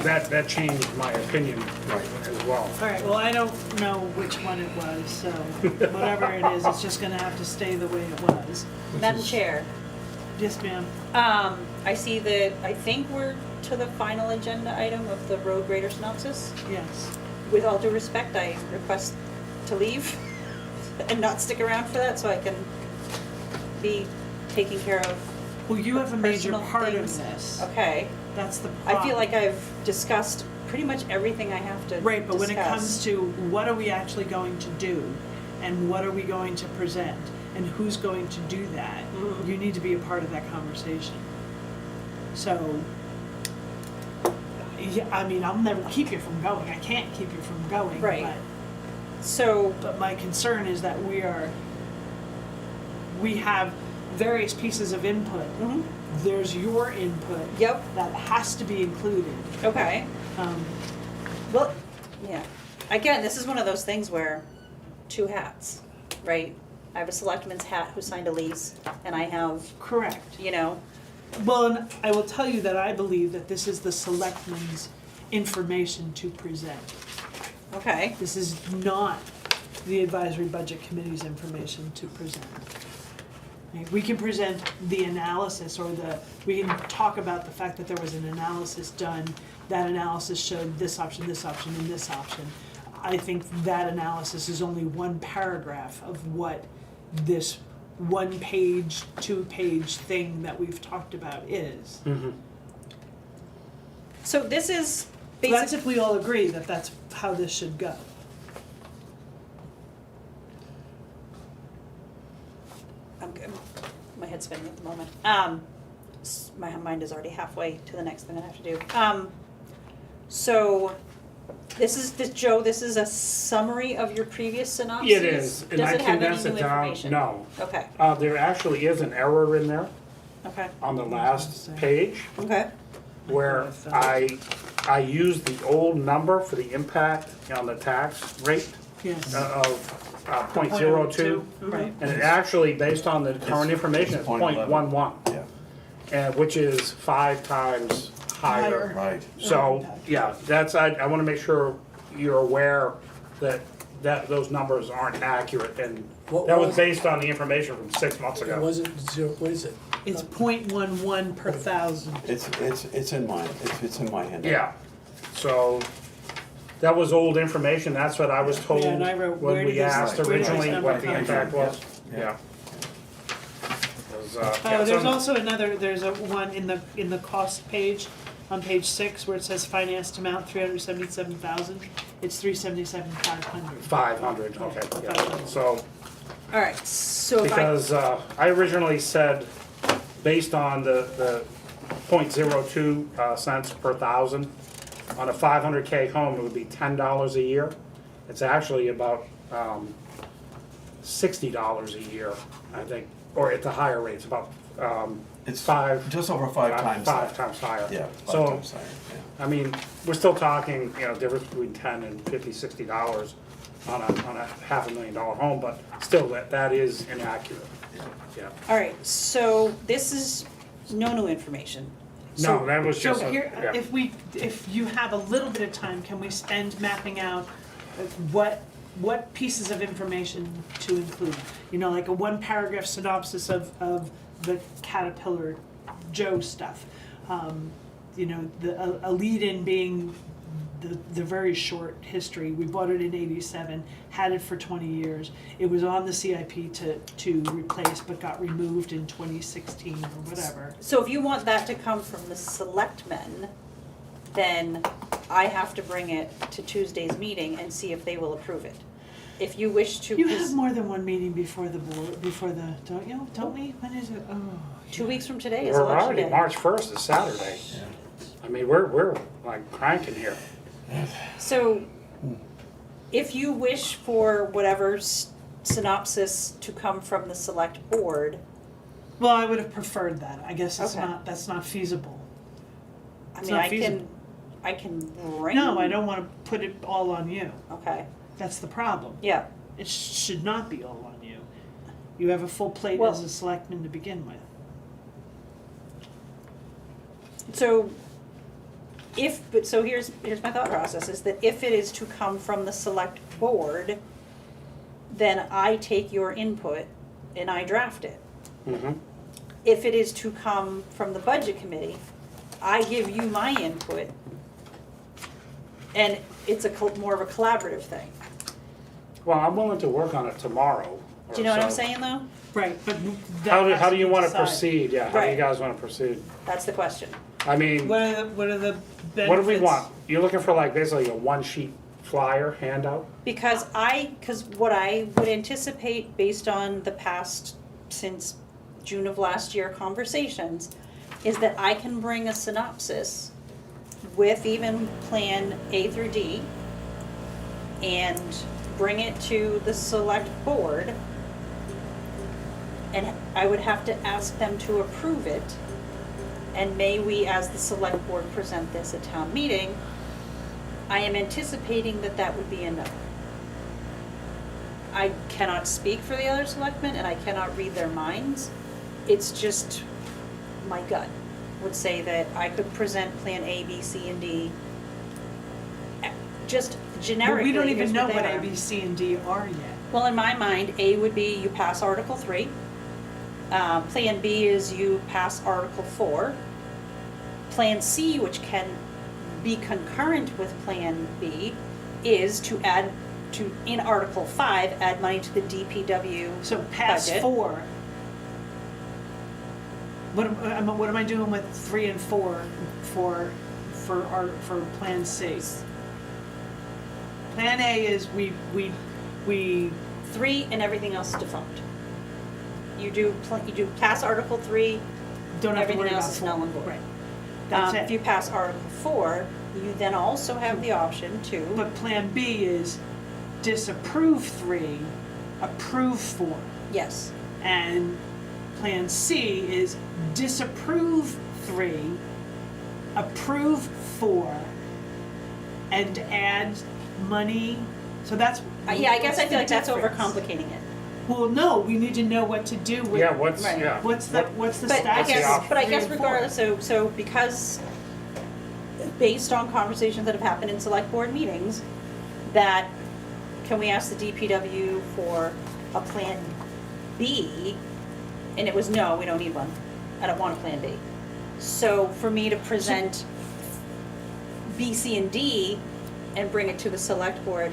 that changed my opinion Right. as well. All right, well, I don't know which one it was, so whatever it is, it's just gonna have to stay the way it was. Madam Chair, Yes, ma'am. I see that, I think we're to the final agenda item of the road grader synopsis. Yes. With all due respect, I request to leave and not stick around for that, so I can be taking care of. Well, you have a major Personal part of things. this. Okay, That's the I problem. feel like I've discussed pretty much everything I have to Right, but when it discuss. comes to what are we actually going to do, and what are we going to present, and who's going to do that, Mhm. you need to be a part of that conversation. So, yeah, I mean, I'll never keep you from going. I can't keep you from going. Right. So, But my concern is that we have various pieces of input. mhm, There's your input. yep, That has to be included. okay. Um, Well, yeah. Again, this is one of those things where 2 hats, right? I have a selectman's hat who signed a lease, and I have, Correct. Well, and I will tell you that I believe that this is the selectmen's information to present. okay, This is not the advisory budget committee's information to present. Right? We can present the analysis we can talk about the fact that there was an analysis done. That analysis showed this option, and this option. I think that analysis is only one paragraph of what this 1-page, 2-page thing that we've talked about is. So this is So that's basically, if we all agree that that's how this should go. my head's spinning at the moment. My mind is already halfway to the next thing I have to do. So this is a summary of your previous synopsis? It is, and I Does it have any condensed new it down, information? no. Okay, There actually is an error in there okay, on the last page okay. where I used the old number for the impact on the tax rate Yes. of .02. Right. And it actually, based on the current information, it's it's .11. .11, Yeah, and which is 5 times higher. right. So, yeah, I want to make sure you're aware that those numbers aren't accurate, and What that was was- based on the information from 6 months It ago. wasn't zero, what is it? It's .11 per thousand. It's in mine, it's in my hand. Yeah, so that was old information, that's what I was told Yeah, and I wrote, where when did we this- asked where did this originally number what the come impact from? was, Yeah. yeah. Oh, there's also there's a one in the cost page, on page 6, where it says financed amount 377,000, it's 377,500. 500, okay, yeah, so, All right, so if I, because I originally said, based on the .02 cents per thousand, on a 500K home, it would be $10 a year. It's actually about $60 a year, I think, or at the higher rate, it's about It's just over five times five that. times higher. Yeah, So, 5 times higher, yeah. I mean, we're still talking, difference between $10 and $50, $60 on a $500,000 home, but still, that is inaccurate. Yeah. all right, so this is no new information. No, that was So just, here, yeah. if you have a little bit of time, can we spend mapping out what pieces of information to include? Like a 1-paragraph synopsis of the Caterpillar Joe stuff. A lead-in being the very short history. We bought it in '87, had it for 20 years. It was on the CIP to replace, but got removed in 2016 or whatever. So if you want that to come from the selectmen, then I have to bring it to Tuesday's meeting and see if they will approve it. If you wish to. You have more than one meeting before the board, don't you? Don't we? When is it? Oh. 2 weeks from today is We're election already, day. March 1st is Saturday. I mean, we're like cranking here. So, if you wish for whatever synopsis to come from the select board, Well, I would have preferred that. I guess Okay. that's not feasible. I It's mean, not I feasible. can bring. No, I don't want to put it all on you. Okay, That's the problem. yeah, It should not be all on you. You have a full plate Well- as a selectman to begin with. so here's my thought process, is that if it is to come from the select board, then I take your input and I draft it. Mhm. If it is to come from the budget committee, I give you my input, and it's more of a collaborative thing. Well, I'm willing to work on it tomorrow. or Do you know what I'm so. saying, though? Right, but How that how has do you be want to decided. proceed? Yeah, how do you Right. guys want to proceed? That's the question. I mean, What are the benefits? what do we want? You're looking for like basically a 1-sheet flyer handout? Because what I would anticipate based on the past, since June of last year conversations, is that I can bring a synopsis with even Plan A through D and bring it to the select board, and I would have to ask them to approve it. And may we, as the select board, present this at town meeting? I am anticipating that would be enough. I cannot speak for the other selectmen, and I cannot read their minds. It's just, my gut would say that I could present Plan A, B, C, and D, just But generically. we don't even here's know they what are. A, B, C, and D are yet. Well, in my mind, A would be you pass Article 3, Plan B is you pass Article 4. Plan C, which can be concurrent with Plan B, is to add to, in Article 5, add money to the DPW So pass budget. 4. What am I doing with 3 and 4 for Plan C? Plan A is we 3 and everything else is defunct. You do pass Article 3, don't have to worry everything about else is 4. null and void. Right. That's If you it. pass Article 4, you then also have the option to, But Plan B is disapprove 3, approve 4. yes, And Plan C is disapprove 3, approve 4, and add money. So that's. yeah, I guess I what's feel like the that's difference? overcomplicating it. Well, no, we need to know what to do with. Yeah, what's, Right. yeah. What's the But status? I guess, option? but I 3 guess and 4? regardless, so because based on conversations that have happened in select board meetings, that, can we ask the DPW for a Plan B? And it was, no, we don't need one. I don't want a Plan B. So for me to present B, C, and D and bring it to the select board,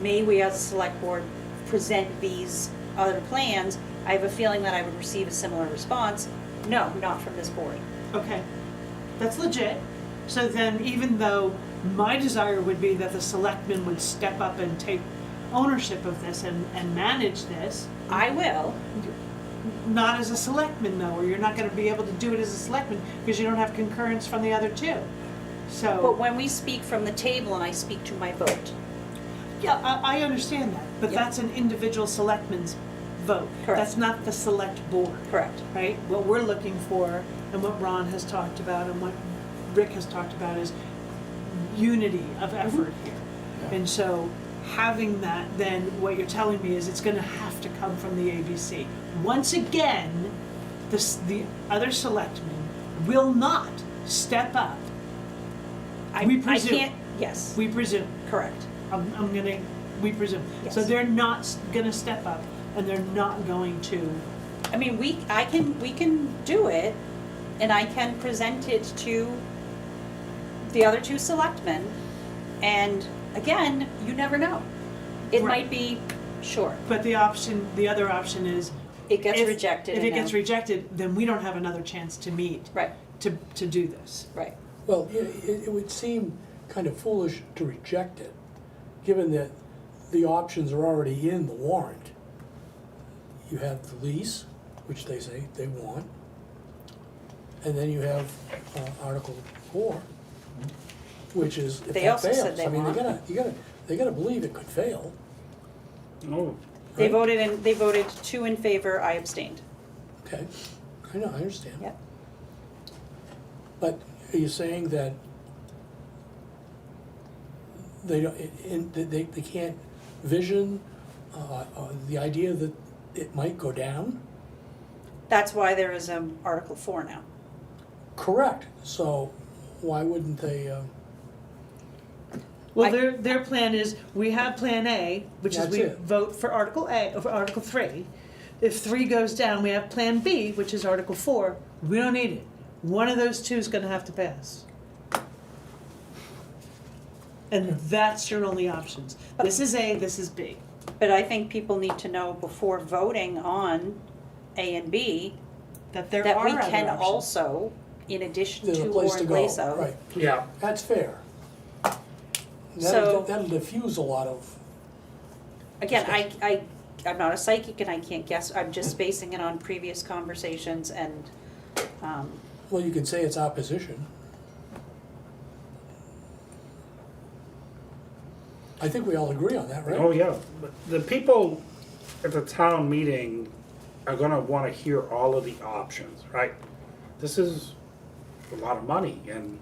may we as a select board present these other plans? I have a feeling that I would receive a similar response. No, not from this board. Okay, that's legit. So then, even though my desire would be that the selectmen would step up and take ownership of this and manage this, I will. not as a selectman though, or you're not gonna be able to do it as a selectman because you don't have concurrence from the other two. But So, when we speak from the table and I speak to my vote, yeah, I understand that, but Yeah. that's an individual selectman's vote. Correct. That's not the select board. correct? Right? What we're looking for, and what Ron has talked about, and what Rick has talked about, is unity of effort here. And so, having that, then what you're telling me is it's gonna have to come from the ABC. Once again, the other selectmen will not step up. We I presume. can't, yes, We presume. correct. We presume. So Yes. they're not gonna step up, and they're not going to. I mean, we can do it, and I can present it to the other two selectmen, and again, you never know. It Right. might be, sure, But the other option is. it gets if- rejected. If it and gets then- rejected, then we don't have another chance to meet, Right, to do this. right. Well, it would seem kind of foolish to reject it, given that the options are already in the warrant. You have the lease, which they say they want, and then you have Article 4, which is, if They that also said fails, they I mean, want- they gotta believe it could fail. Oh, They Right. voted 2 in favor, I abstained. Okay, I know, I understand. Yep. But are you saying that they don't, they can't vision the idea that it might go down? That's why there is Article 4 now. Correct, so why wouldn't they, Well, I- their plan is, we have Plan A, which is That's we it. vote for Article A, for Article 3. If 3 goes down, we have Plan B, which is Article 4. We don't need it. One of those two is gonna have to pass. And that's your only options. This is A, this is B. But I think people need to know before voting on A and B, That there that are we other can options. also, in addition there's a to place or to in go, place of. right, yeah. that's fair. So- That'll diffuse a lot of, Again, I'm not a psychic and I can't guess, I'm just basing it on previous conversations and, well, you could say it's opposition. I think we all agree on that, right? Oh, yeah. But the people at the town meeting are gonna wanna hear all of the options, right? This is a lot of money, and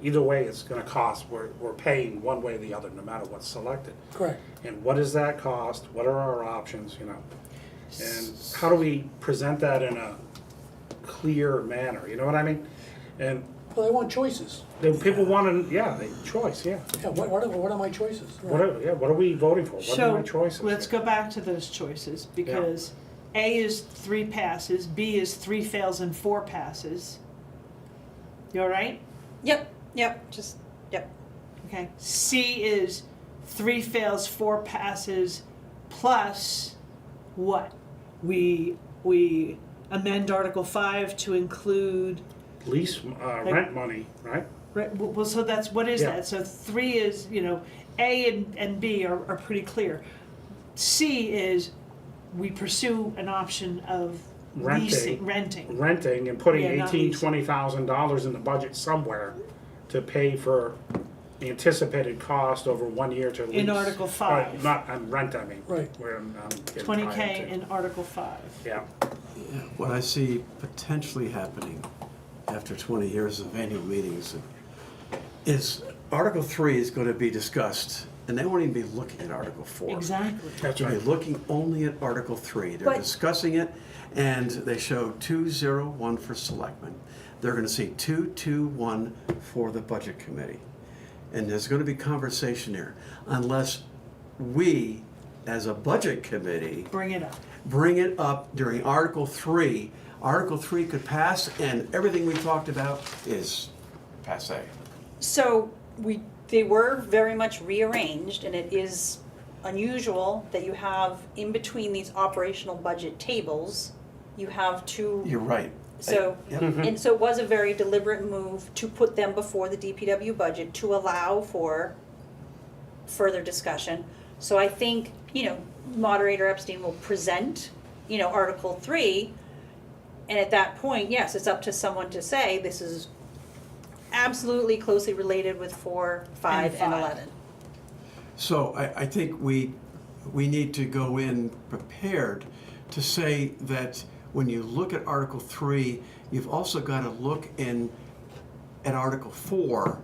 either way, it's gonna cost, we're paying one way or the other, no matter what's selected. Correct. And what does that cost? What are our options, you know? And how do we present that in a clear manner, you know what I mean? And Well, they want choices. the people want to, yeah, choice, yeah. Yeah, what are my choices? What are we voting for? What are my choices? So, let's go back to those choices, because A is 3 passes, B is 3 fails and 4 passes. You all right? Yep, yep, yep. Okay. C is 3 fails, 4 passes, plus what? We amend Article 5 to include, Lease, rent money, right? right, well, so that's, what is Yeah. that? So 3 is, A and B are pretty clear. C is, we pursue an option of renting. Renting and putting Yeah, not $20,000 in the budget somewhere to pay for anticipated cost over 1 year to lease. In Article 5. Not on rent, I mean. Right. Where I'm getting 20K tied into. in Article 5. Yeah. What I see potentially happening after 20 years of annual meetings is Article 3 is going to be discussed, and they won't even be looking at Article 4. Exactly. That's They'll be right. looking only at Article 3. They're But- discussing it, and they show 201 for selectmen. They're going to see 221 for the budget committee. And there's going to be conversation there, unless we, as a budget committee, Bring it up. bring it up during Article 3. Article 3 could pass, and everything we talked about is passé. So they were very much rearranged, and it is unusual that you have, in between these operational budget tables, you have two. You're right. So, Yep. and so it was a very deliberate move to put them before the DPW budget to allow for further discussion. So I think, Moderator Epstein will present, Article 3, and at that point, yes, it's up to someone to say, this is absolutely closely related with 4, 5, and 5. 11. So I think we need to go in prepared to say that when you look at Article 3, you've also got to look at Article 4,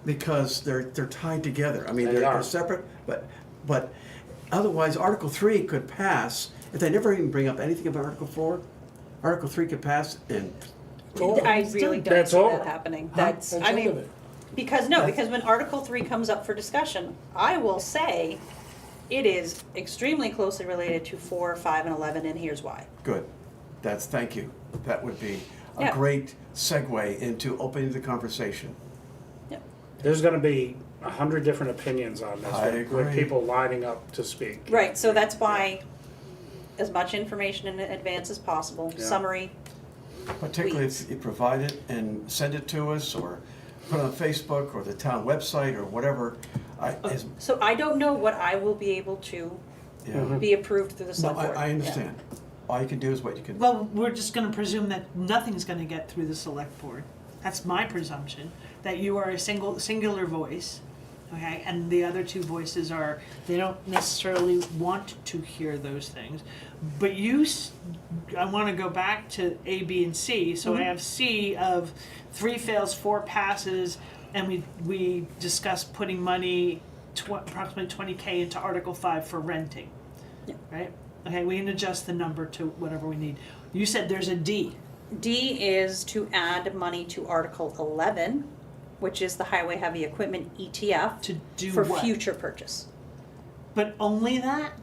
because they're tied together. I mean, They are. they're separate, but otherwise Article 3 could pass if they never even bring up anything about Article 4. Article 3 could pass, and I really don't That's see over. that happening. Huh? That's, That's I end of mean, it. because when Article 3 comes up for discussion, I will say it is extremely closely related to 4, 5, and 11, and here's why. good. Thank you. That would be a Yeah. great segue into opening the conversation. Yep. There's gonna be 100 different opinions on this. I With agree. people lining up to speak. Right, so that's why as much information in advance as possible, Yeah. summary. Particularly Please. if you provide it and send it to us, or put it on Facebook or the town website or whatever. So I don't know what I will be able to Yeah. be approved through the No, select board. I understand. All you can do is what you can. Well, we're just gonna presume that nothing's gonna get through the select board. That's my presumption, that you are a singular voice, okay? And the other two voices are, they don't necessarily want to hear those things. But I wanna go back to A, B, and C. So I have C of 3 fails, 4 passes, and we discussed putting money, approximately 20K into Article 5 for renting. Yeah. Right? Okay, we can adjust the number to whatever we need. You said there's a D. D is to add money to Article 11, which is the Highway Heavy Equipment ETF. To do for what? future purchase. But only that?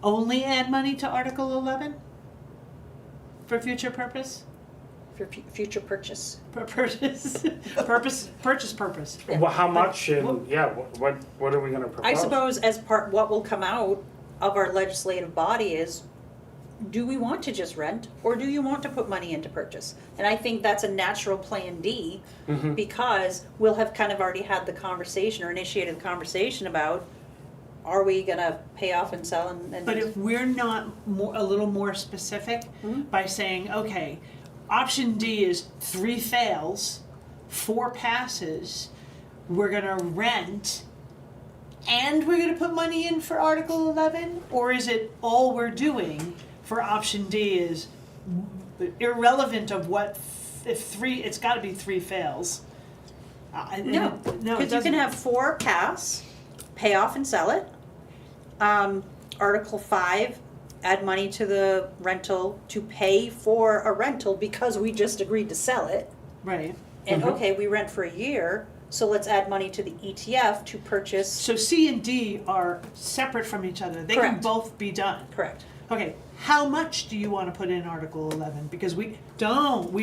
Only add money to Article 11? For future purpose? For future purchase. Purpose. Well, how much But and, yeah, what are we gonna propose? I suppose as part, what will come out of our legislative body is, do we want to just rent, or do you want to put money into purchase? And I think that's a natural plan D, because we'll have kind of already had the conversation or initiated the conversation about, are we gonna pay off and sell and. But if we're not a little more specific by saying, okay, option D is 3 fails, 4 passes, we're gonna rent, and we're gonna put money in for Article 11? Or is it all we're doing for option D is irrelevant of what, if 3, it's gotta be 3 fails? No, it because you can doesn't. have 4 pass, pay off and sell it. Article 5, add money to the rental to pay for a rental because we just agreed to sell it. Right. And okay, we rent for a year, so let's add money to the ETF to purchase. So C and D are separate from each other. They can Correct. both be done. Correct. Okay, how much do you wanna put in Article 11? Because we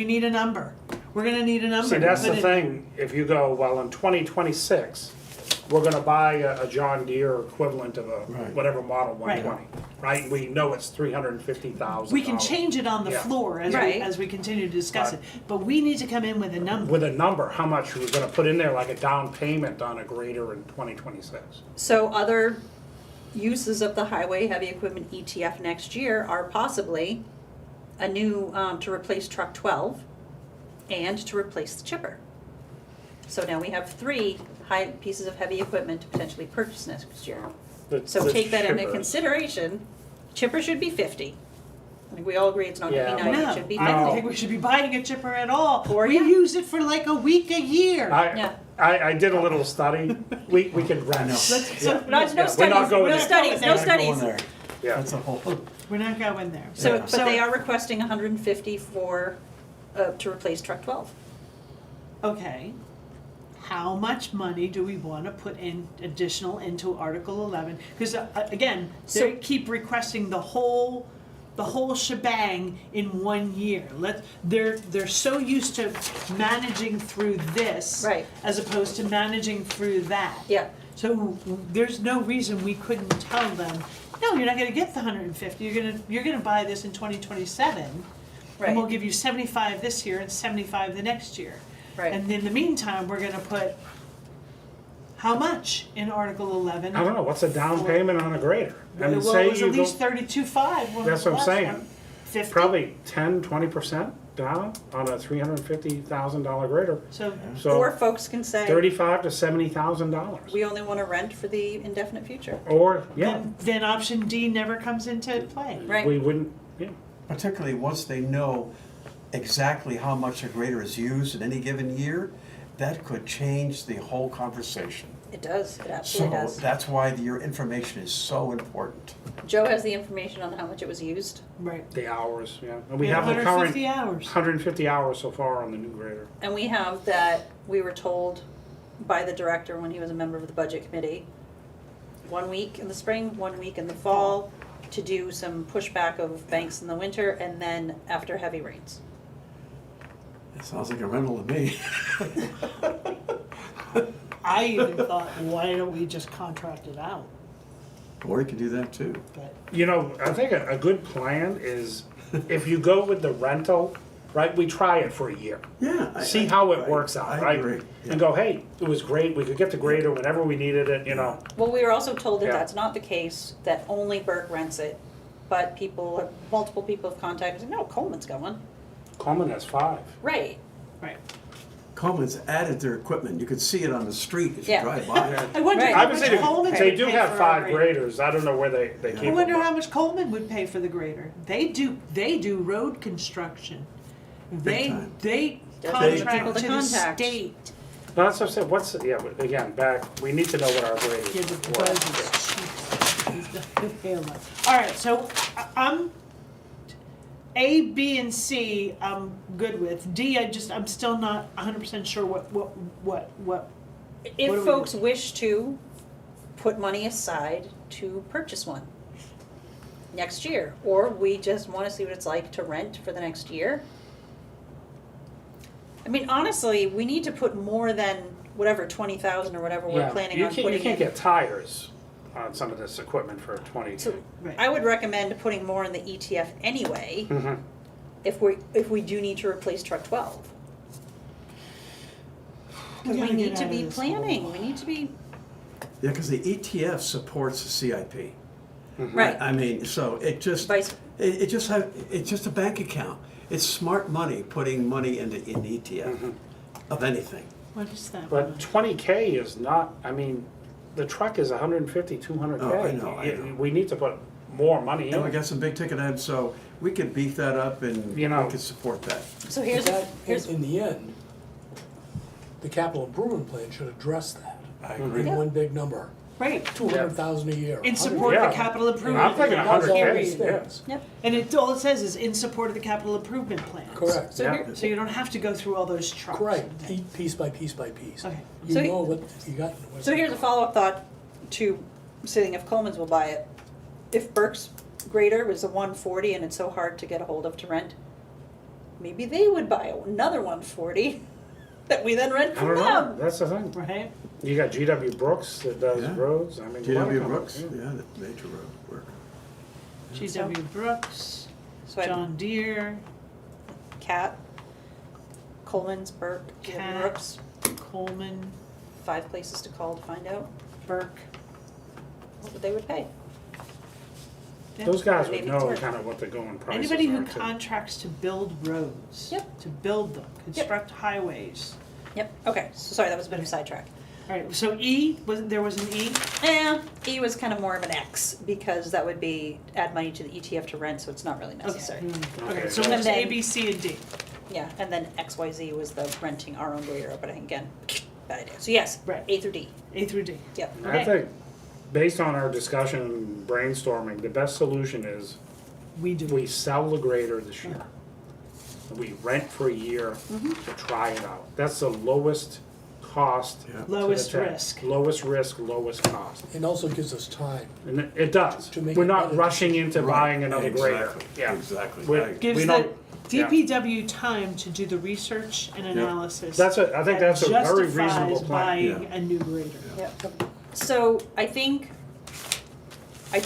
need a number. We're gonna need a number. See, that's to the put in. thing, if you go, well, in 2026, we're gonna buy a John Deere equivalent of a, Right. whatever model Right. 120, right? We know it's $350,000. We can change it on the Yeah. floor Right. as we continue to discuss it, but we need to come in with a number. With a number, how much we're gonna put in there, like a down payment on a grader in 2026. So other uses of the highway heavy equipment ETF next year are possibly a new, to replace truck 12 and to replace the chipper. So now we have 3 high pieces of heavy equipment to potentially purchase next year. So The take that into chipper. consideration. Chipper should be 50. I think we all agree it's not Yeah, gonna be but- 90, No, it should be I don't 50. think we should be buying a chipper at all. Or We yeah. use it for like a week a year. Yeah. I did a little study, we can rent. know. So- Yeah. No, no Yeah, we're not studies, going no there. studies, no We're not studies. Going there. Yeah. That's a whole, We're not going there. So, Yeah. but they are requesting 150 for, to replace truck 12. Okay, how much money do we wanna put in additional into Article 11? Because again, they So- keep requesting the whole shebang in 1 year. They're so used to managing through this. Right. As opposed to managing through that. Yeah. So there's no reason we couldn't tell them, no, you're not gonna get the 150, you're gonna buy this in 2027. And we'll Right. give you 75 this year and 75 the next year. Right. And in the meantime, we're gonna put how much in Article 11? I don't know, what's a down payment on a grader? I mean, Well, say it was you at go, least 32.5. When That's was what I'm the last saying. one? 50? probably 10-20% down on a $350,000 grader. So, Or So folks can say, $35,000 to $70,000. we only want to rent for the indefinite future. Or, yeah, then option D never comes into play. Right. we wouldn't, yeah. particularly once they know exactly how much a grader is used in any given year, that could change the whole conversation. It does, it So absolutely does. that's why your information is so important. Joe has the information on how much it was used. Right. The hours, yeah. And we Yeah, have the current 150 hours. 150 hours so far on the new grader. And we have that, we were told by the director when he was a member of the budget committee, 1 week in the spring, 1 week in the fall, to do some pushback of banks in the winter, and then after heavy rains. It sounds like a rental to me. I even thought, why don't we just contract it out? Or you can do that too. But You know, I think a good plan is if you go with the rental, right, we try it for a year. Yeah. See how it works out, I right? agree. And go, hey, it was great, we could get the grader whenever we needed it, you know. Well, we were also told that Yeah. that's not the case, that only Burke rents it, but multiple people have contacted, and said, no, Coleman's got one. Coleman has 5. Right. right. Coleman's added their equipment. You could see it on the street as you Yeah. drive by. I wonder Right. how I would much say Coleman they would do pay have for 5 our grader. graders, I don't know where they keep I them. wonder but- how much Coleman would pay for the grader. They do road construction. They time. they There's other people contract to to the contact. state. No, that's what I said, what's, yeah, but again, back, we need to know what our graders Yeah, the were. budget's cheap. All right, so I'm A, B, and C. I'm good with D. I'm still not 100% sure what. What do If we folks do? wish to put money aside to purchase one next year, or we just want to see what it's like to rent for the next year. I mean, honestly, we need to put more than whatever 20,000 or whatever we're Yeah, planning you on can't, putting you can't in. get tires on some of this equipment for 20. So Right. I would recommend putting more in the ETF anyway, Mhm. if we do need to replace truck 12. Because we gotta need get to out be of this planning, hole. we need to be, Yeah, because the ETF supports the CIP. right, I mean, so it just, Vice- it's just a bank account. It's smart money, putting money in the ETF of anything. What is that? But 20K is not, I mean, the truck is 150, 200K. Oh, I know. We need to put more money And we in. got some big ticket items, so we could beef that up and we You know. could support that. so here's, But here's, in the end, the capital improvement plan should address that. I Mm-hmm. agree. In one big number, Right. 200,000 a year. In support of Yeah. the capital improvement. I'm thinking plan. That's all 100K, these yeah. things. yep, And all it says is in support of the capital improvement plan. Correct. so Yeah. here, So you don't have to go through all those trucks. Correct, and things. piece by piece by piece. Okay. You So know what you got. what's so here's a going on. follow-up thought to, saying if Coleman's will buy it. If Burke's grader was a 140 and it's so hard to get a hold of to rent, maybe they would buy another 140 that we then rent I from don't know, them. that's the thing. Right? You got GW Brooks that does Yeah. roads, I mean. a lot of GW companies, Brooks, yeah. yeah, the major road work. GW Brooks, So I John Deere, Cat, Coleman's, Burke, Cat. Brooks, Coleman, 5 places to call to find out Burke. what they would pay. Yeah. Those guys would Maybe it's know worth it. kind of what the going prices Anybody who are, too. contracts to build roads. Yep. To build them, construct highways. Yep, okay, so sorry, that was a bit of a sidetrack. All right, so E, there was an E? E was kind of more of an X, because that would be add money to the ETF to rent, so it's not really necessary. Okay, Okay, so so- it was And A, then- B, C, and D. Yeah, and then XYZ was the renting our own grader, but again, bad idea. So yes, Right. A through D, A through D. yep. I Okay. think, based on our discussion and brainstorming, the best solution is We do. we sell the grader this year. We rent for a year Mm-hmm. to try it out. That's the lowest cost. Yeah. to the Lowest town. risk. Lowest risk, lowest cost. It also gives us time. And it does. To make We're it not better. rushing into Right, buying another grader. exactly, Yeah. exactly. We're- Right. Gives we the don't- yeah. DPW time to do the research and analysis. I think that's a very reasonable Justifies plan. buying Yeah. a new grader. Yep. So I think, I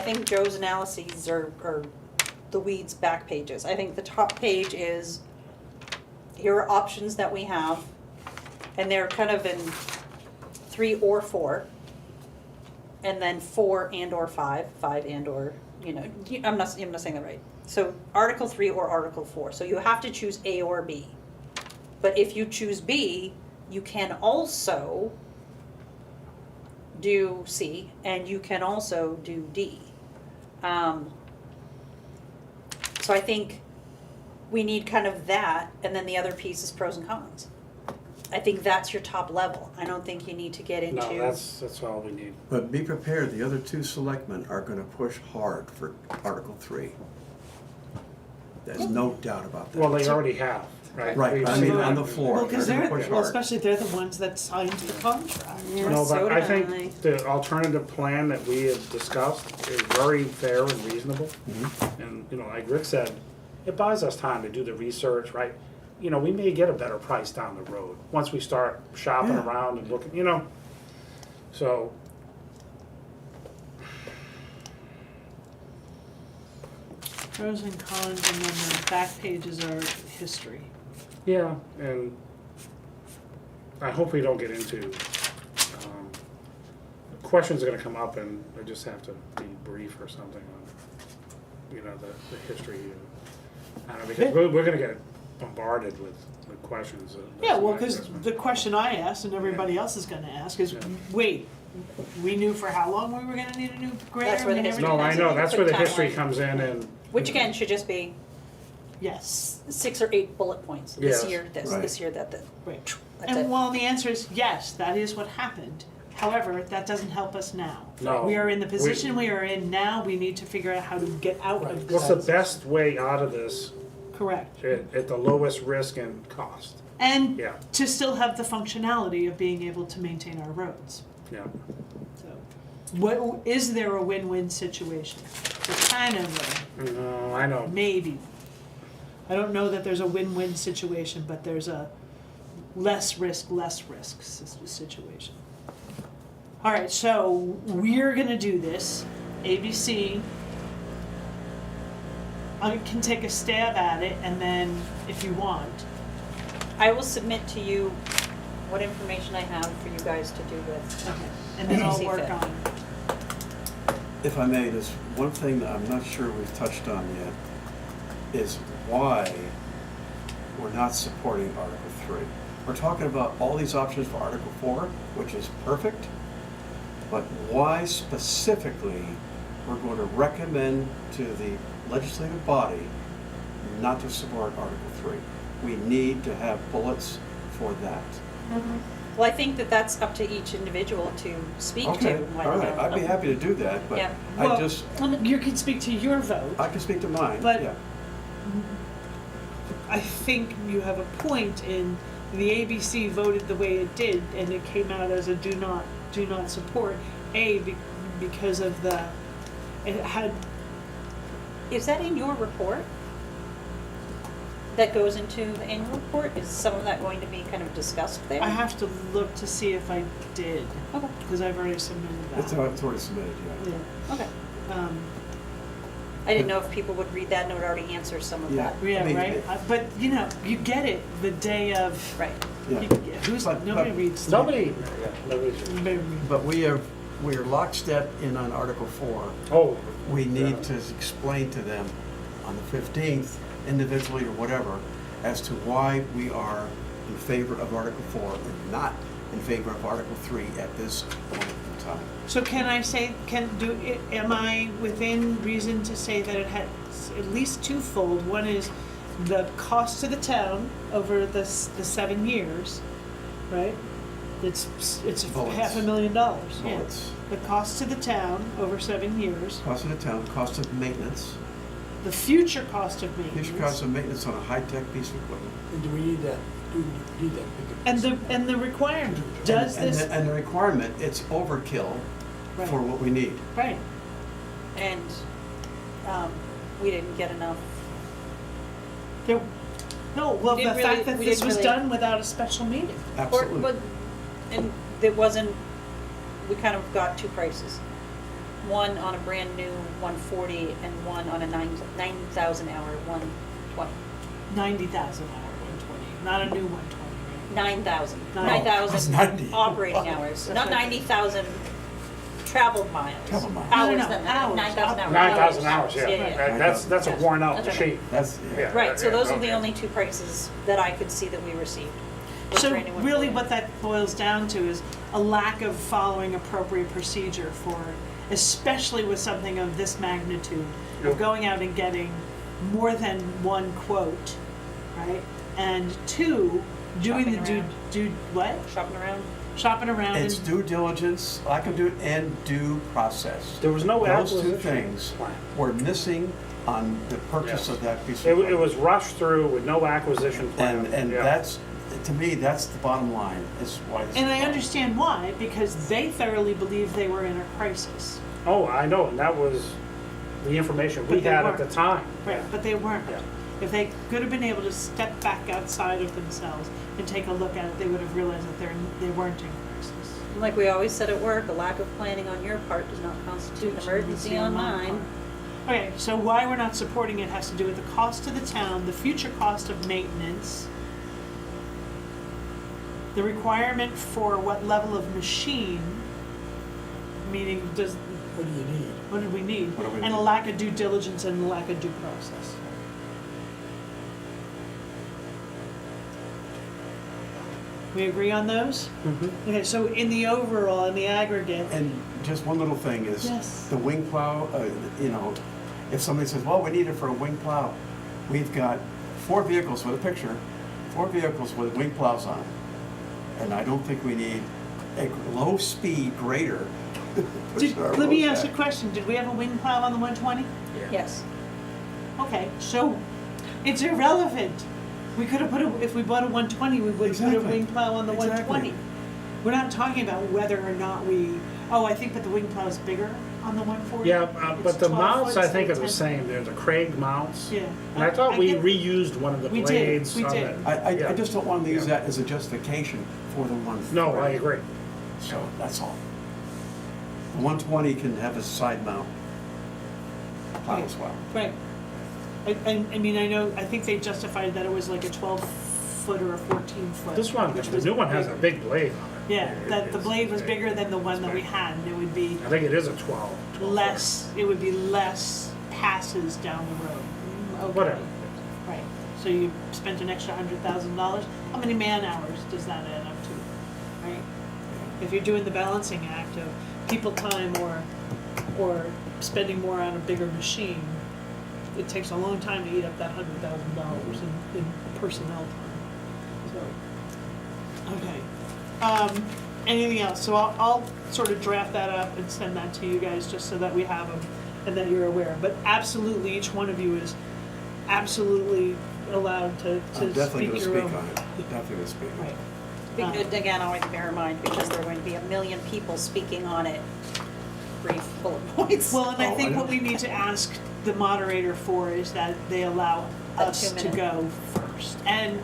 think Joe's analyses are the weeds back pages. I think the top page is, here are options that we have, and they're kind of in 3 or 4, and then 4 and or 5 and or, I'm not saying that right. So Article 3 or Article 4, so you have to choose A or B. But if you choose B, you can also do C, and you can also do D. So I think we need kind of that, and then the other piece is pros and cons. I think that's your top level. I don't think you need to get into. No, that's all we need. But be prepared, the other 2 selectmen are gonna push hard for Article 3. There's no doubt about that. Well, they already have, right? Right, We've I mean, seen on that. the floor. Well, because They're gonna they're, push well, hard. especially they're the ones that signed the contract. Yeah, No, so but I do think the alternative plan that we have discussed is very fair and reasonable. And, like Rick said, it buys us time to do the research, right? We may get a better price down the road, once we start shopping Yeah. around and looking, so. Pros and cons, and then the back pages are history. Yeah, and I hope we don't get into, questions are gonna come up and I just have to be brief or something on, the history. I don't know, because we're gonna get bombarded with questions. Yeah, well, because the question I asked and everybody else is gonna ask is, Yeah. wait, we knew for how long we were gonna need a new grader? That's where the and history No, I comes know, in. that's Quick where the history timeline. comes in and. Which again should just be Yes, 6 or 8 bullet points. This Yes. year, this, Right. this year, that. right. That's And it. well, the answer is yes, that is what happened. However, that doesn't help us now. No. We are in the position we are in now, we need to figure out how to get out Right. of What's this. the best way out of this Correct. at the lowest risk and cost? And Yeah, to still have the functionality of being able to maintain our roads. yeah. So, what, is there a win-win situation? There's kind of No, I know. a, maybe. I don't know that there's a win-win situation, but there's a less risk situation. All right, so we're gonna do this. ABC, I can take a stab at it, and then if you want, I will submit to you what information I have for you guys to do with. okay, and then I'll See work fit. on. If I may, there's one thing that I'm not sure we've touched on yet, is why we're not supporting Article 3. We're talking about all these options for Article 4, which is perfect, but why specifically we're going to recommend to the legislative body not to support Article 3. We need to have bullets for that. Well, I think that that's up to each individual to speak Okay, to. all right, I'd be happy to do that, but Yeah. I Well, just, you can speak to your vote. I can speak to mine, But- yeah. I think you have a point in the ABC voted the way it did, and it came out as a do not support. Because of it had Is that in your report? That goes into the annual report? Is some of that going to be kind of discussed there? I have to look to see if I did, Okay, because I've already submitted It's that. already submitted, yeah. Yeah. okay. Um, I didn't know if people would read that and it would already answer some of Yeah. that. Yeah, I mean, right? it- But, you know, you get it the day of. Right. Yeah. Who's, But- nobody but- reads. Nobody, nobody's, Nobody reads. But we're lockstep in on Article 4. oh. We need yeah. to explain to them on the 15th, individually or whatever, as to why we are in favor of Article 4 and not in favor of Article 3 at this point in time. So can I say, am I within reason to say that it had at least twofold? One is the cost to the town over the 7 years, right? It's Bullets. $500,000, yeah. Bullets. The cost to the town over 7 years, Cost of the town, cost of maintenance, the future cost of maintenance. future cost of maintenance on a high-tech piece of equipment. And do we need that, do we need that big? And the requirement, does And this, the requirement, it's overkill Right. for what we need. right, And we didn't get enough. there, no, well, the Didn't fact really- that we this didn't was really- done without a special meeting. Absolutely. And it wasn't, we kind of got two prices. One on a brand new 140 and one on a 9,000 hour 120. 90,000 hour 120, not a new 120, right? 9,000. Nine. 9,000 That's 90. operating hours, not 90,000 traveled miles. Traveled miles. Hours, No, then, hours. 9,000 hours. 9,000 hours, yeah. Yeah. That's a worn out That's right. sheet. That's, Yeah. Right, so those are the okay. only two prices that I could see that we received. Was So there anyone really for what it? that boils down to is a lack of following appropriate procedure for, especially with something of this magnitude, Yep. of going out and getting more than one quote, right? And two, doing the Shopping do, what? Shopping around? Shopping around it's and, due diligence, lack of due, and due process. There was no Those two acquisition things plan. were missing on the purchase Yes. of that piece of It equipment. was rushed through with no acquisition plan. And Yeah. that's, to me, that's the bottom line, is why this is and I a problem. understand why, because they thoroughly believed they were in a crisis. Oh, I know, and that was the information we But they had at the weren't. time. Right, but they weren't. Yeah. If they could have been able to step back outside of themselves and take a look at it, they would have realized that they weren't in crisis. Like we always said at work, a lack of planning on your part does not constitute an emergency on mine. Okay, so why we're not supporting it has to do with the cost to the town, the future cost of maintenance, the requirement for what level of machine, meaning What do you need? what did we need? What do we And a need? lack of due diligence and a lack of due process. We agree on those? Okay, so in the overall, in the aggregate, And just one little thing is, Yes. the wing plow, you know, if somebody says, well, we need it for a wing plow, we've got 4 vehicles with a picture, 4 vehicles with wing plows on. And I don't think we need a low-speed grader. let me ask a question, did we have a wing plow on the 120? Yes. Okay, so it's irrelevant. We could have if we bought a 120, we would put a Exactly. wing plow on the Exactly. 120. We're not talking about whether or not I think that the wing plow is bigger on the 140. Yeah, It's but the 12 mounts, foot, I think, are the 10. same. They're the Craig mounts. Yeah. And I thought I we get- reused one of the We did, blades we on did. it. I Yeah. just don't want to use Yeah. that as a justification for the one. No, I agree. So, that's all. The 120 can have a side mount plow as well. Right. I mean, I think they justified that it was like a 12-foot or a 14-foot. This one, which the was new one has a bigger. big blade on it. Yeah, that the It's- blade was it- bigger than the one it's that we big. had, and it would be I think it is a 12. it would be less passes down the road. Okay. Whatever. Right, so you spent an extra $100,000, how many man hours does that add up to, right? If you're doing the balancing act of people time or spending more on a bigger machine, it takes a long time to eat up that $100,000 in personnel time, so. Okay, anything else? So I'll sort of draft that up and send that to you guys, just so that we have them and that you're aware. But absolutely, each one of you is absolutely allowed to I'm definitely speak going to your speak own. on it. Definitely going to speak on it. Right. Be good, again, always bear in mind, because there are going to be a million people speaking on it. Brief bullet points. Well, and I Oh, I think know. what we need to ask the moderator for is that they allow A us to 2-minute. go first and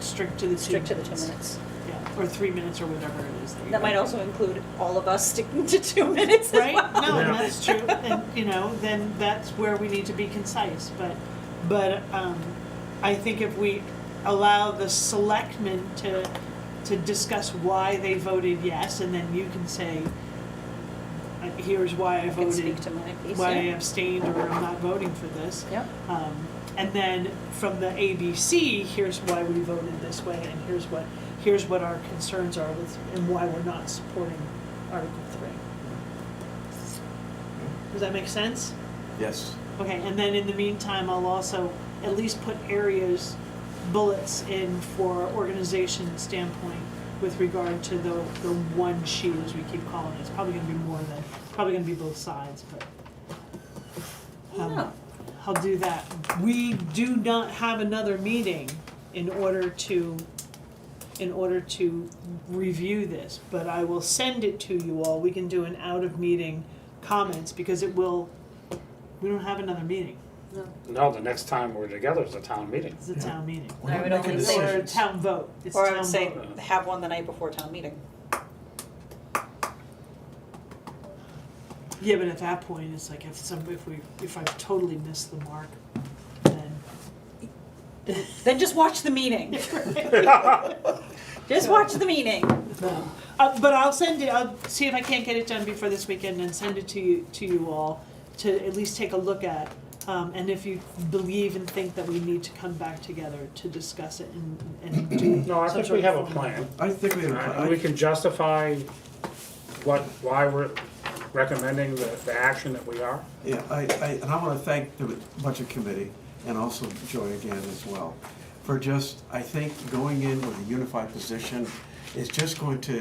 strict to the 2 Strict to the minutes. 2 minutes. Yeah, or 3 minutes or whatever it is. you That might go. also include all of us sticking to 2 minutes as Right, well. no, and Yeah. that's true, and, you know, then that's where we need to be concise, but, I think if we allow the selectmen to discuss why they voted yes, and then you can say, here's why I I can speak voted, to my piece, why I yeah. abstained, or I'm not voting for this. Yep. And then from the ABC, here's why we voted this way, and here's what our concerns are with, and why we're not supporting Article 3. Does that make sense? Yes. Okay, and then in the meantime, I'll also at least put areas, bullets in for organization standpoint with regard to the one sheet, as we keep calling it. It's probably gonna be more than, probably gonna be both sides, but. Yeah. I'll do that. We do not have another meeting in order to review this, but I will send it to you all. We can do an out-of-meeting comments, because we don't have another meeting. No, the next time we're together is a town meeting. It's a town meeting. We're I not would making only say- Or a decisions. town vote. It's Or I town would say, vote. have one the night before town meeting. Yeah, but at that point, it's like if I've totally missed the mark, then. Then just watch the meeting. Just watch the meeting. But I'll send it, I'll see if I can't get it done before this weekend and send it to you all to at least take a look at. And if you believe and think that we need to come back together to discuss it and do No, I some think sort we of have a formal- plan. I think we have, And we can justify why we're recommending the action that we are. yeah, and I wanna thank the budget committee and also Joy again as well, for just, I think, going in with a unified position is just going to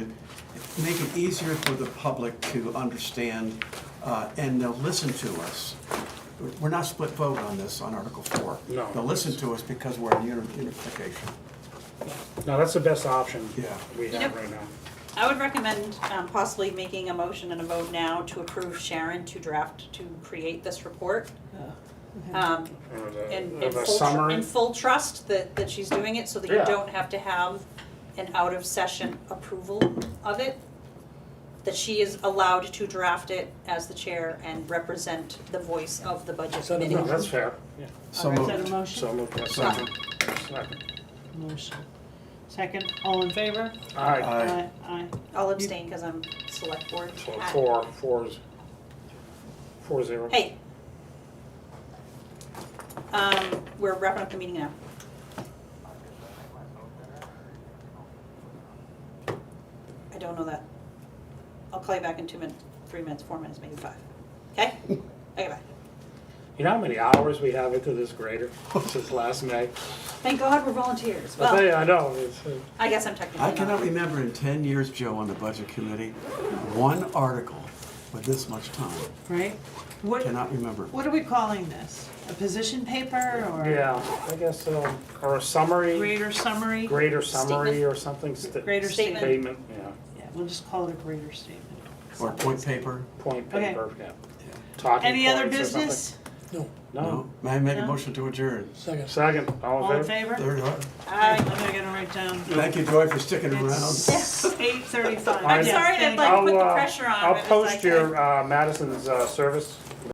make it easier for the public to understand, and they'll listen to us. We're not split vote on this, on Article 4. No. They'll listen to us because we're in unification. No, that's the best option Yeah. we have Yep. right now. I would recommend possibly making a motion and a vote now to approve Sharon to create this report. Um, Or in the full, summary. in full trust that she's doing it, so that you Yeah. don't have to have an out-of-session approval of it. That she is allowed to draft it as the chair and represent the voice of the budget Is that a committee. No, that's fair. Yeah. So Is that a moved. motion? So moved. Yes, Second. Second. Motion. Second, all in favor? All right, Aye. Aye. I'll abstain because I'm select board. so at- 4-0. Hey. We're wrapping up the meeting now. I don't know that. I'll call you back in 2 minutes, 3 minutes, 4 minutes, maybe 5. Okay? Okay, bye. You know how many hours we have into this grader since last May? Thank God we're volunteers. I'll tell you, Well, I know, it's, I guess I'm technically I not. cannot remember in 10 years, Joe, on the budget committee, one article with this much time. Right? What, Cannot remember. what are we calling this? A position paper or? yeah, I guess, or a summary, Greater summary? greater summary Statement. or something. Greater Statement. Statement, yeah, Yeah, we'll just call it a greater statement. Or point paper. point Okay. paper, yeah. Talking Any other points or something. business? No, No, May I make a No. motion to adjourn? second. second, all All in in favor? favor? Third, I'm gonna get it right down. thank you, Joy, for sticking around. It's 8:35. I'm I'm Yes, sorry to thank like you. I'll, put the pressure on. I'll but it's post like, your Madison's service